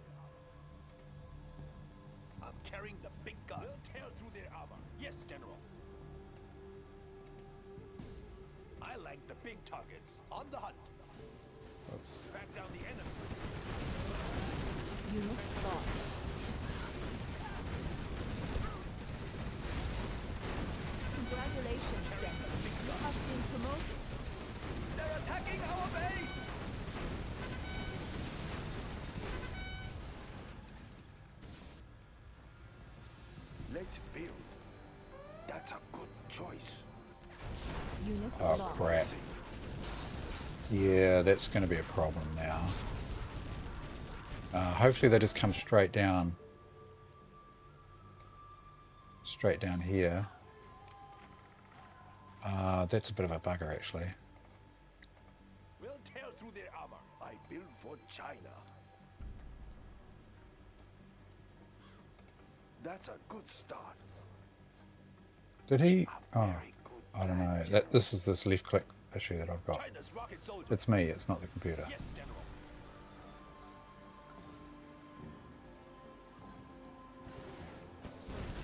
I'm carrying the big gun. We'll tear through their armor. Yes, General. I like the big targets. On the hunt. Track down the enemy. Unit lost. Congratulations, General. You have been promoted. They're attacking our base! Let's build. That's a good choice. Unit Oh, lost. crap. Yeah, that's going to be a problem now. Hopefully they just come straight down. Straight down here. That's a bit of a bugger, actually. We'll tear through their armor. I built for China. That's a good start. Did he? A Oh, very good I don't plan, know. General. This is this left click issue that I've got. China's rocket soldier. It's me, it's not the computer. Yes, General.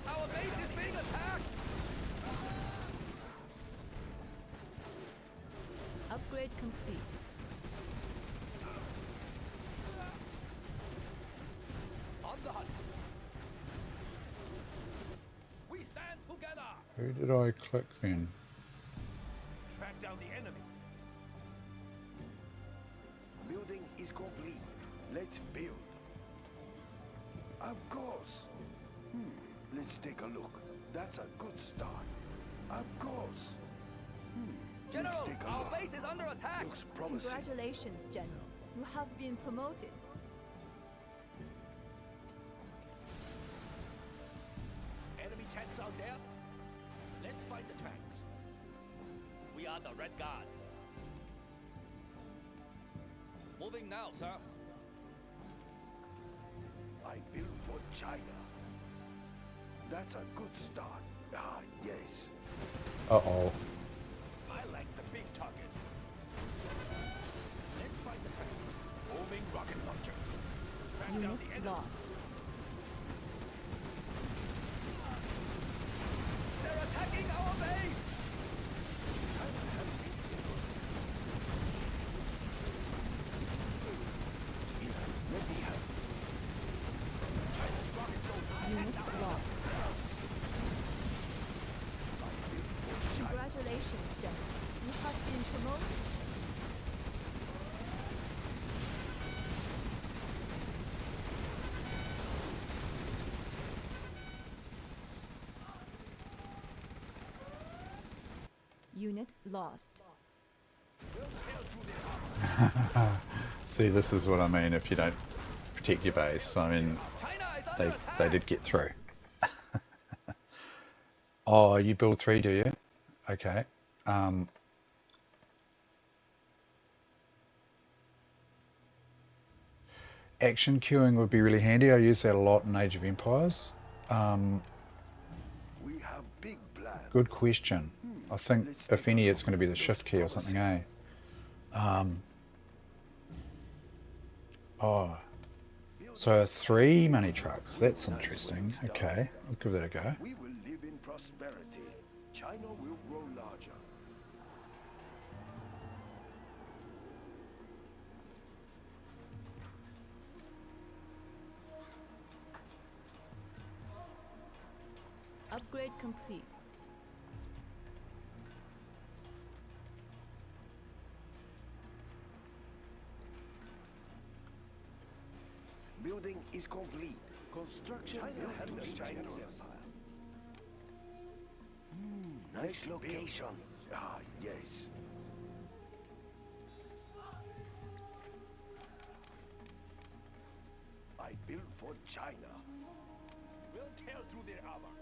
Our base is being attacked! Upgrade complete. On the hunt. We stand together! Who did I click then? Track down the enemy. Building is complete. Let's build. Of course. Let's take a look. That's a good start. Of course. Let's General, take a our look. base is under attack! Looks promising. Congratulations, General. You have been promoted. Enemy tanks out there? Let's find the tanks. We are the Red Guard. Moving now, sir. I built for China. That's a good start. Ah, yes. Uh-oh. I like the big targets. Let's find the tank. Homing rocket launcher. Track down Unit the enemy. lost. They're attacking our base! Unit lost. Congratulations, General. You have been promoted. Unit lost. See, this is what I mean if you don't protect your base. I mean, China is under attack! they did get through. Oh, you build 3, do you? Okay. Action queuing would be really handy. I use that a lot in Age of Empires. We have big plans. Good question. I think, if any, it's going to be the shift key or something, eh? Oh. So 3 money trucks. That's interesting. Okay, I'll give that a go. We will live in prosperity. China will grow larger. Upgrade complete. Building is complete. Construction will have the Chinese Empire. Nice location. Ah, yes. I built for China. We'll tear through their armor.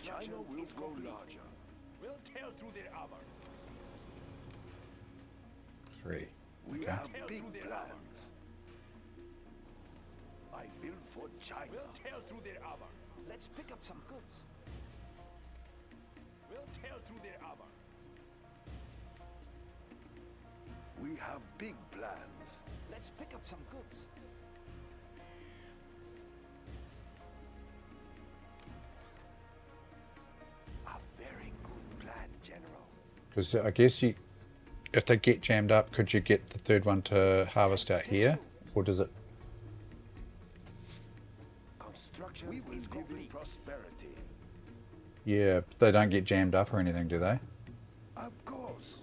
China will grow larger. We'll tear through their armor. 3. We Okay. have big plans. I built for China. We'll tear through their armor. Let's pick up some goods. We'll tear through their armor. We have big plans. Let's pick up some goods. A very good plan, General. Because I guess you, if they get jammed up, could you get the 3rd one to harvest out here? Or does it? Construction we will live in prosperity. Yeah, but they don't get jammed up or anything, do they? Of course.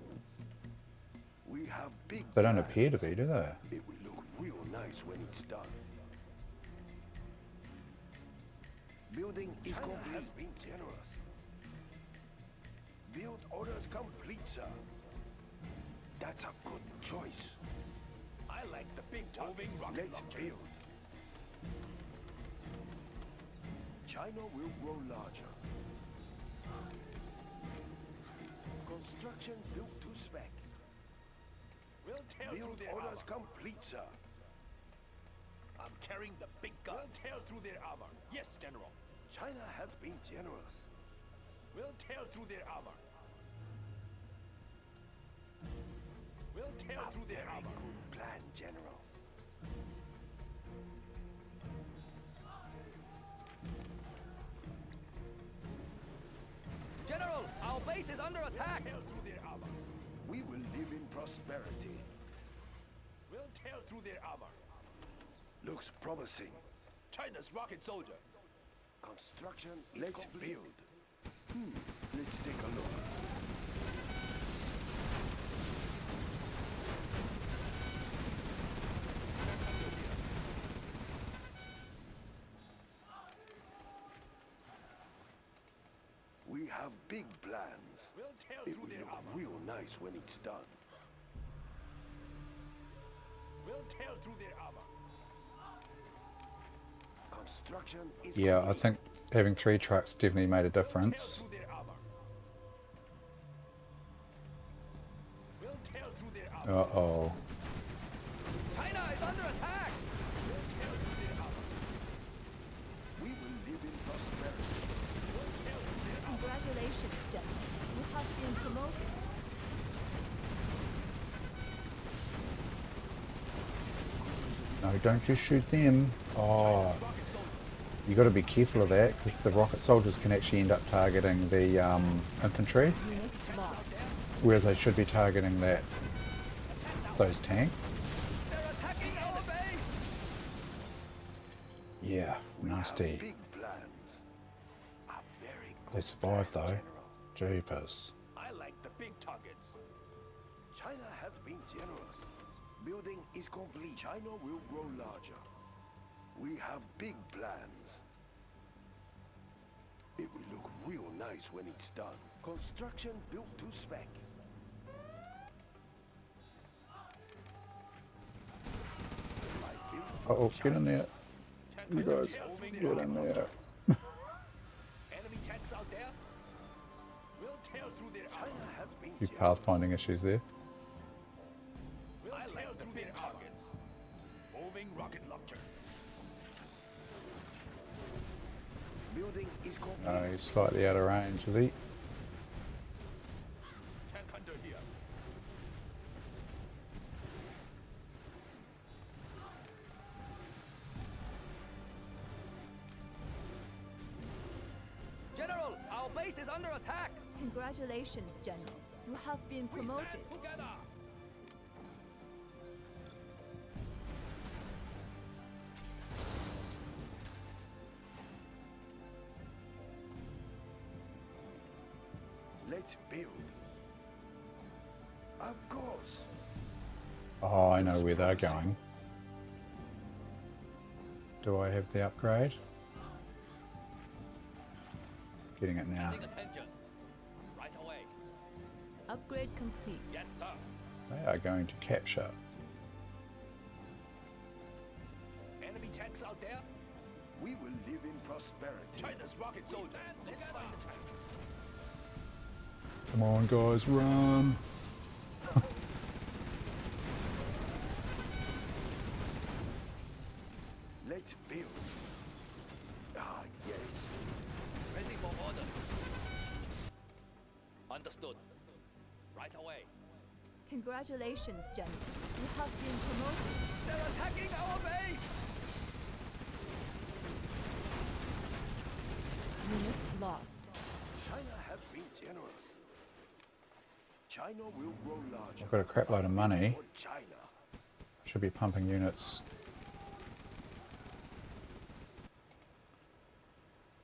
We have big They don't plans. appear to be, do they? It will look real nice when it's done. Building is China complete. has Been generous. Build orders complete, sir. That's a good choice. I like the big targets. Rocket Let's launcher. build. China will grow larger. Construction built to spec. We'll tear through Build their orders armor. complete, sir. I'm carrying the big gun. We'll tear through their armor. Yes, General. China has been generous. We'll tear through their armor. We'll tear A through their very armor. good plan, General. General, our base is under attack. We'll tear through their armor. We will live in prosperity. We'll tear through their armor. Looks promising. China's rocket soldier. Construction Let's build. Let's take a look. We have big plans. We'll tear It through will their look armor. real nice when it's done. tear through their armor. Construction is Yeah, I complete. think having 3 trucks definitely made a Tear difference. through their armor. We'll tear through their armor. Uh-oh. China is under attack! We'll tear through their armor. We will live in prosperity. We'll tear through their armor. Congratulations, General. You have been promoted. No, don't you shoot them. Oh. You got to be careful of that because the rocket soldiers can actually end up targeting the infantry, Unit lost. whereas they should be targeting those tanks. They're attacking our base! Yeah, nasty. Big plans. A very good They survived plan, though. General. Jeepers. I like the big targets. China has been generous. Building is complete. China will grow larger. We have big plans. It will look real nice when it's done. Construction built to spec. I built for Uh-oh, get in China. there. You guys, get in there. Enemy tanks out there. We'll tear through their China has been Few generous. pathfinding issues there. We'll tear through their targets. Moving rocket launcher. Building is complete. No, he's slightly out of range, is he? Tank hunter here. General, our base is under attack! Congratulations, General. You have been We promoted. stand together! Let's build. Of course. Oh, I know where they're going. Do I have the upgrade? Getting it now. Paying attention. Right away. Upgrade complete. Yes, sir. They are going to capture. Enemy tanks out there. We will live in prosperity. China's rocket soldier. Let's find the tanks. Come on, guys, run! Let's build. Ah, yes. Ready for order. Understood. Right away. Congratulations, General. You have been promoted. They're attacking our base! Unit lost. China has been generous. China will grow larger. I've got a crap load of money. For China. Should be pumping units.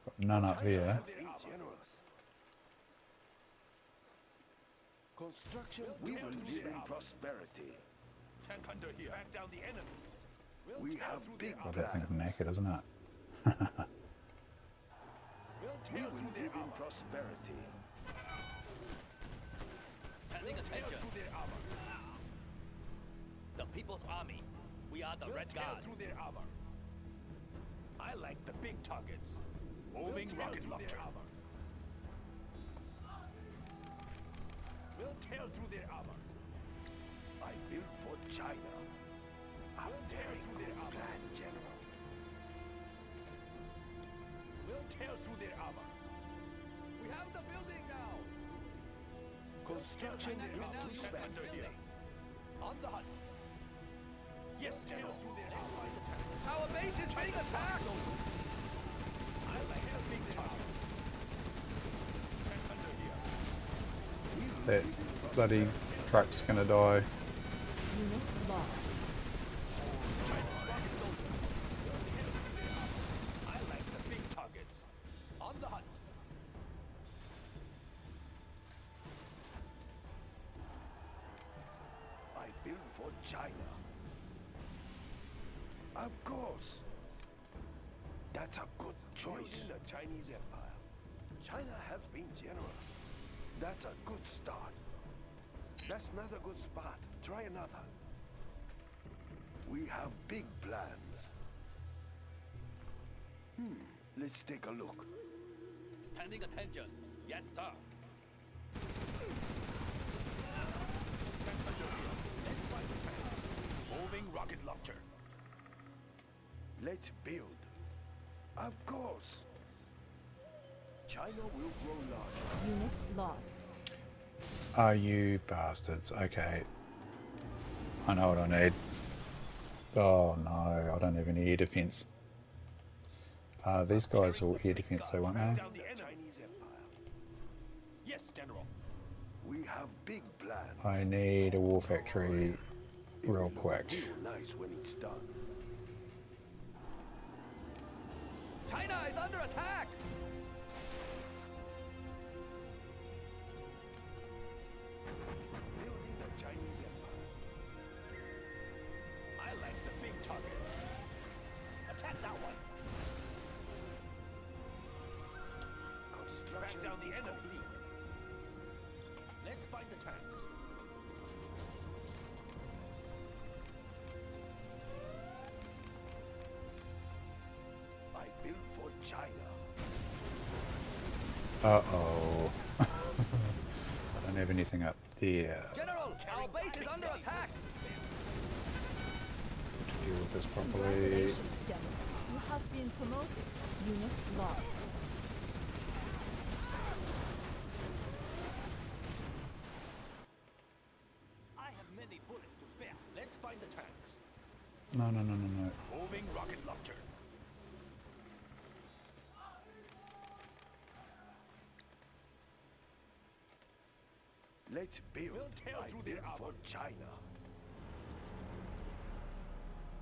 Got none up here. Has been generous. Construction, we will live in prosperity. Tank hunter here. Back down the enemy. We have big Well, that thing's plans. knackered, isn't it? We will live in prosperity. Paying attention. The People's Army. We are the Red Guard. Through their armor. I like the big targets. Moving rocket launcher. We'll tear through their armor. I built for China. A very good plan, General. We'll tear through their armor. We have the building now. Construction China built now to use spec. that building. On the hunt. Yes, General. Through their armor. Our base is being attacked. I like the big targets. Tank hunter here. That bloody truck's gonna die. Unit lost. I like the big targets. On the hunt. I built for China. Of course. That's a good choice. In the Chinese Empire. China has been generous. That's a good start. That's not a good spot. Try another. We We have big plans. Let's take a look. Standing attention. Yes, sir. Let's find the tanks. Moving rocket launcher. Let's build. Of course. China will grow larger. Unit lost. Are you bastards? Okay. I know what I need. Oh no, I don't have any air defense. These guys are all air defense though, won't they? Down the Chinese Empire. Yes, General. We have big plans. I need a war factory real quick. Real nice when it's done. China is under attack. Building the Chinese Empire. I like the big target. Attack that one. Track Construction down the is enemy. complete. Let's find the tanks. I built for China. Uh-oh. I don't have anything up there. General, our base is under attack. To deal with this properly. Congratulations, General. You have been promoted. Unit lost. I have many bullets to spare. Let's find the tanks. No, no, no, no, no. Moving rocket launcher. Let's build. We'll tear I through built their for armor. China.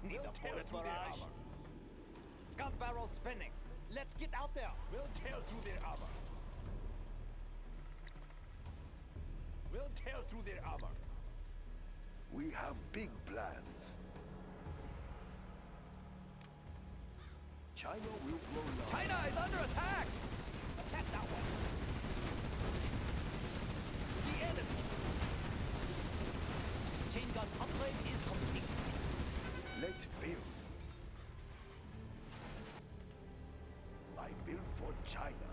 Need a bullet through their armor. Gun barrel spinning. Let's get out there. We'll tear through their armor. We'll tear through their armor. We have big plans. China will grow large. China is under attack. Attack that one. The enemy. Chain gun upgrade is complete. Let's build. I built for China.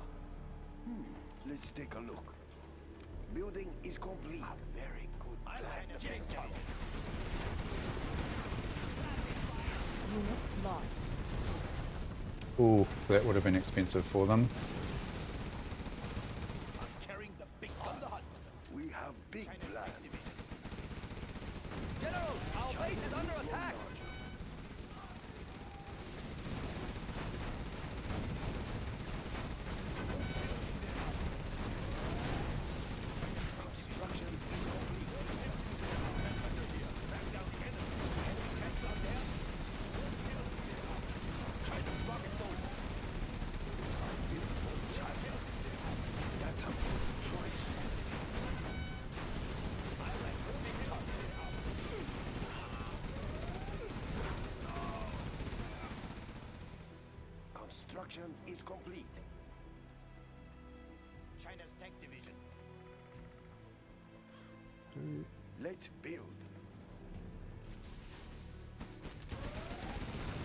Let's take a look. Building is complete. A very good I plan. like the big target. Unit lost. Oof, that would have been expensive for them. I'm carrying the big gun. On the hunt. We have big plans. General, our base is under attack. Construction is complete. Back down the enemy. Enemy tanks out there. China's rocket soldier. Built for China. That's a good choice. I like the big target. Construction is complete. China's tank division. Let's build.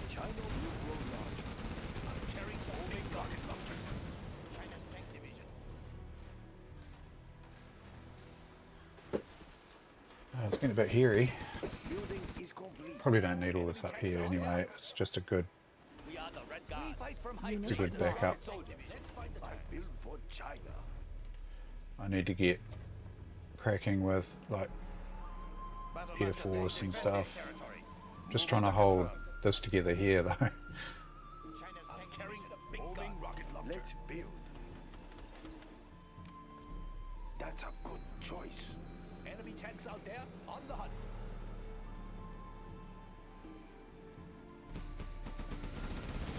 China will grow larger. I'm carrying the big rocket launcher. China's tank division. It's getting a bit hairy. Building is complete. Probably don't need all this up here anyway. It's just a good We are the Red Guard. We fight from height. It's a good backup. Let's find the I tanks. built for China. I need to get cracking with like Air Force and stuff. Just trying to hold this together here though. China's tank carrying the big gun. Rocket launcher. Let's build. That's a good choice. Enemy tanks out there on the hunt.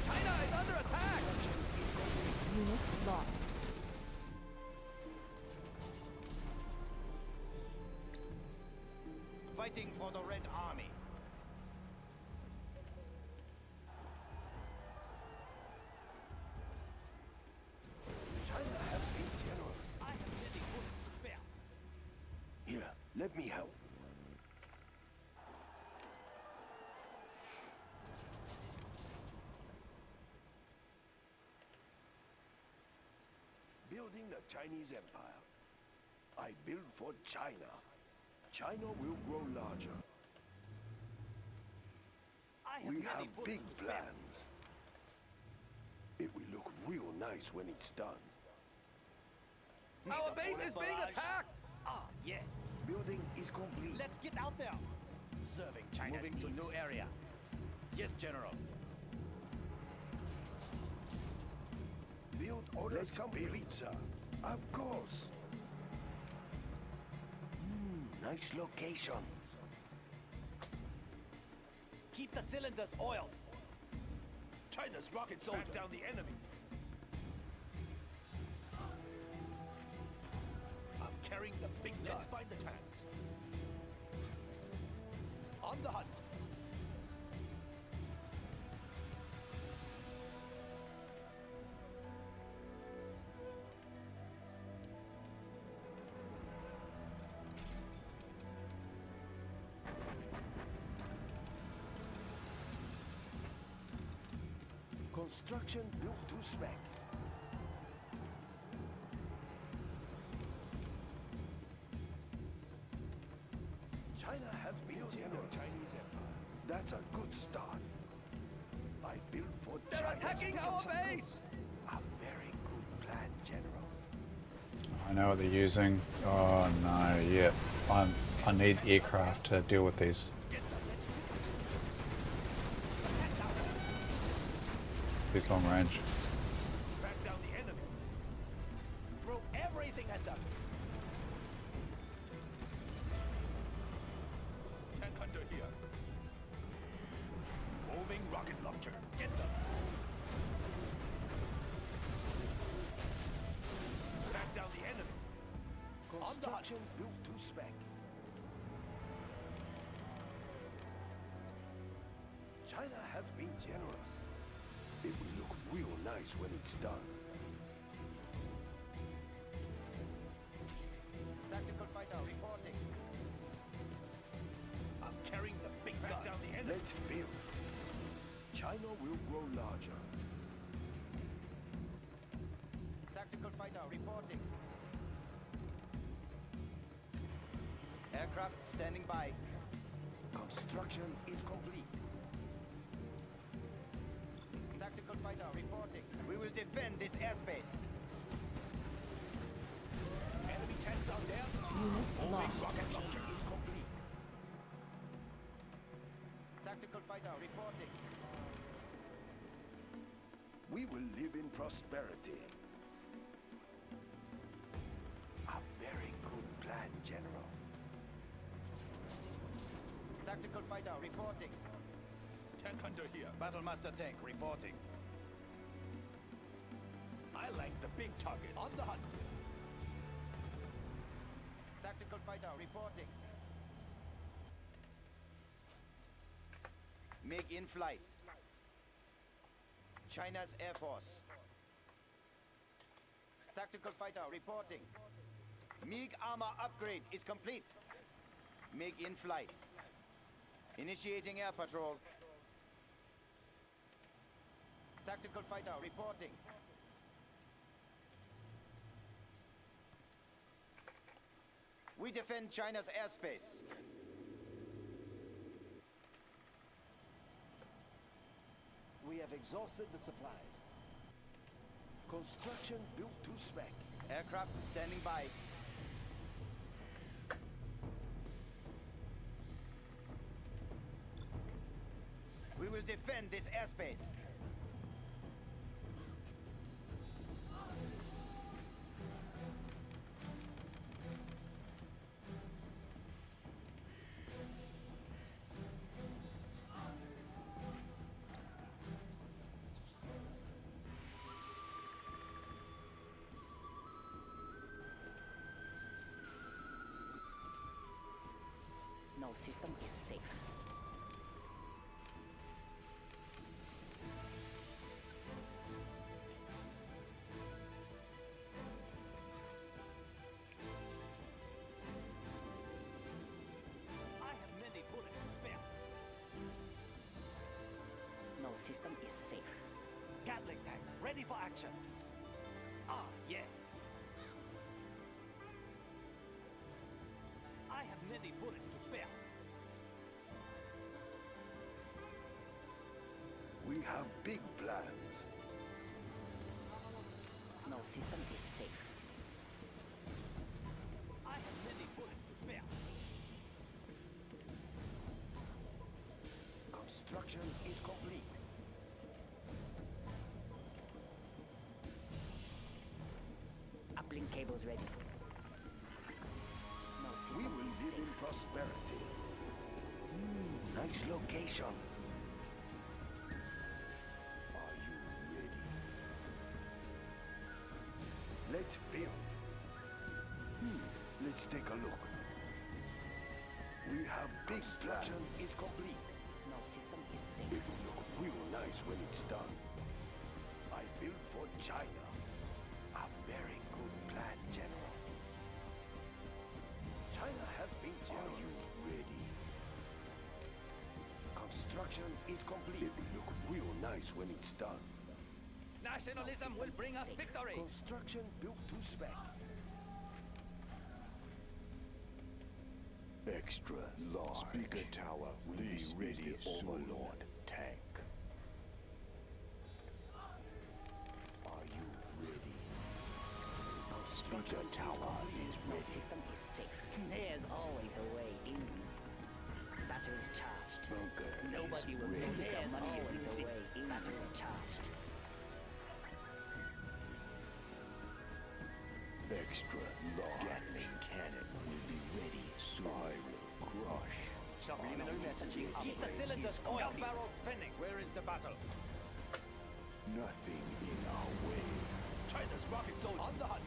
China is under attack. Unit lost. Fighting for the Red Army. China has been generous. I have many bullets to spare. Here, let me help. building the Chinese empire. I build for China. China will grow larger. I have We many have bullets big to spare. plans. It will look real nice when it's done. Our base is being attacked! Ah, yes. Building is complete. Let's get out there. Serving China's Moving to needs. new area. Yes, General. Build orders complete, sir. Of course. Nice location. Keep the cylinders oiled. China's rocket soldier. Back down the enemy. I'm carrying the big gun. Let's find the tanks. On the hunt. Construction built to spec. China has built in the Chinese empire. That's a good start. I built for They're China's attacking our future. base! A very good plan, General. I know what they're using. Oh no, yeah. I need aircraft to deal with these. These long range. Back down the enemy. Throw everything at them. Tank hunter here. Moving rocket launcher. Get them. Back down the enemy. Construction built to spec. China has been generous. It will look real nice when it's done. Tactical fighter reporting. I'm carrying the big gun. Back down the enemy. Let's build. China will grow larger. Tactical fighter reporting. Aircraft standing by. Construction is complete. Tactical fighter reporting. We will defend this airspace. Enemy tanks out there. Unit lost. Rocket launcher is complete. Tactical fighter reporting. We will live in prosperity. A very good plan, General. Tactical fighter reporting. Tank hunter here. Battlemaster tank reporting. I like the big targets. On the hunt. Tactical fighter reporting. MiG in flight. China's Air Force. Tactical fighter reporting. MiG armor upgrade is complete. MiG in flight. Initiating air patrol. Tactical fighter reporting. We defend China's airspace. We have exhausted the supplies. Construction built to spec. Aircraft standing by. We will defend this airspace. No system is safe. I have many bullets to spare. No system is safe. Gatling tank, ready for action. Ah, yes. many bullets to spare. We have big plans. No system is safe. I have many bullets to spare. Construction is complete. Uplink cables ready. No We system will is live in safe. prosperity. Nice location. Are you ready? Let's build. Let's take a look. We have big construction is complete. No system is It safe. will look real nice when it's done. I built for China. A very good plan, General. China has been generous. Are you ready? Construction is complete. It will look real nice when it's done. Nationalism will bring us victory. Construction built to spec. Extra large. Speaker tower will be ready soon. Overlord tank. Are you ready? Speaker tower is No ready. system is safe. There's always a way in. Batteries charged. Bunker Nobody is will ready. notice the money is a way in. Batteries charged. Extra large. Gatling cannon will be ready soon. I will crush. Subliminal messaging. Keep the cylinders going. Gun barrel spinning. Where is the battle? Nothing in our way. China's rocket zone on the hunt.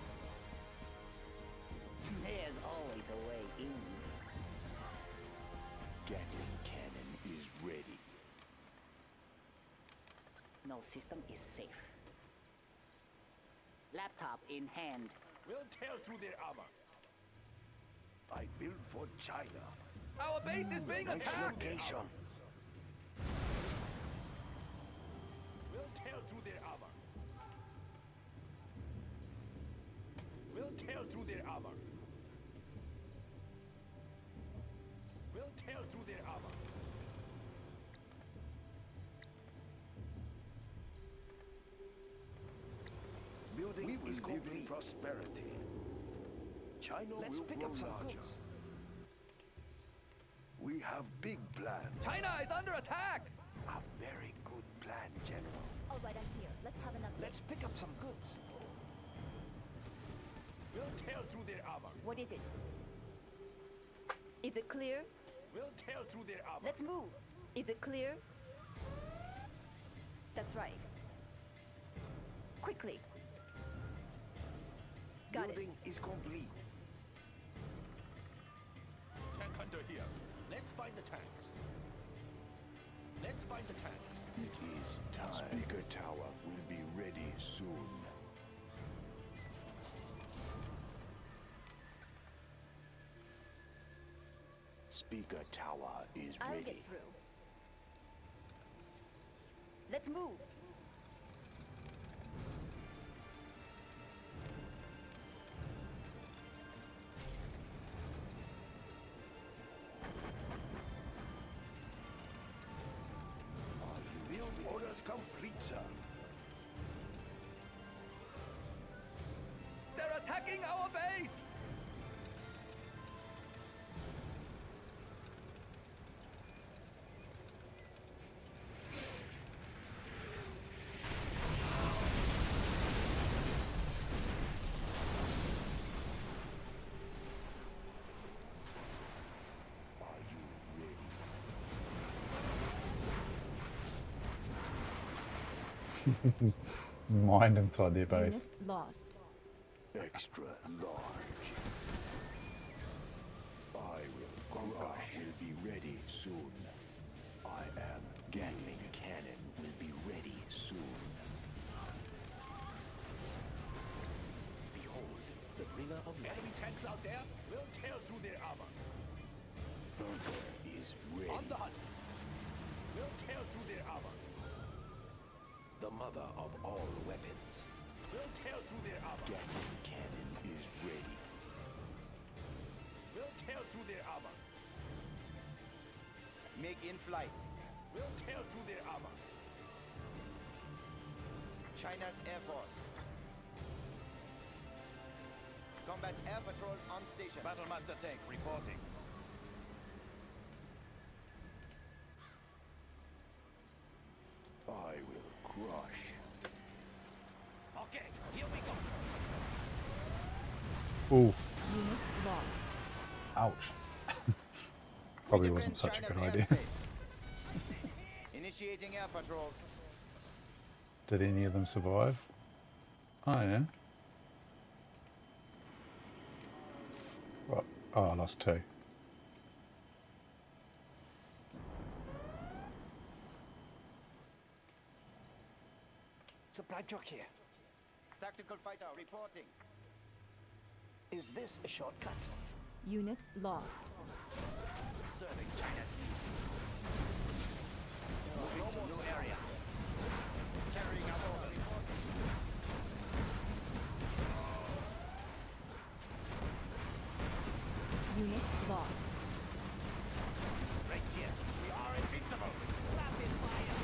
There's always a way in. Gatling cannon is ready. No system is safe. Laptop in hand. We'll tear through their armor. I built for China. Our base is being Nice attacked. location. We'll tear through their armor. We'll tear through their armor. We'll tear through their armor. Building is complete. Prosperity. China Let's will pick grow up some larger. goods. We have big plans. China is under attack. A very good plan, General. All right, I'm here. Let's have an update. Let's pick up some goods. We'll tear through their armor. What is it? Is it clear? We'll tear through their armor. Let's move. Is it clear? That's right. Quickly. Got it. Building is complete. Tank hunter here. Let's find the tanks. Let's find the tanks. It is time. Speaker tower will be ready soon. Speaker tower is I'll ready. get through. Let's move. Build orders complete, sir. They're attacking our base. Are you ready? Mine inside their base. Unit lost. Extra large. I will crush. Will be ready soon. I am Gatling cannon will be ready soon. Behold, the bringer of Enemy tanks out there. We'll tear through their armor. bunker is ready. On the hunt. We'll tear through their armor. The mother of all weapons. We'll tear through their armor. Gatling cannon is ready. We'll tear tear through their armor. Make in flight. We'll tear through their armor. China's Air Force. Combat Air Patrol on station. Battlemaster tank reporting. I will crush. Okay, here we go. Ooh, Unit lost. ouch. Probably We wasn't defend such a good China's idea. airspace. Initiating air patrol. Did any of them survive? Oh yeah. What? Oh, I lost 2. Supply truck here. Tactical fighter reporting. Is this a shortcut? Unit lost. Serving China's needs. Moving to new area. Carrying out orders. Unit lost. Right here. We are invincible. Rapid fire.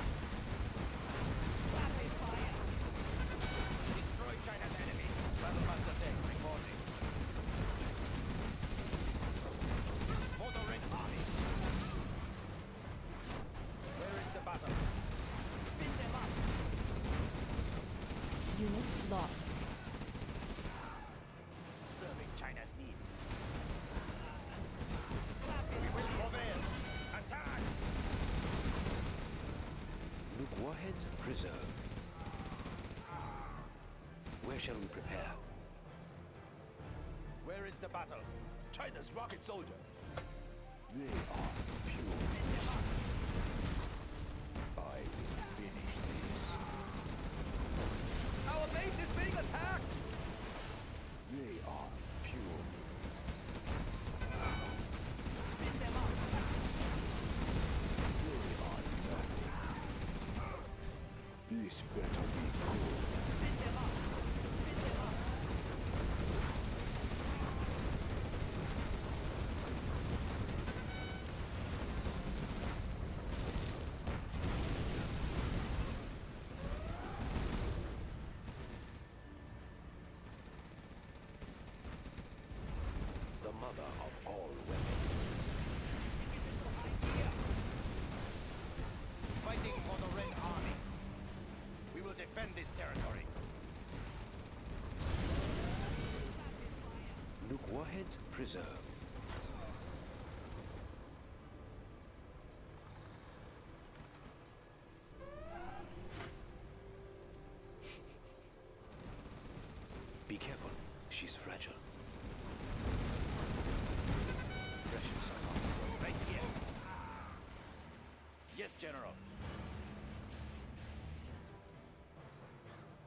Rapid fire. Destroy China's enemy. Battlemaster tank reporting. For the Red Army. Where is the battle? Spin them up. Unit lost. Serving China's needs. We will prevail. Attack! Nuke warheads preserved. Where shall we prepare? Where is the battle? China's rocket soldier. They are pure. I will finish this. Our base is being attacked! They are pure. Spin them up! They are nothing. This better be good. Spin them up! Spin them up! The mother of all weapons. Fighting for the Red Army. We will defend this territory. Nuke warheads preserved. Be careful. She's fragile. Precious. Right here. Yes, General.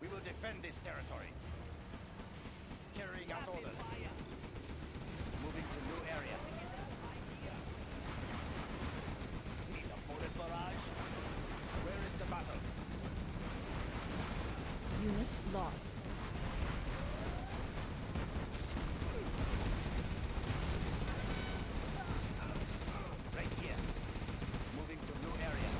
We will defend this territory. Carrying out orders. Moving to new area. Need a bullet barrage? Where is the battle? Unit lost. Right here. Moving to new area.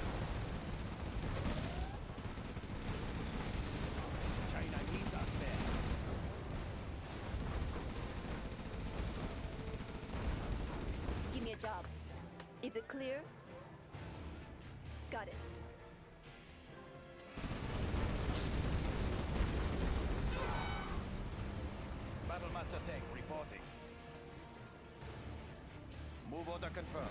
China needs us there. Give me a job. Is it clear? Got it. Battlemaster tank reporting. Move order confirmed.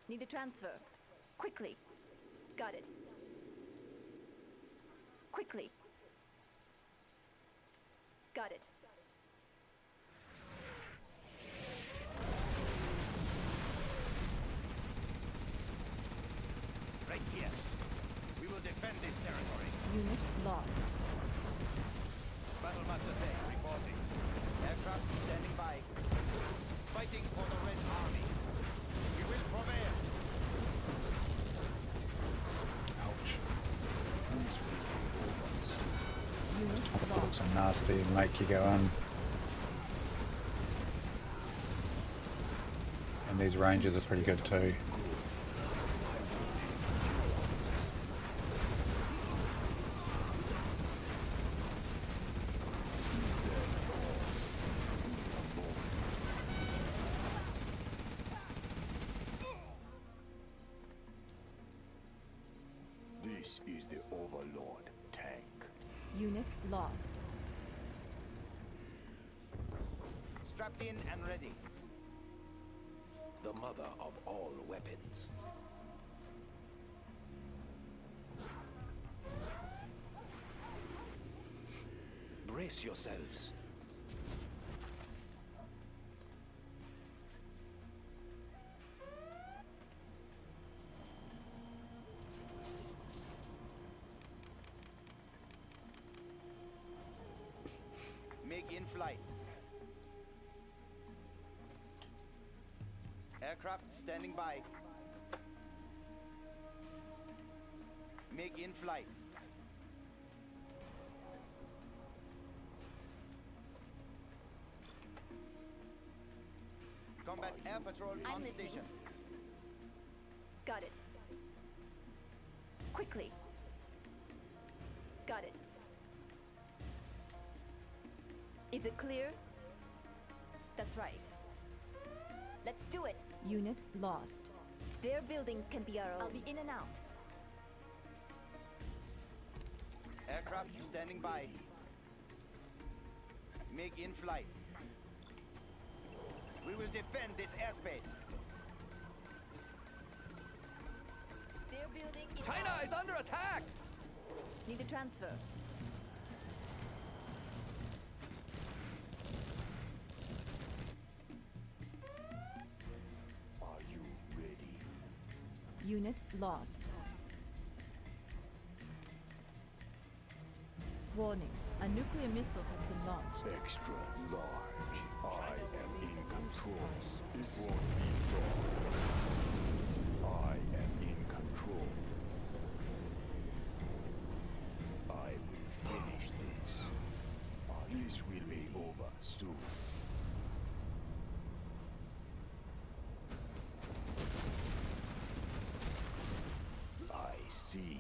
Need a transfer. Quickly. Got it. Quickly. Got it. Right here. We will defend this territory. Unit lost. Battlemaster tank reporting. Aircraft standing by. Fighting for the Red Army. Forbear. Ouch. Unit Looks lost. so nasty and make you go on. And these ranges are pretty good too. This is the Overlord tank. Unit lost. Strapped in and ready. The mother of all weapons. Brace yourselves. MiG in flight. Aircraft standing by. MiG in flight. Combat air patrol I'm on listening. station. Got it. Quickly. Got it. Is it clear? That's right. Let's do it. Unit lost. Their buildings can be our own. I'll be in and out. Aircraft standing by. MiG in flight. We will defend this airspace. Their building is China is under attack! Need a transfer. Are you ready? Unit lost. Warning. A nuclear missile has been launched. Extra large. I am in control. It won't be long. I am in control. I will finish this. This will be over soon. I see.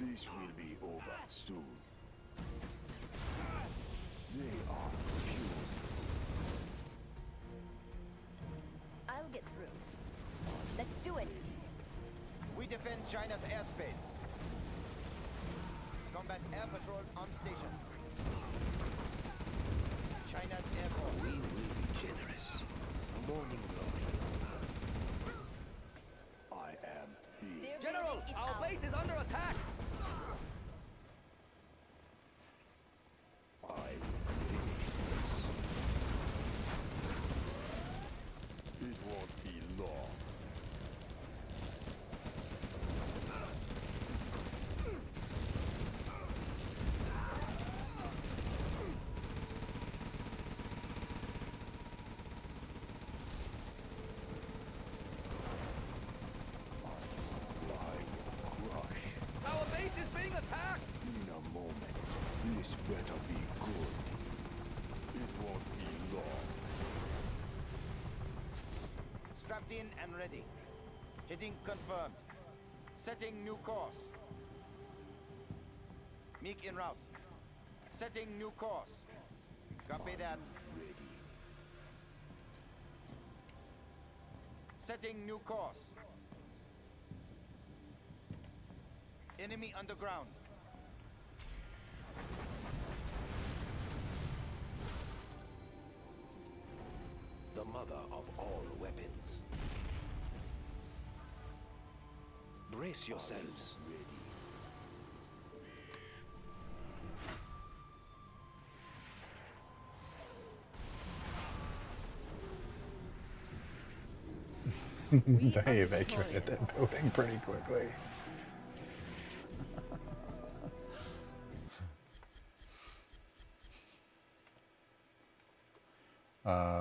This will be over soon. They are pure. I'll get through. Let's do it. We defend China's airspace. Combat air patrol on station. China's air force. We will be generous. Morning glory. I am here. Their General, building is our ours. base is under attack! I will finish this. It won't be long. I will crush. Our base is being attacked! In a moment. This better be good. It won't be long. Strapped in and ready. Heading confirmed. Setting new course. MiG en route. Setting new course. Copy that. Ready. Setting new course. Enemy underground. The mother of all weapons. Brace yourselves. They evacuated that building pretty quickly.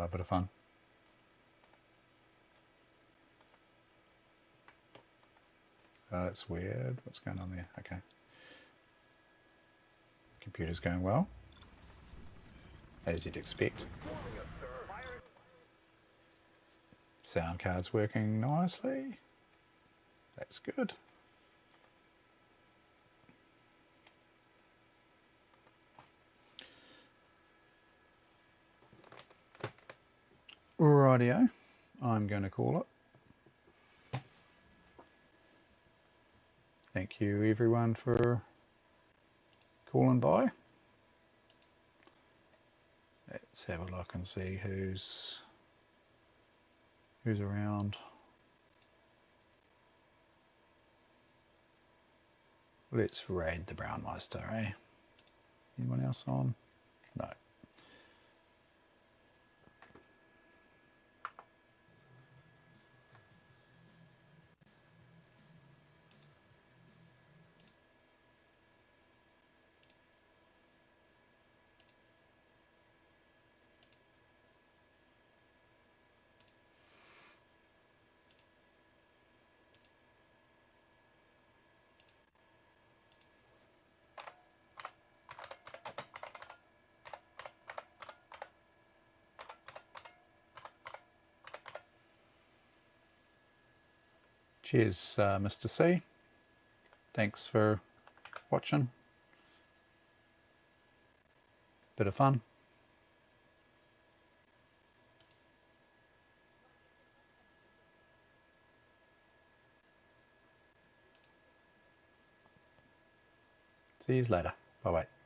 Bit of fun. That's weird. What's going on there? Okay. Computer's going well, as you'd expect. Sound card's working nicely. That's good. Rightio, I'm going to call it. Thank you everyone for calling by. Let's have a look and see who's around. Let's raid the Brownmeister, eh? Anyone else on? No. Cheers, Mr. C. Thanks for watching. Bit of fun. See you later. Bye-bye.